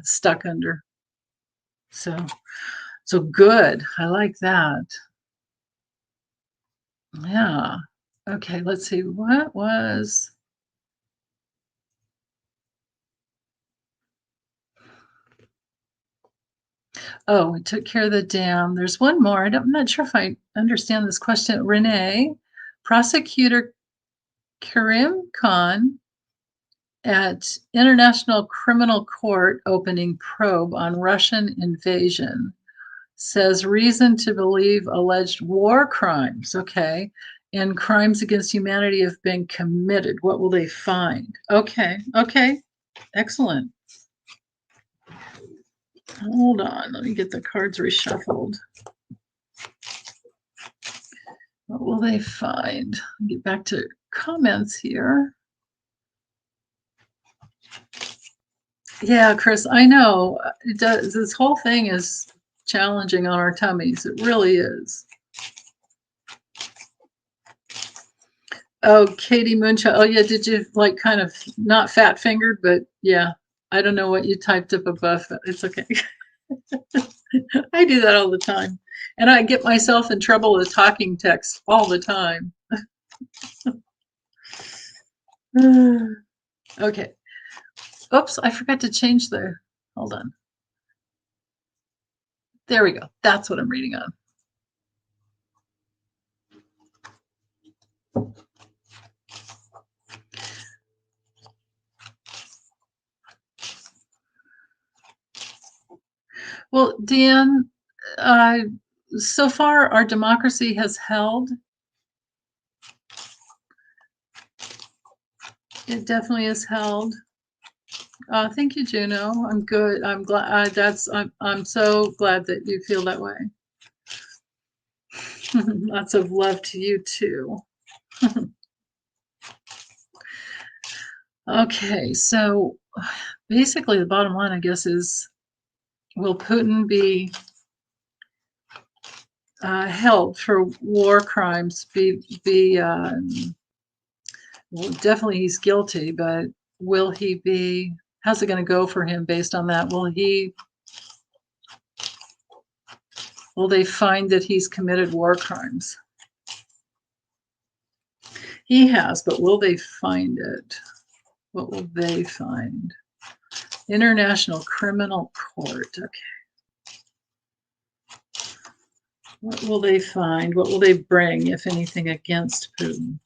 stuck under. So good. I like that. Yeah. Okay, let's see. What was... Oh, we took care of the dam. There's one more. I'm not sure if I understand this question. Renee, prosecutor Karim Khan at International Criminal Court opening probe on Russian invasion, says reason to believe alleged war crimes, okay, and crimes against humanity have been committed. What will they find? Okay. Excellent. Hold on, let me get the cards reshuffled. What will they find? Get back to comments here. Yeah, Chris, I know. It does. This whole thing is challenging on our tummies. It really is. Oh, Katie Moonchild. Oh, yeah. Did you like kind of not fat fingered, but yeah. I don't know what you typed up above. It's okay. I do that all the time. And I get myself in trouble with talking text all the time. Okay. Oops, I forgot to change the, hold on. There we go. That's what I'm reading on. Well, Dan, so far our democracy has held. It definitely has held. Thank you, Juno. I'm good. I'm glad. I'm so glad that you feel that way. Lots of love to you too. Okay, so basically the bottom line, I guess, is will Putin be held for war crimes? Well, definitely he's guilty, but will he be? How's it going to go for him based on that? Will they find that he's committed war crimes? He has, but will they find it? What will they find? International Criminal Court. Okay. What will they find? What will they bring, if anything, against Putin?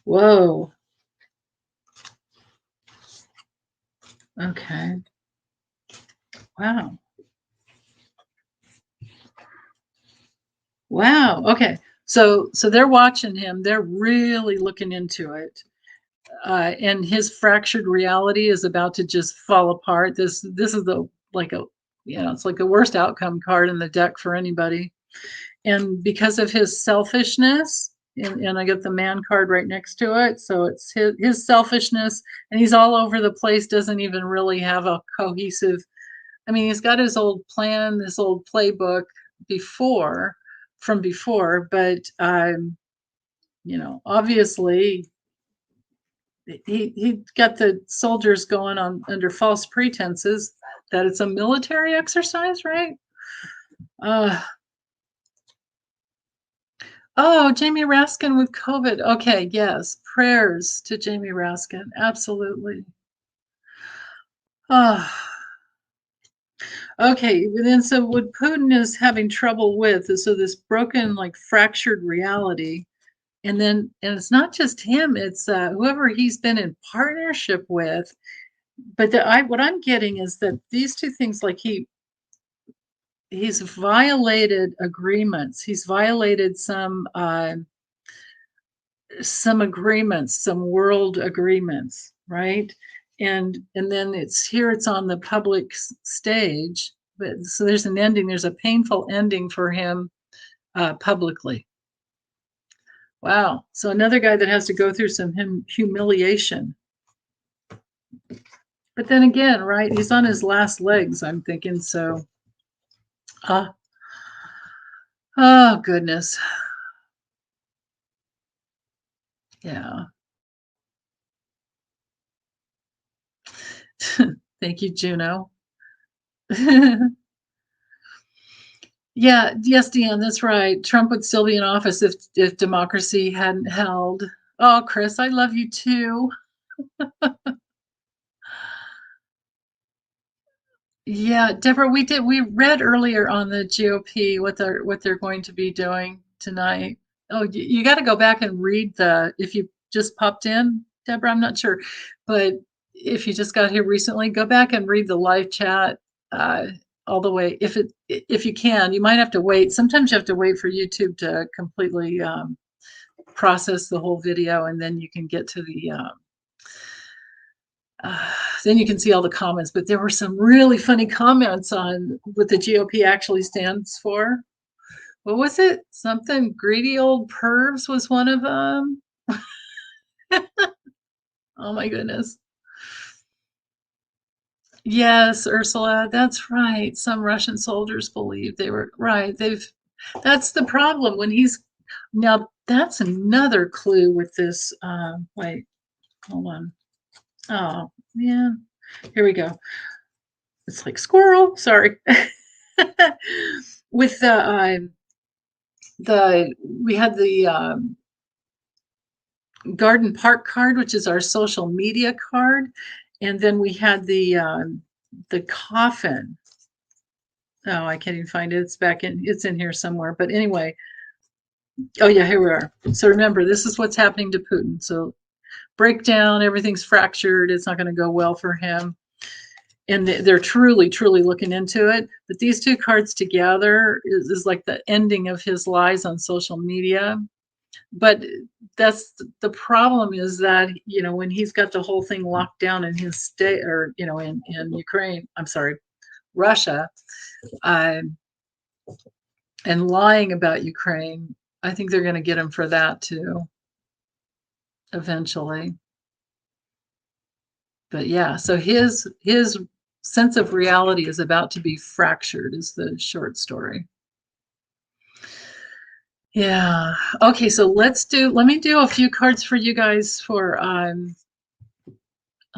Whoa. Okay. Wow. Wow. Okay. So they're watching him. They're really looking into it. And his fractured reality is about to just fall apart. This is it's like the worst outcome card in the deck for anybody. And because of his selfishness, and I get the man card right next to it, so it's his selfishness, and he's all over the place, doesn't even really have a cohesive. I mean, he's got his old plan, this old playbook from before, but obviously he got the soldiers going on under false pretenses that it's a military exercise, right? Oh, Jamie Raskin with COVID. Okay, yes. Prayers to Jamie Raskin. Absolutely. Okay, then so what Putin is having trouble with is this broken, like fractured reality. And it's not just him, it's whoever he's been in partnership with. But what I'm getting is that these two things, like he's violated agreements. He's violated some agreements, some world agreements, right? And then it's on the public stage. But so there's an ending. There's a painful ending for him publicly. Wow. So another guy that has to go through some humiliation. But then again, right? He's on his last legs, I'm thinking. So, oh goodness. Yeah. Thank you, Juno. Yeah, yes, Deanne, that's right. Trump would still be in office if democracy hadn't held. Oh, Chris, I love you too. Yeah, Deborah, we read earlier on the GOP what they're going to be doing tonight. Oh, you got to go back and read if you just popped in, Deborah, I'm not sure, but if you just got here recently, go back and read the live chat. all the way. If you can, you might have to wait. Sometimes you have to wait for YouTube to completely process the whole video, and then you can get to the then you can see all the comments. But there were some really funny comments on what the GOP actually stands for. What was it? Something greedy old pervs was one of them. Oh my goodness. Yes, Ursula, that's right. Some Russian soldiers believe they were right. That's the problem when he's now that's another clue with this wait, hold on. Oh man. Here we go. It's like squirrel, sorry. With the we had the garden park card, which is our social media card, and then we had the coffin. Oh, I can't even find it. It's in here somewhere. But anyway, oh yeah, here we are. So remember, this is what's happening to Putin. So breakdown, everything's fractured. It's not going to go well for him. And they're truly, truly looking into it. But these two cards together is like the ending of his lies on social media. But that's the problem is that, when he's got the whole thing locked down in his state or, in Ukraine, I'm sorry, Russia, and lying about Ukraine, I think they're going to get him for that too, eventually. But yeah, so his sense of reality is about to be fractured, is the short story. Yeah. Okay, so let me do a few cards for you guys for I'll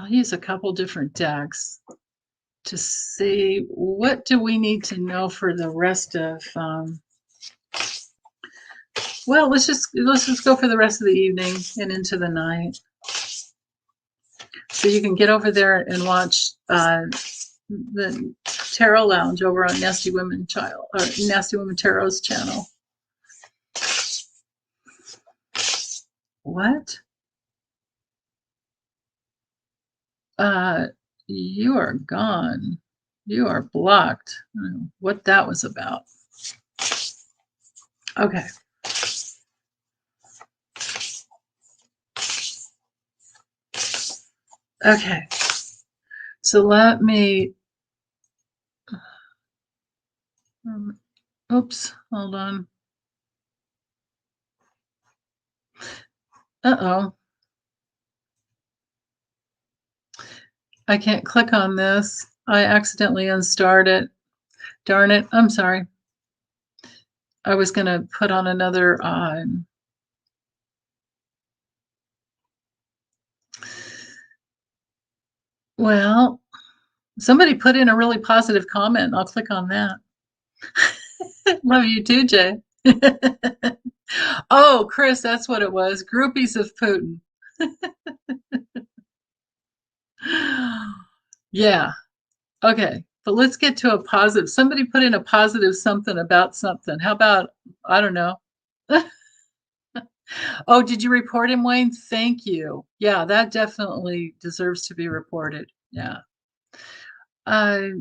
use a couple different decks to see what do we need to know for the rest of well, let's just go for the rest of the evening and into the night. So you can get over there and watch the Tarot Lounge over on Nasty Women Tarot's channel. What? You are gone. You are blocked. I don't know what that was about. Okay. Okay. So let me. Oops. Hold on. Uh-oh. I can't click on this. I accidentally unstarred it. Darn it. I'm sorry. I was going to put on another well, somebody put in a really positive comment. I'll click on that. Love you too, Jay. Oh, Chris, that's what it was. Groupies of Putin. Yeah. Okay. But let's get to a positive. Somebody put in a positive something about something. How about, I don't know. Oh, did you report him, Wayne? Thank you. Yeah, that definitely deserves to be reported. Yeah. I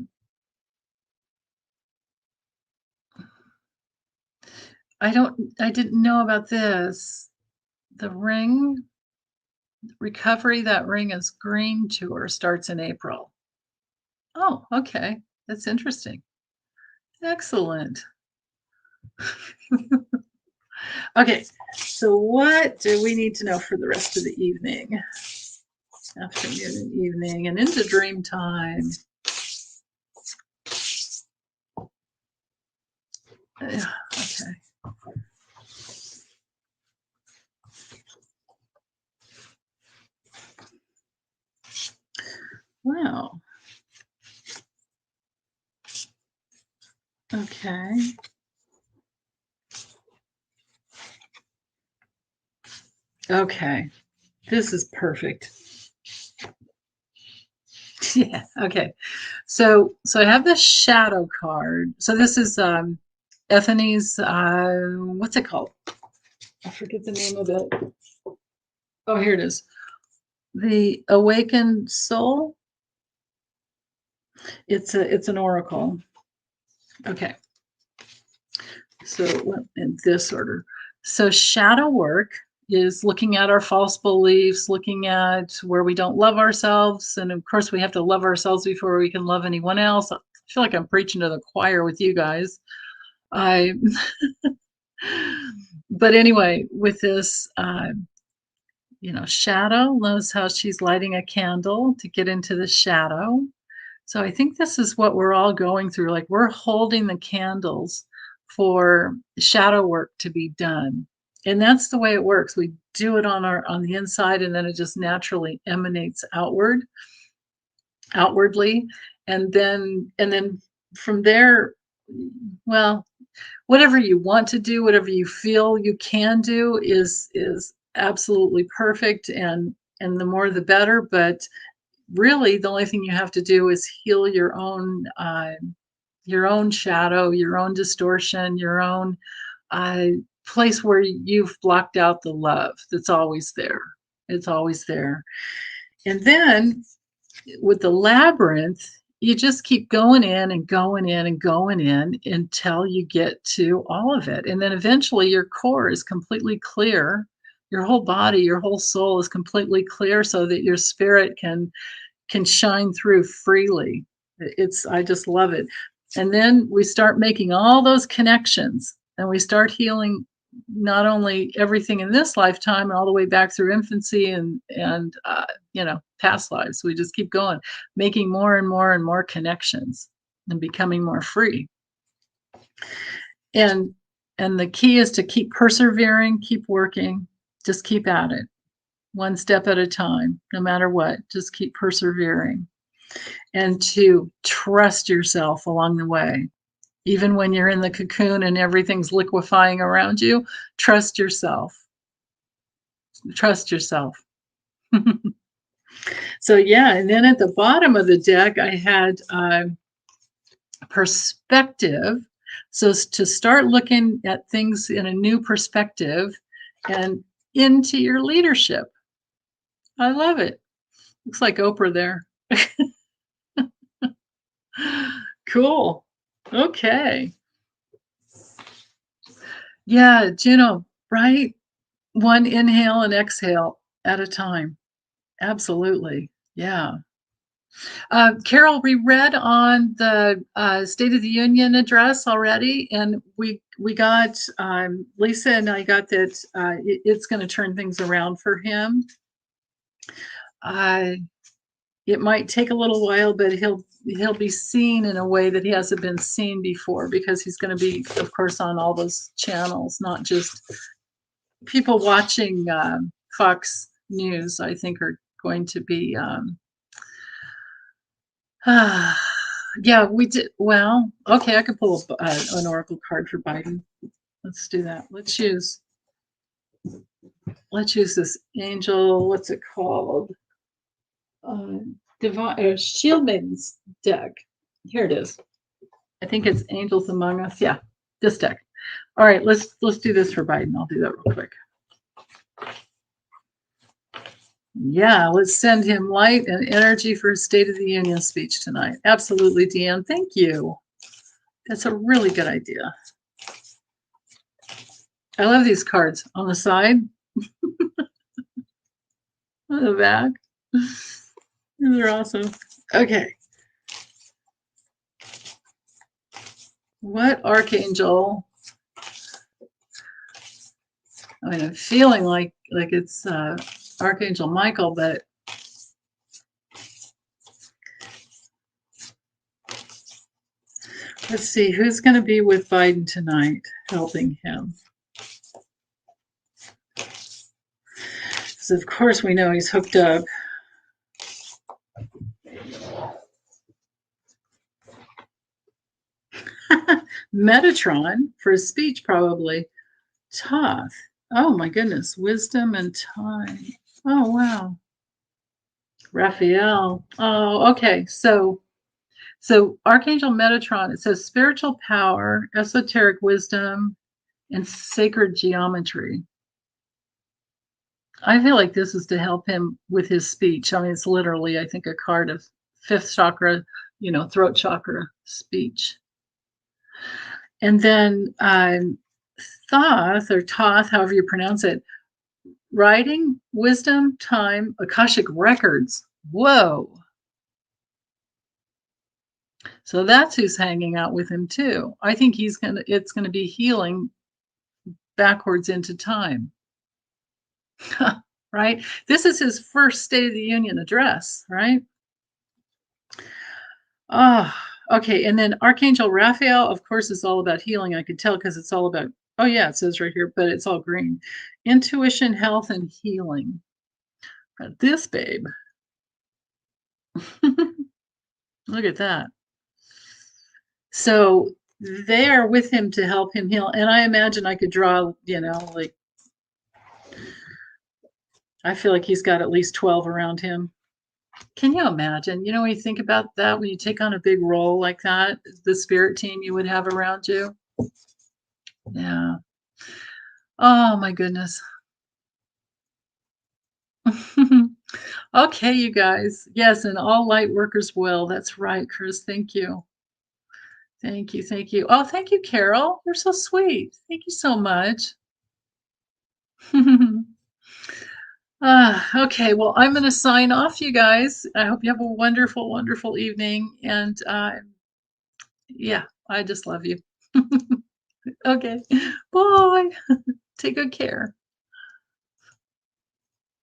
didn't know about this. The ring recovery, that ring is green tour starts in April. Oh, okay. That's interesting. Excellent. Okay, so what do we need to know for the rest of the evening? Afternoon and evening and into dream time. Okay. Wow. Okay. Okay. This is perfect. Yeah. Okay. So I have the shadow card. So this is Ethany's what's it called? I forget the name of it. Oh, here it is. The Awakened Soul. It's an oracle. Okay. So in this order. So shadow work is looking at our false beliefs, looking at where we don't love ourselves. And of course, we have to love ourselves before we can love anyone else. I feel like I'm preaching to the choir with you guys. I, but anyway, with this, shadow knows how she's lighting a candle to get into the shadow. So I think this is what we're all going through. Like we're holding the candles for shadow work to be done. And that's the way it works. We do it on the inside, and then it just naturally emanates outwardly. And then from there, well, whatever you want to do, whatever you feel you can do is absolutely perfect, and the more the better. But really, the only thing you have to do is heal your own shadow, your own distortion, your own place where you've blocked out the love that's always there. It's always there. And then with the labyrinth, you just keep going in and going in and going in until you get to all of it. And then eventually your core is completely clear. Your whole body, your whole soul is completely clear so that your spirit can shine through freely. I just love it. And then we start making all those connections, and we start healing not only everything in this lifetime and all the way back through infancy and past lives. We just keep going, making more and more and more connections and becoming more free. And the key is to keep persevering, keep working, just keep at it. One step at a time, no matter what, just keep persevering, and to trust yourself along the way. Even when you're in the cocoon and everything's liquefying around you, trust yourself. Trust yourself. So yeah, and then at the bottom of the deck, I had perspective. So to start looking at things in a new perspective and into your leadership. I love it. Looks like Oprah there. Cool. Okay. Yeah, Juno, right? One inhale and exhale at a time. Absolutely. Yeah. Carol, we read on the State of the Union address already, and we got Lisa and I got that it's going to turn things around for him. It might take a little while, but he'll be seen in a way that he hasn't been seen before, because he's going to be, of course, on all those channels, not just people watching Fox News. I think are going to be yeah, we did. Well, okay, I could pull an oracle card for Biden. Let's do that. Let's use this angel. What's it called? Divine Shield Maidens deck. Here it is. I think it's Angels Among Us. Yeah, this deck. All right, let's do this for Biden. I'll do that real quick. Yeah, let's send him light and energy for his State of the Union speech tonight. Absolutely, Deanne. Thank you. That's a really good idea. I love these cards on the side, on the back. They're awesome. Okay. What archangel? I mean, I'm feeling like it's Archangel Michael, but let's see who's going to be with Biden tonight, helping him. Because of course we know he's hooked up. Metatron for his speech, probably. Tough. Oh my goodness. Wisdom and time. Oh, wow. Raphael. Oh, okay. So Archangel Metatron, it says spiritual power, esoteric wisdom, and sacred geometry. I feel like this is to help him with his speech. I mean, it's literally, I think, a card of fifth chakra, throat chakra speech. And then Thoth, or Toth, however you pronounce it, writing, wisdom, time, Akashic records. Whoa. So that's who's hanging out with him too. I think it's gonna be healing backwards into time. Right? This is his first State of the Union address, right? Oh, okay. And then Archangel Raphael, of course, is all about healing. I could tell because it's all about, oh yeah, it says right here, but it's all green. Intuition, health, and healing. This babe. Look at that. So they are with him to help him heal. And I imagine I could draw, like, I feel like he's got at least 12 around him. Can you imagine? When you think about that, when you take on a big role like that, the spirit team you would have around you. Yeah. Oh my goodness. Okay, you guys. Yes, and all light workers will. That's right, Chris. Thank you. Thank you. Thank you. Oh, thank you, Carol. You're so sweet. Thank you so much. Okay, well, I'm going to sign off, you guys. I hope you have a wonderful, wonderful evening. And yeah, I just love you. Okay, bye. Take good care.